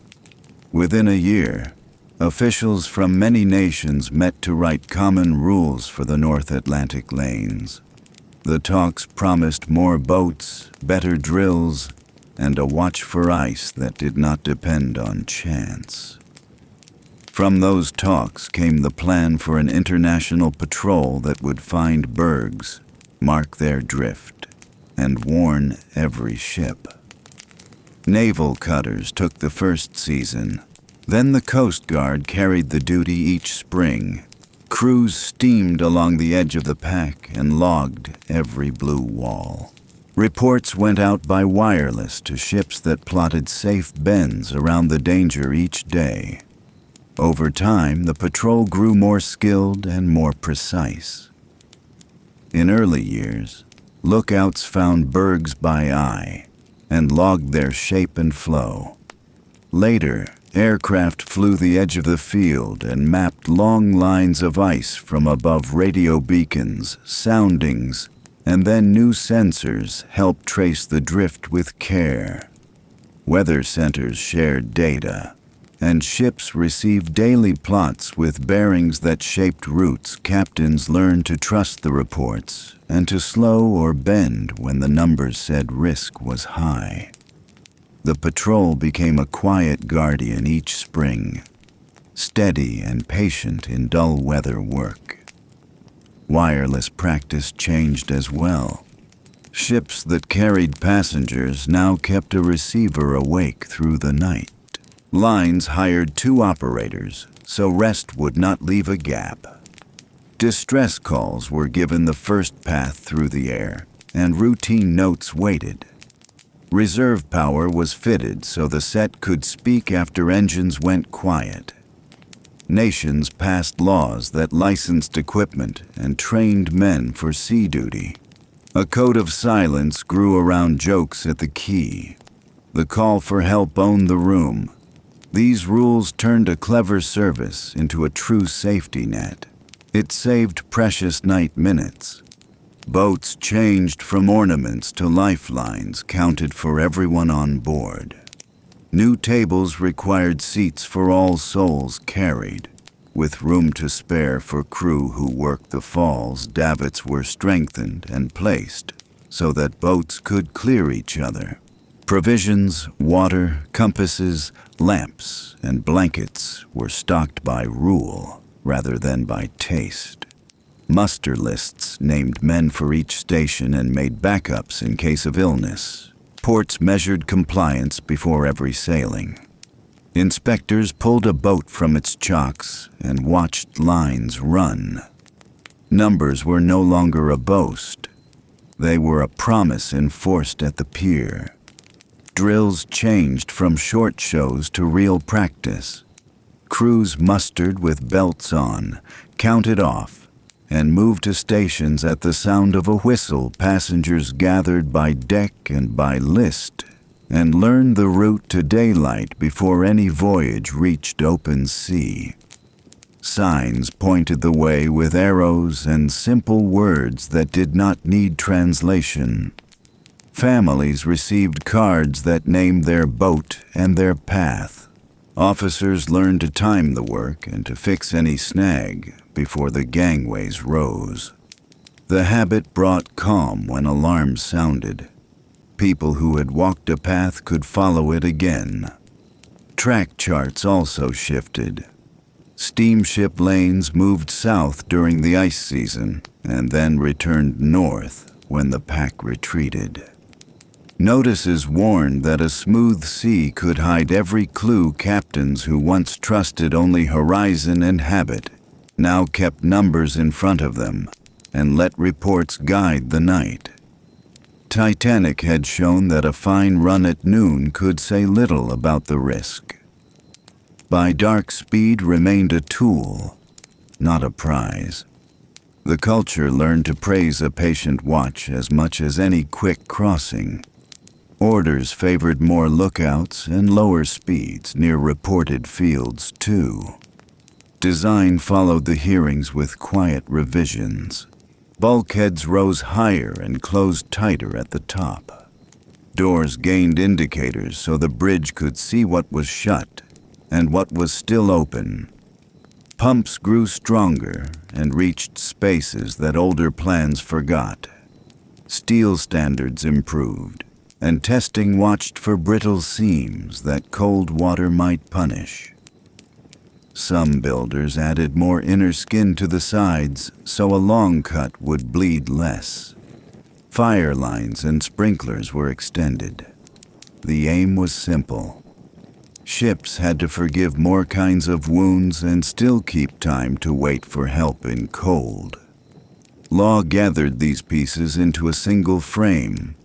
[SPEAKER 1] Within a year, officials from many nations met to write common rules for the North Atlantic lanes. The talks promised more boats, better drills, and a watch for ice that did not depend on chance. From those talks came the plan for an international patrol that would find bergs, mark their drift, and warn every ship. Naval cutters took the first season. Then the Coast Guard carried the duty each spring. Crews steamed along the edge of the pack and logged every blue wall. Reports went out by wireless to ships that plotted safe bends around the danger each day. Over time, the patrol grew more skilled and more precise. In early years, lookouts found bergs by eye and logged their shape and flow. Later, aircraft flew the edge of the field and mapped long lines of ice from above radio beacons, soundings, and then new sensors helped trace the drift with care. Weather centers shared data, and ships received daily plots with bearings that shaped routes. Captains learned to trust the reports and to slow or bend when the numbers said risk was high. The patrol became a quiet guardian each spring, steady and patient in dull weather work. Wireless practice changed as well. Ships that carried passengers now kept a receiver awake through the night. Lines hired 2 operators, so rest would not leave a gap. Distress calls were given the first path through the air, and routine notes waited. Reserve power was fitted so the set could speak after engines went quiet. Nations passed laws that licensed equipment and trained men for sea duty. A code of silence grew around jokes at the quay. The call for help owned the room. These rules turned a clever service into a true safety net. It saved precious night minutes. Boats changed from ornaments to lifelines counted for everyone on board. New tables required seats for all souls carried. With room to spare for crew who worked the falls, davits were strengthened and placed so that boats could clear each other. Provisions, water, compasses, lamps, and blankets were stocked by rule rather than by taste. Muster lists named men for each station and made backups in case of illness. Ports measured compliance before every sailing. Inspectors pulled a boat from its chocks and watched lines run. Numbers were no longer a boast. They were a promise enforced at the pier. Drills changed from short shows to real practice. Crews mustered with belts on, counted off, and moved to stations at the sound of a whistle. Passengers gathered by deck and by list and learned the route to daylight before any voyage reached open sea. Signs pointed the way with arrows and simple words that did not need translation. Families received cards that named their boat and their path. Officers learned to time the work and to fix any snag before the gangways rose. The habit brought calm when alarms sounded. People who had walked a path could follow it again. Track charts also shifted. Steamship lanes moved south during the ice season and then returned north when the pack retreated. Notices warned that a smooth sea could hide every clue. Captains who once trusted only horizon and habit now kept numbers in front of them and let reports guide the night. Titanic had shown that a fine run at noon could say little about the risk. By dark, speed remained a tool, not a prize. The culture learned to praise a patient watch as much as any quick crossing. Orders favored more lookouts and lower speeds near reported fields, too. Design followed the hearings with quiet revisions. Bulkheads rose higher and closed tighter at the top. Doors gained indicators so the bridge could see what was shut and what was still open. Pumps grew stronger and reached spaces that older plans forgot. Steel standards improved, and testing watched for brittle seams that cold water might punish. Some builders added more inner skin to the sides so a long cut would bleed less. Fire lines and sprinklers were extended. The aim was simple. Ships had to forgive more kinds of wounds and still keep time to wait for help in cold. Law gathered these pieces into a single frame.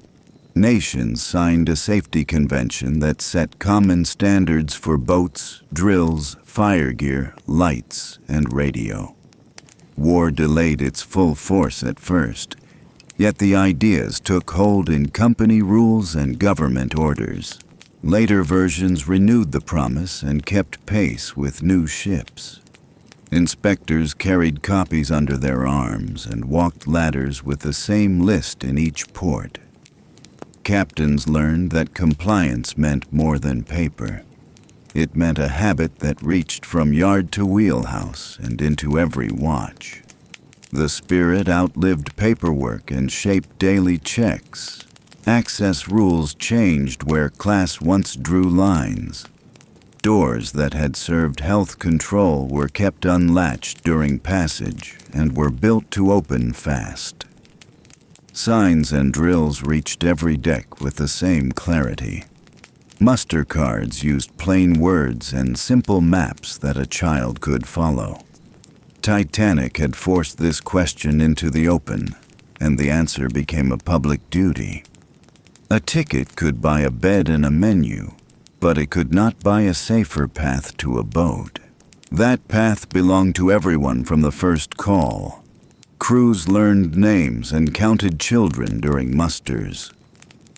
[SPEAKER 1] Nations signed a safety convention that set common standards for boats, drills, fire gear, lights, and radio. War delayed its full force at first, yet the ideas took hold in company rules and government orders. Later versions renewed the promise and kept pace with new ships. Inspectors carried copies under their arms and walked ladders with the same list in each port. Captains learned that compliance meant more than paper. It meant a habit that reached from yard to wheelhouse and into every watch. The spirit outlived paperwork and shaped daily checks. Access rules changed where class once drew lines. Doors that had served health control were kept unlatched during passage and were built to open fast. Signs and drills reached every deck with the same clarity. Muster cards used plain words and simple maps that a child could follow. Titanic had forced this question into the open, and the answer became a public duty. A ticket could buy a bed and a menu, but it could not buy a safer path to a boat. That path belonged to everyone from the first call. Crews learned names and counted children during musters.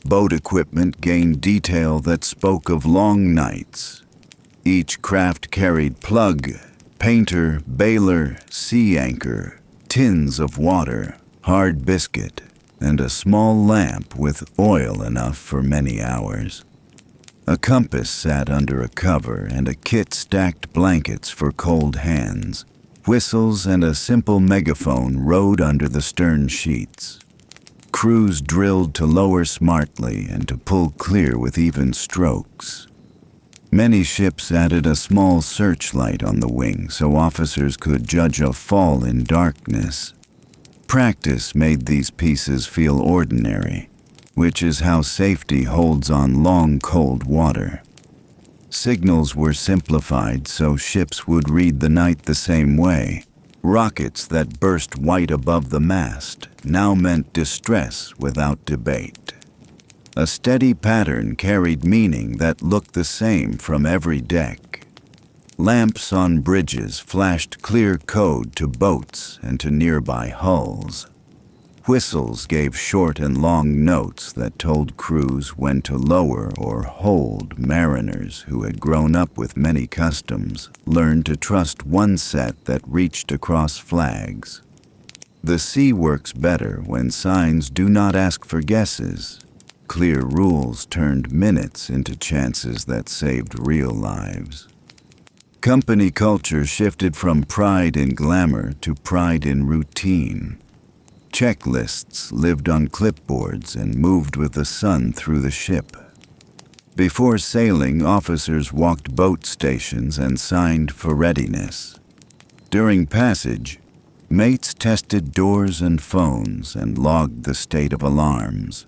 [SPEAKER 1] Boat equipment gained detail that spoke of long nights. Each craft carried plug, painter, bailer, sea anchor, tins of water, hard biscuit, and a small lamp with oil enough for many hours. A compass sat under a cover, and a kit stacked blankets for cold hands. Whistles and a simple megaphone rode under the stern sheets. Crews drilled to lower smartly and to pull clear with even strokes. Many ships added a small searchlight on the wing so officers could judge a fall in darkness. Practice made these pieces feel ordinary, which is how safety holds on long, cold water. Signals were simplified so ships would read the night the same way. Rockets that burst white above the mast now meant distress without debate. A steady pattern carried meaning that looked the same from every deck. Lamps on bridges flashed clear code to boats and to nearby hulls. Whistles gave short and long notes that told crews when to lower or hold. Mariners who had grown up with many customs learned to trust one set that reached across flags. The sea works better when signs do not ask for guesses. Clear rules turned minutes into chances that saved real lives. Company culture shifted from pride in glamour to pride in routine. Checklists lived on clipboards and moved with the sun through the ship. Before sailing, officers walked boat stations and signed for readiness. During passage, mates tested doors and phones and logged the state of alarms.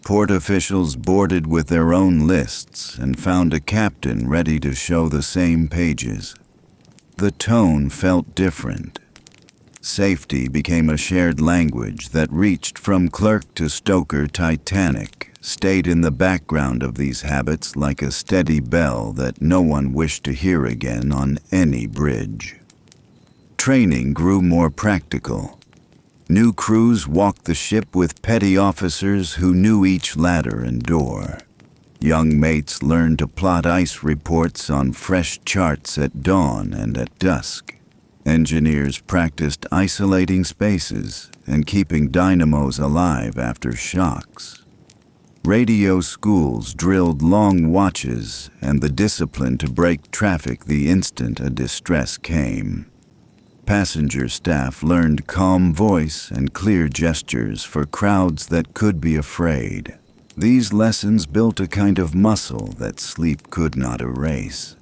[SPEAKER 1] Port officials boarded with their own lists and found a captain ready to show the same pages. The tone felt different. Safety became a shared language that reached from clerk to stoker. Titanic stayed in the background of these habits like a steady bell that no one wished to hear again on any bridge. Training grew more practical. New crews walked the ship with petty officers who knew each ladder and door. Young mates learned to plot ice reports on fresh charts at dawn and at dusk. Engineers practiced isolating spaces and keeping dynamos alive after shocks. Radio schools drilled long watches and the discipline to break traffic the instant a distress came. Passenger staff learned calm voice and clear gestures for crowds that could be afraid. These lessons built a kind of muscle that sleep could not erase.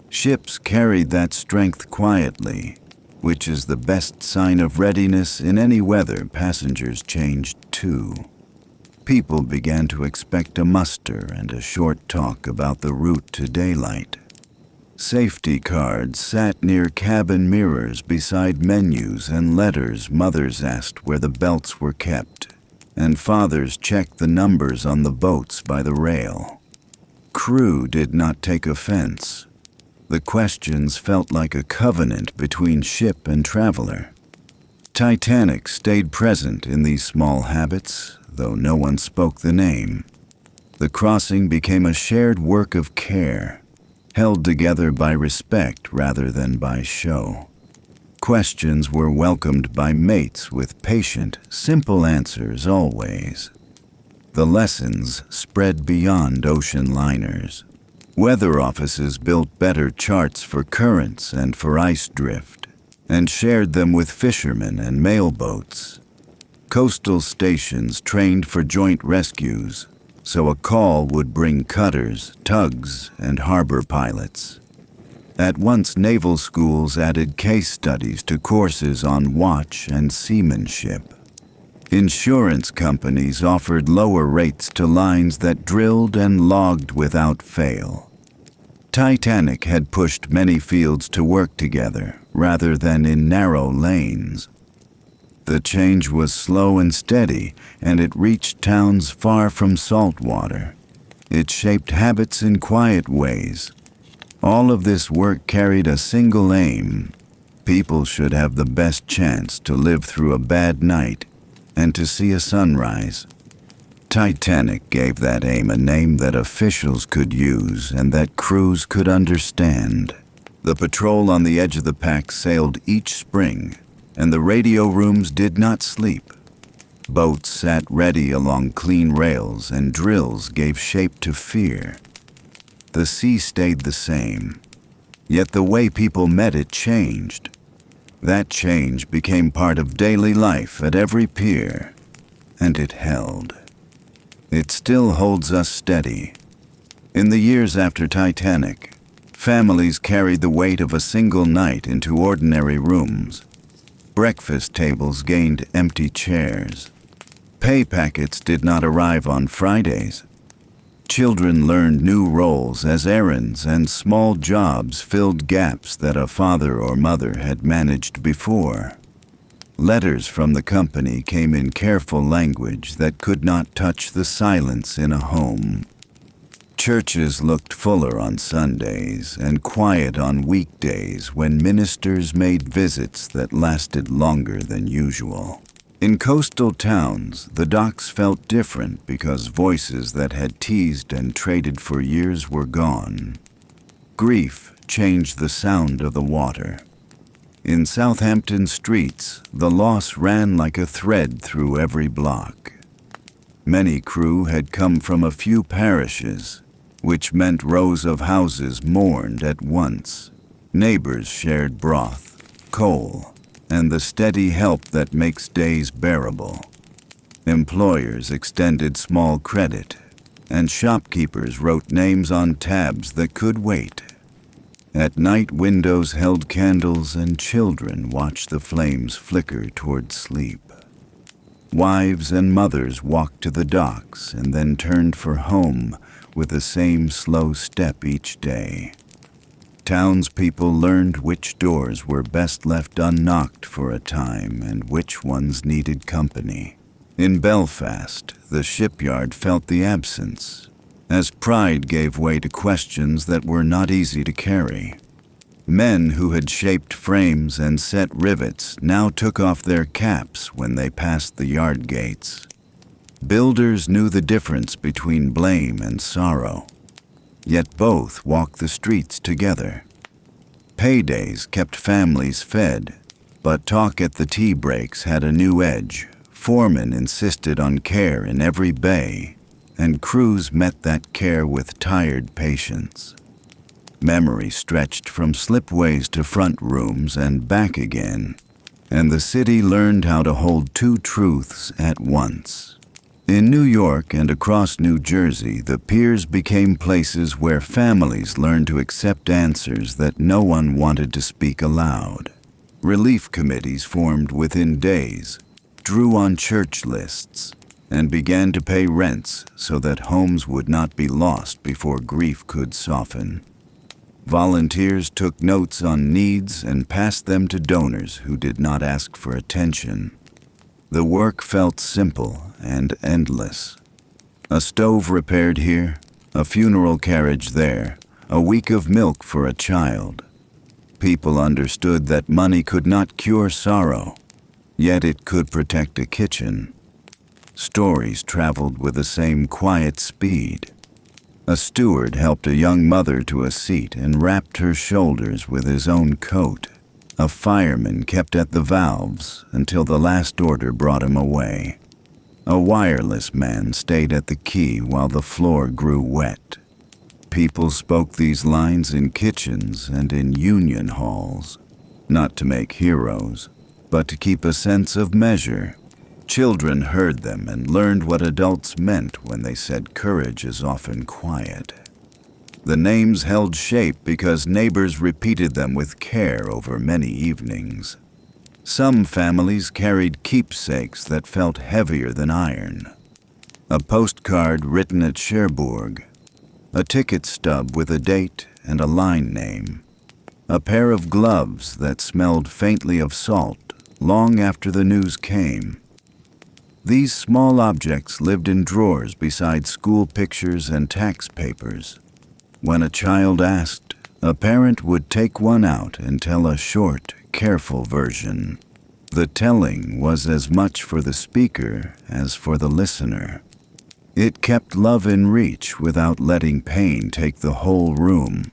[SPEAKER 1] Ships carried that strength quietly, which is the best sign of readiness in any weather. Passengers changed too. People began to expect a muster and a short talk about the route to daylight. Safety cards sat near cabin mirrors beside menus and letters. Mothers asked where the belts were kept, and fathers checked the numbers on the boats by the rail. Crew did not take offense. The questions felt like a covenant between ship and traveler. Titanic stayed present in these small habits, though no one spoke the name. The crossing became a shared work of care, held together by respect rather than by show. Questions were welcomed by mates with patient, simple answers always. The lessons spread beyond ocean liners. Weather offices built better charts for currents and for ice drift, and shared them with fishermen and mailboats. Coastal stations trained for joint rescues, so a call would bring cutters, tugs, and harbor pilots. At once, naval schools added case studies to courses on watch and seamanship. Insurance companies offered lower rates to lines that drilled and logged without fail. Titanic had pushed many fields to work together rather than in narrow lanes. The change was slow and steady, and it reached towns far from salt water. It shaped habits in quiet ways. All of this work carried a single aim. People should have the best chance to live through a bad night and to see a sunrise. Titanic gave that aim a name that officials could use and that crews could understand. The patrol on the edge of the pack sailed each spring, and the radio rooms did not sleep. Boats sat ready along clean rails, and drills gave shape to fear. The sea stayed the same, yet the way people met it changed. That change became part of daily life at every pier, and it held. It still holds us steady. In the years after Titanic, families carried the weight of a single night into ordinary rooms. Breakfast tables gained empty chairs. Pay packets did not arrive on Fridays. Children learned new roles as errands, and small jobs filled gaps that a father or mother had managed before. Letters from the company came in careful language that could not touch the silence in a home. Churches looked fuller on Sundays and quiet on weekdays when ministers made visits that lasted longer than usual. In coastal towns, the docks felt different because voices that had teased and traded for years were gone. Grief changed the sound of the water. In Southampton streets, the loss ran like a thread through every block. Many crew had come from a few parishes, which meant rows of houses mourned at once. Neighbors shared broth, coal, and the steady help that makes days bearable. Employers extended small credit, and shopkeepers wrote names on tabs that could wait. At night, windows held candles, and children watched the flames flicker toward sleep. Wives and mothers walked to the docks and then turned for home with the same slow step each day. Townspeople learned which doors were best left unknocked for a time and which ones needed company. In Belfast, the shipyard felt the absence, as pride gave way to questions that were not easy to carry. Men who had shaped frames and set rivets now took off their caps when they passed the yard gates. Builders knew the difference between blame and sorrow, yet both walked the streets together. Paydays kept families fed, but talk at the tea breaks had a new edge. Foremen insisted on care in every bay, and crews met that care with tired patience. Memory stretched from slipways to front rooms and back again, and the city learned how to hold two truths at once. In New York and across New Jersey, the piers became places where families learned to accept answers that no one wanted to speak aloud. Relief committees formed within days, drew on church lists, and began to pay rents so that homes would not be lost before grief could soften. Volunteers took notes on needs and passed them to donors who did not ask for attention. The work felt simple and endless. A stove repaired here, a funeral carriage there, a week of milk for a child. People understood that money could not cure sorrow, yet it could protect a kitchen. Stories traveled with the same quiet speed. A steward helped a young mother to a seat and wrapped her shoulders with his own coat. A fireman kept at the valves until the last order brought him away. A wireless man stayed at the key while the floor grew wet. People spoke these lines in kitchens and in union halls, not to make heroes, but to keep a sense of measure. Children heard them and learned what adults meant when they said courage is often quiet. The names held shape because neighbors repeated them with care over many evenings. Some families carried keepsakes that felt heavier than iron. A postcard written at Cherbourg, a ticket stub with a date and a line name, a pair of gloves that smelled faintly of salt long after the news came. These small objects lived in drawers beside school pictures and tax papers. When a child asked, a parent would take one out and tell a short, careful version. The telling was as much for the speaker as for the listener. It kept love in reach without letting pain take the whole room.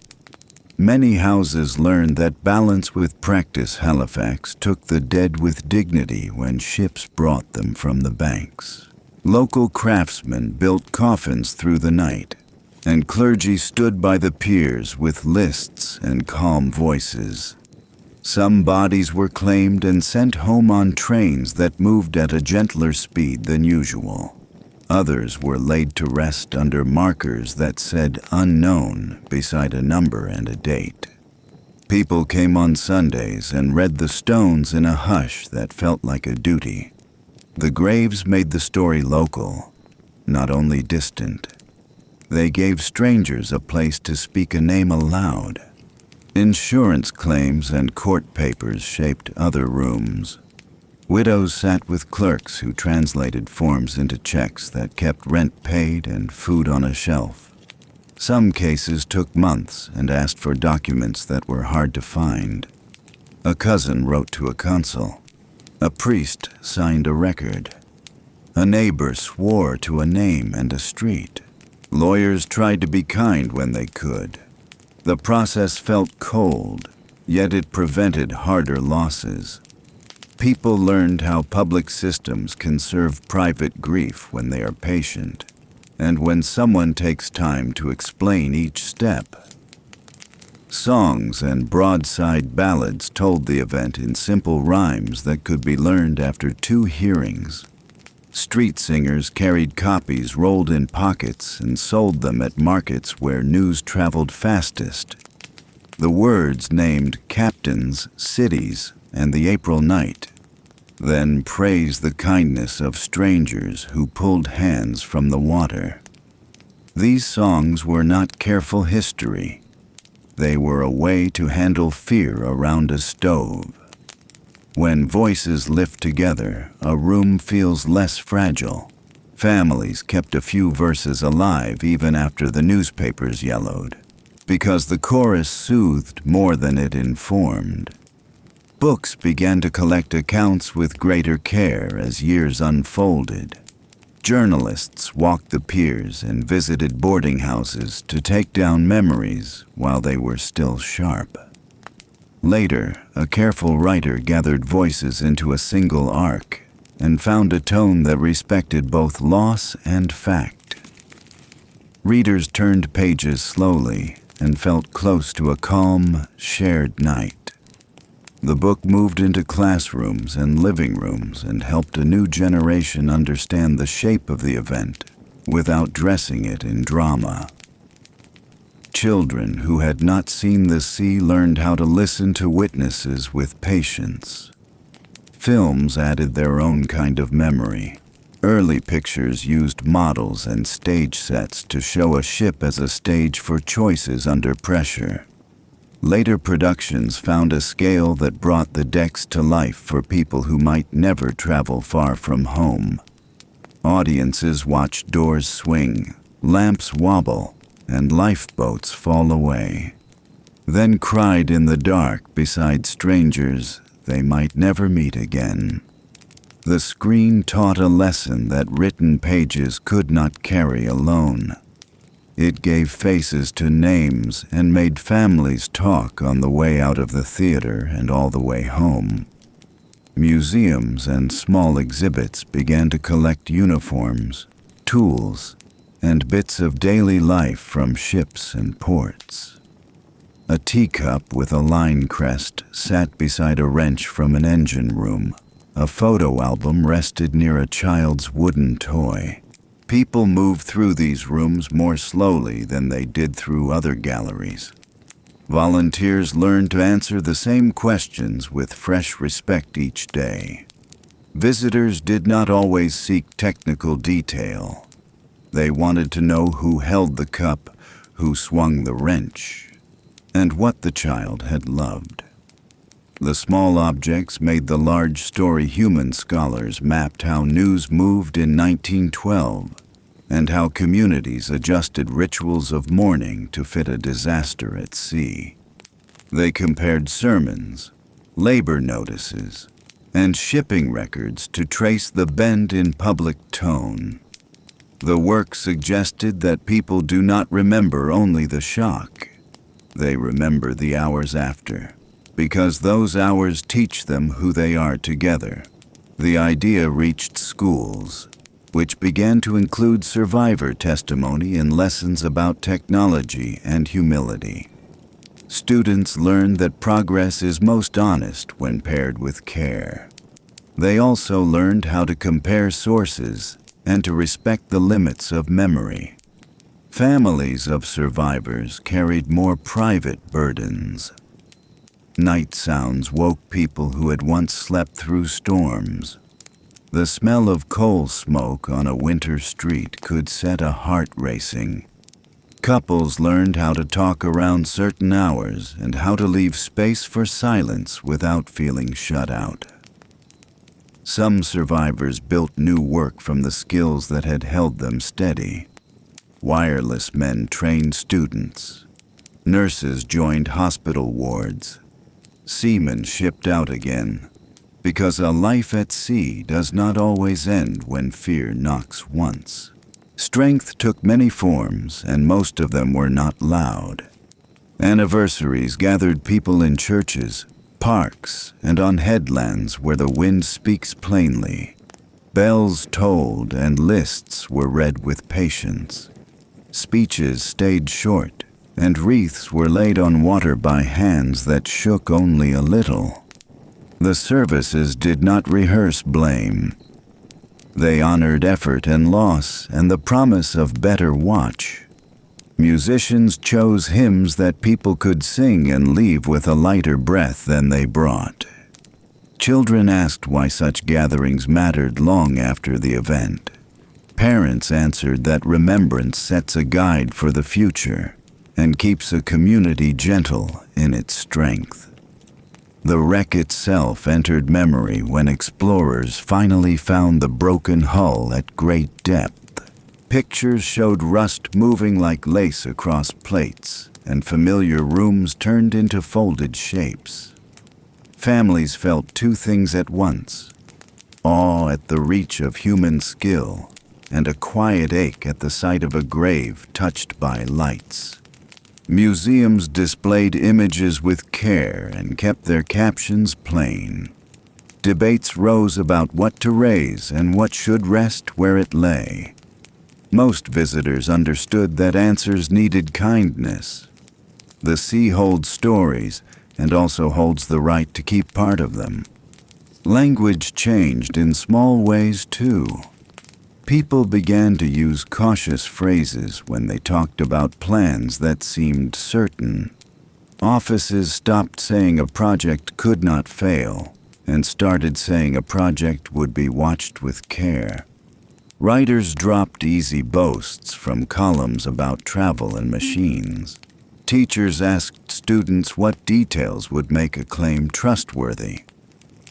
[SPEAKER 1] Many houses learned that balance with practice. Halifax took the dead with dignity when ships brought them from the banks. Local craftsmen built coffins through the night, and clergy stood by the piers with lists and calm voices. Some bodies were claimed and sent home on trains that moved at a gentler speed than usual. Others were laid to rest under markers that said unknown beside a number and a date. People came on Sundays and read the stones in a hush that felt like a duty. The graves made the story local, not only distant. They gave strangers a place to speak a name aloud. Insurance claims and court papers shaped other rooms. Widows sat with clerks who translated forms into checks that kept rent paid and food on a shelf. Some cases took months and asked for documents that were hard to find. A cousin wrote to a consul. A priest signed a record. A neighbor swore to a name and a street. Lawyers tried to be kind when they could. The process felt cold, yet it prevented harder losses. People learned how public systems can serve private grief when they are patient, and when someone takes time to explain each step. Songs and broadside ballads told the event in simple rhymes that could be learned after 2 hearings. Street singers carried copies rolled in pockets and sold them at markets where news traveled fastest. The words named captains, cities, and the April night, then praised the kindness of strangers who pulled hands from the water. These songs were not careful history. They were a way to handle fear around a stove. When voices lift together, a room feels less fragile. Families kept a few verses alive even after the newspapers yellowed, because the chorus soothed more than it informed. Books began to collect accounts with greater care as years unfolded. Journalists walked the piers and visited boarding houses to take down memories while they were still sharp. Later, a careful writer gathered voices into a single arc and found a tone that respected both loss and fact. Readers turned pages slowly and felt close to a calm, shared night. The book moved into classrooms and living rooms and helped a new generation understand the shape of the event without dressing it in drama. Children who had not seen the sea learned how to listen to witnesses with patience. Films added their own kind of memory. Early pictures used models and stage sets to show a ship as a stage for choices under pressure. Later productions found a scale that brought the decks to life for people who might never travel far from home. Audiences watched doors swing, lamps wobble, and lifeboats fall away, then cried in the dark beside strangers they might never meet again. The screen taught a lesson that written pages could not carry alone. It gave faces to names and made families talk on the way out of the theater and all the way home. Museums and small exhibits began to collect uniforms, tools, and bits of daily life from ships and ports. A teacup with a line crest sat beside a wrench from an engine room. A photo album rested near a child's wooden toy. People moved through these rooms more slowly than they did through other galleries. Volunteers learned to answer the same questions with fresh respect each day. Visitors did not always seek technical detail. They wanted to know who held the cup, who swung the wrench, and what the child had loved. The small objects made the large story. Human scholars mapped how news moved in 1912 and how communities adjusted rituals of mourning to fit a disaster at sea. They compared sermons, labor notices, and shipping records to trace the bend in public tone. The work suggested that people do not remember only the shock. They remember the hours after, because those hours teach them who they are together. The idea reached schools, which began to include survivor testimony and lessons about technology and humility. Students learned that progress is most honest when paired with care. They also learned how to compare sources and to respect the limits of memory. Families of survivors carried more private burdens. Night sounds woke people who had once slept through storms. The smell of coal smoke on a winter street could set a heart racing. Couples learned how to talk around certain hours and how to leave space for silence without feeling shut out. Some survivors built new work from the skills that had held them steady. Wireless men trained students. Nurses joined hospital wards. Seamen shipped out again, because a life at sea does not always end when fear knocks once. Strength took many forms, and most of them were not loud. Anniversaries gathered people in churches, parks, and on headlands where the wind speaks plainly. Bells tolled and lists were read with patience. Speeches stayed short, and wreaths were laid on water by hands that shook only a little. The services did not rehearse blame. They honored effort and loss and the promise of better watch. Musicians chose hymns that people could sing and leave with a lighter breath than they brought. Children asked why such gatherings mattered long after the event. Parents answered that remembrance sets a guide for the future and keeps a community gentle in its strength. The wreck itself entered memory when explorers finally found the broken hull at great depth. Pictures showed rust moving like lace across plates, and familiar rooms turned into folded shapes. Families felt two things at once: awe at the reach of human skill, and a quiet ache at the sight of a grave touched by lights. Museums displayed images with care and kept their captions plain. Debates rose about what to raise and what should rest where it lay. Most visitors understood that answers needed kindness. The sea holds stories and also holds the right to keep part of them. Language changed in small ways too. People began to use cautious phrases when they talked about plans that seemed certain. Offices stopped saying a project could not fail and started saying a project would be watched with care. Writers dropped easy boasts from columns about travel and machines. Teachers asked students what details would make a claim trustworthy.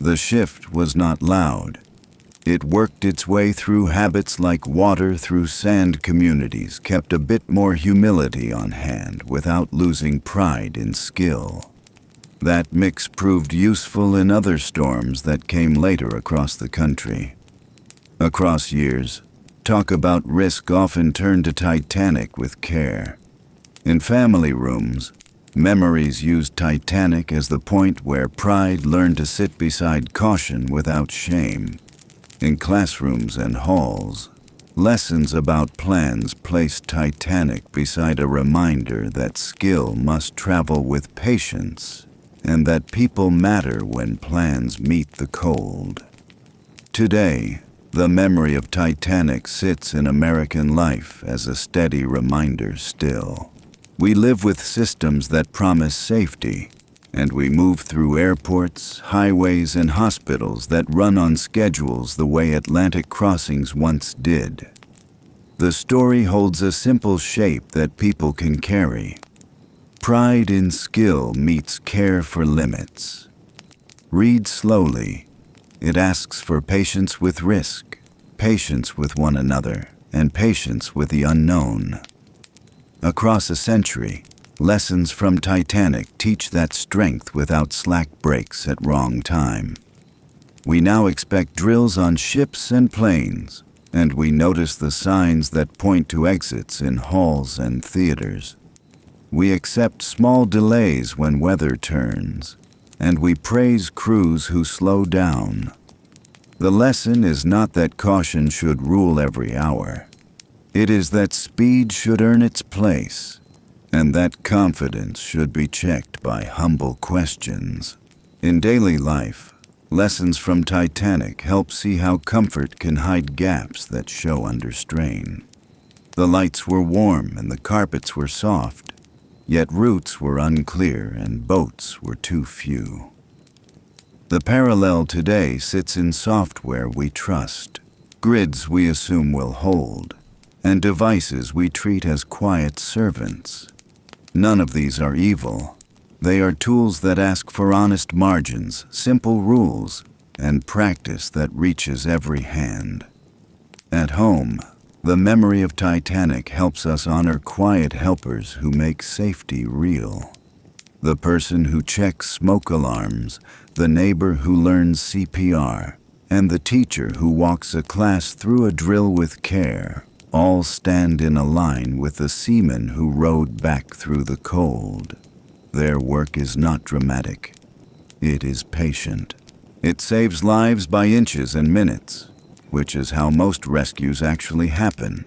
[SPEAKER 1] The shift was not loud. It worked its way through habits like water through sand. Communities kept a bit more humility on hand without losing pride in skill. That mix proved useful in other storms that came later across the country. Across years, talk about risk often turned to Titanic with care. In family rooms, memories used Titanic as the point where pride learned to sit beside caution without shame. In classrooms and halls, lessons about plans placed Titanic beside a reminder that skill must travel with patience and that people matter when plans meet the cold. Today, the memory of Titanic sits in American life as a steady reminder still. We live with systems that promise safety, and we move through airports, highways, and hospitals that run on schedules the way Atlantic crossings once did. The story holds a simple shape that people can carry. Pride in skill meets care for limits. Read slowly. It asks for patience with risk, patience with one another, and patience with the unknown. Across a century, lessons from Titanic teach that strength without slack breaks at wrong time. We now expect drills on ships and planes, and we notice the signs that point to exits in halls and theaters. We accept small delays when weather turns, and we praise crews who slow down. The lesson is not that caution should rule every hour. It is that speed should earn its place, and that confidence should be checked by humble questions. In daily life, lessons from Titanic help see how comfort can hide gaps that show under strain. The lights were warm and the carpets were soft, yet routes were unclear and boats were too few. The parallel today sits in software we trust, grids we assume will hold, and devices we treat as quiet servants. None of these are evil. They are tools that ask for honest margins, simple rules, and practice that reaches every hand. At home, the memory of Titanic helps us honor quiet helpers who make safety real. The person who checks smoke alarms, the neighbor who learns CPR, and the teacher who walks a class through a drill with care all stand in a line with the seamen who rowed back through the cold. Their work is not dramatic. It is patient. It saves lives by inches and minutes, which is how most rescues actually happen.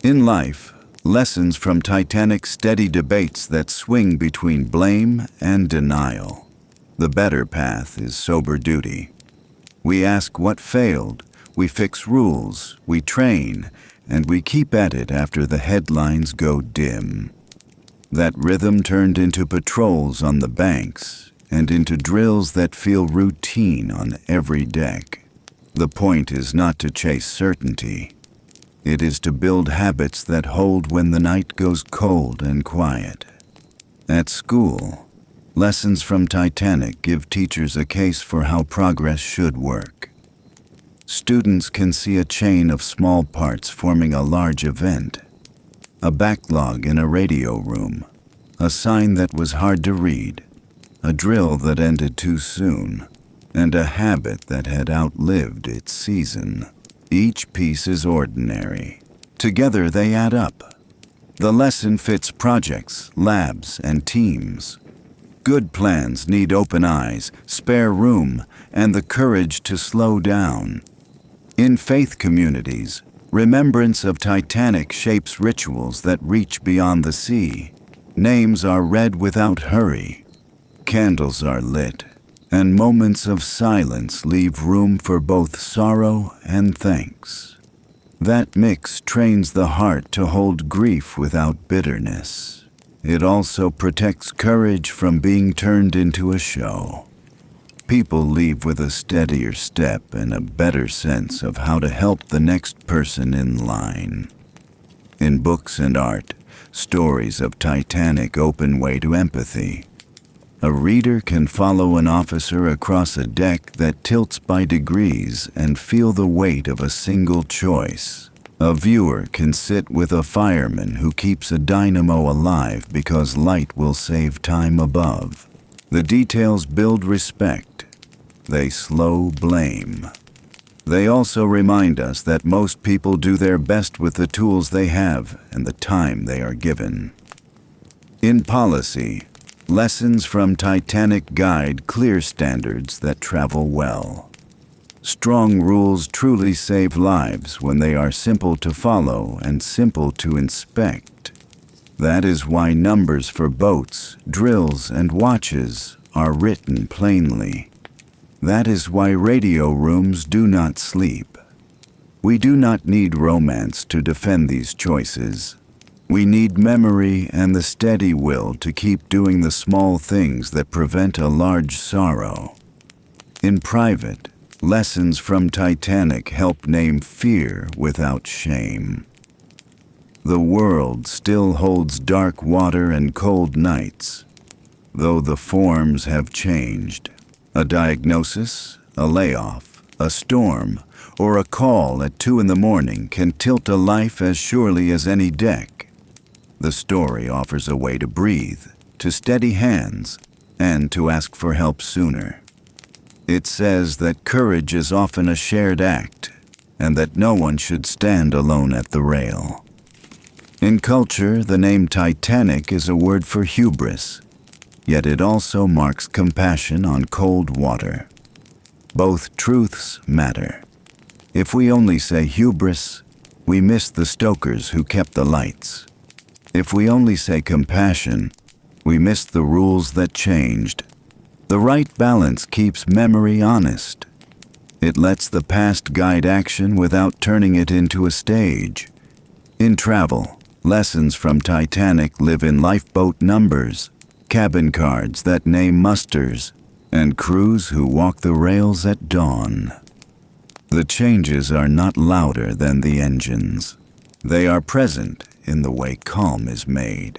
[SPEAKER 1] In life, lessons from Titanic steady debates that swing between blame and denial. The better path is sober duty. We ask what failed, we fix rules, we train, and we keep at it after the headlines go dim. That rhythm turned into patrols on the banks and into drills that feel routine on every deck. The point is not to chase certainty. It is to build habits that hold when the night goes cold and quiet. At school, lessons from Titanic give teachers a case for how progress should work. Students can see a chain of small parts forming a large event. A backlog in a radio room, a sign that was hard to read, a drill that ended too soon, and a habit that had outlived its season. Each piece is ordinary. Together they add up. The lesson fits projects, labs, and teams. Good plans need open eyes, spare room, and the courage to slow down. In faith communities, remembrance of Titanic shapes rituals that reach beyond the sea. Names are read without hurry. Candles are lit, and moments of silence leave room for both sorrow and thanks. That mix trains the heart to hold grief without bitterness. It also protects courage from being turned into a show. People leave with a steadier step and a better sense of how to help the next person in line. In books and art, stories of Titanic open way to empathy. A reader can follow an officer across a deck that tilts by degrees and feel the weight of a single choice. A viewer can sit with a fireman who keeps a dynamo alive because light will save time above. The details build respect. They slow blame. They also remind us that most people do their best with the tools they have and the time they are given. In policy, lessons from Titanic guide clear standards that travel well. Strong rules truly save lives when they are simple to follow and simple to inspect. That is why numbers for boats, drills, and watches are written plainly. That is why radio rooms do not sleep. We do not need romance to defend these choices. We need memory and the steady will to keep doing the small things that prevent a large sorrow. In private, lessons from Titanic help name fear without shame. The world still holds dark water and cold nights, though the forms have changed. A diagnosis, a layoff, a storm, or a call at 2 in the morning can tilt a life as surely as any deck. The story offers a way to breathe, to steady hands, and to ask for help sooner. It says that courage is often a shared act, and that no one should stand alone at the rail. In culture, the name Titanic is a word for hubris, yet it also marks compassion on cold water. Both truths matter. If we only say hubris, we miss the stokers who kept the lights. If we only say compassion, we miss the rules that changed. The right balance keeps memory honest. It lets the past guide action without turning it into a stage. In travel, lessons from Titanic live in lifeboat numbers, cabin cards that name musters, and crews who walk the rails at dawn. The changes are not louder than the engines. They are present in the way calm is made.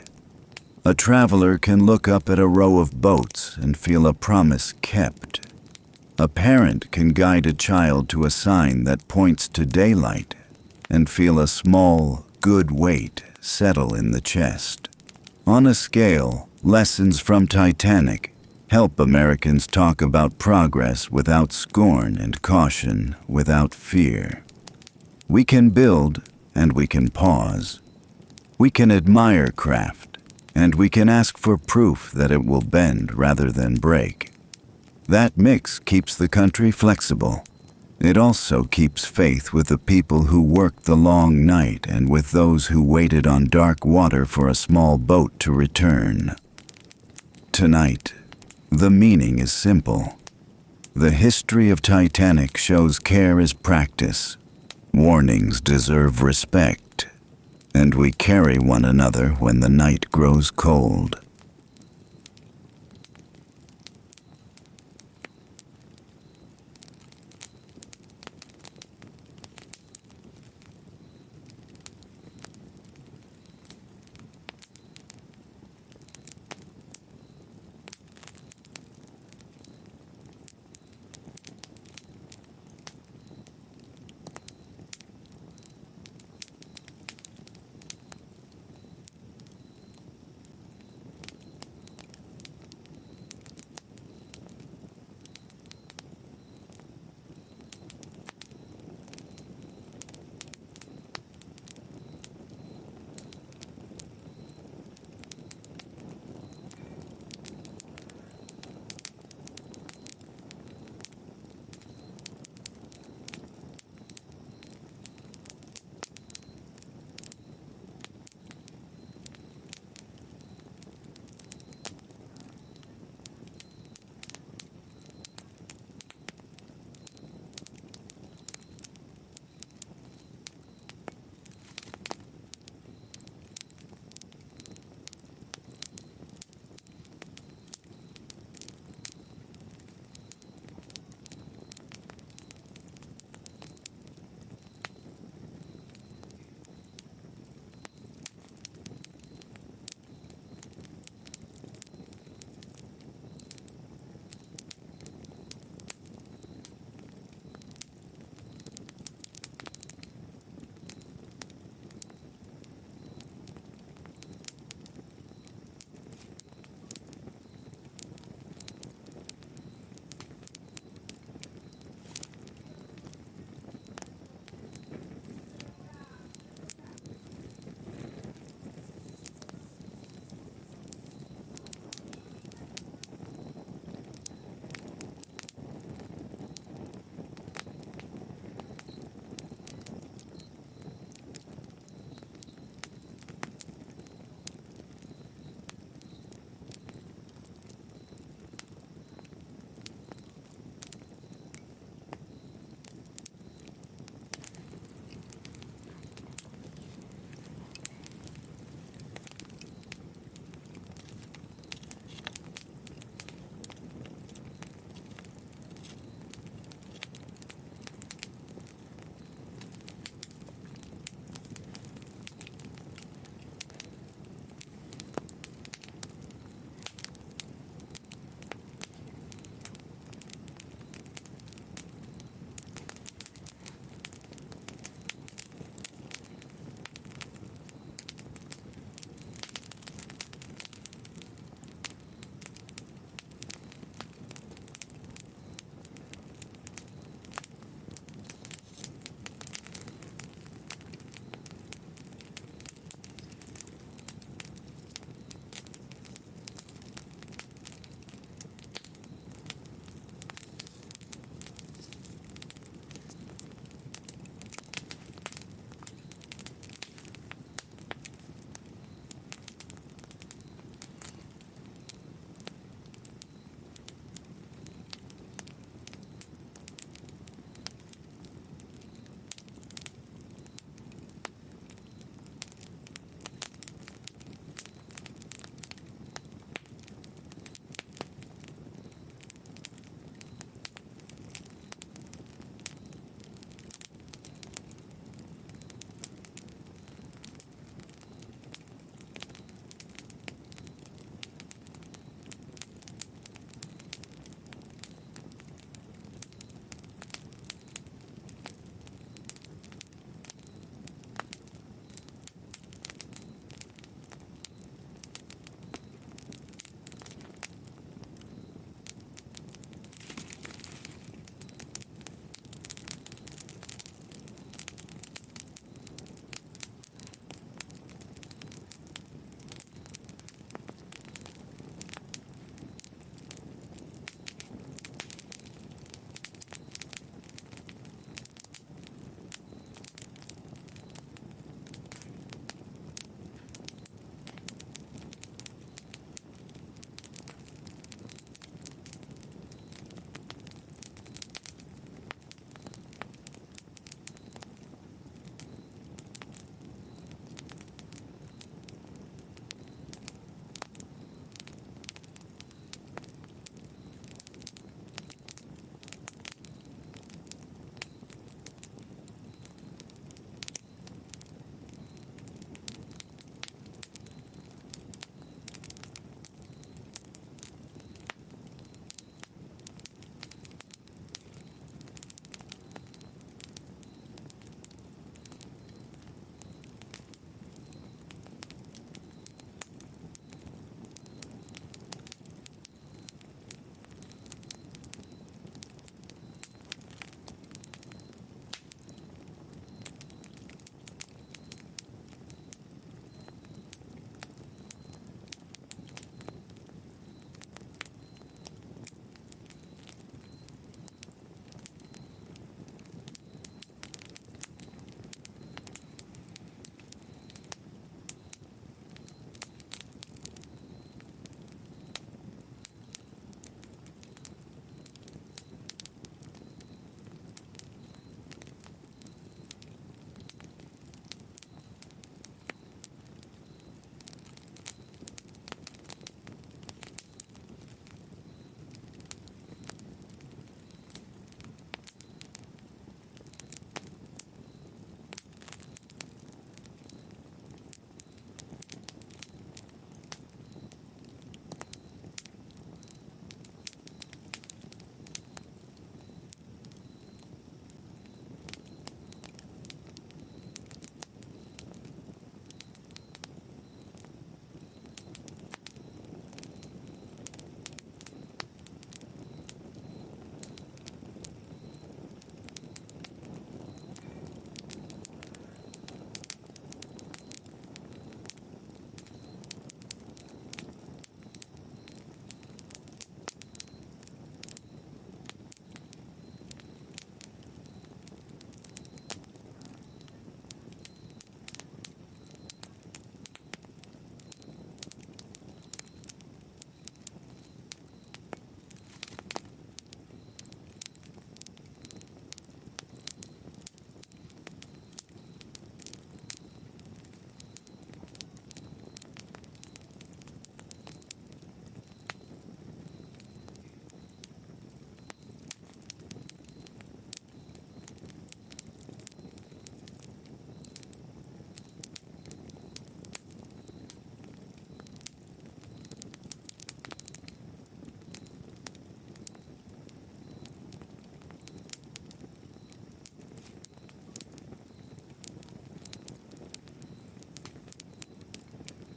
[SPEAKER 1] A traveler can look up at a row of boats and feel a promise kept. A parent can guide a child to a sign that points to daylight and feel a small, good weight settle in the chest. On a scale, lessons from Titanic help Americans talk about progress without scorn and caution without fear. We can build and we can pause. We can admire craft and we can ask for proof that it will bend rather than break. That mix keeps the country flexible. It also keeps faith with the people who worked the long night and with those who waited on dark water for a small boat to return. Tonight, the meaning is simple. The history of Titanic shows care is practice. Warnings deserve respect. And we carry one another when the night grows cold.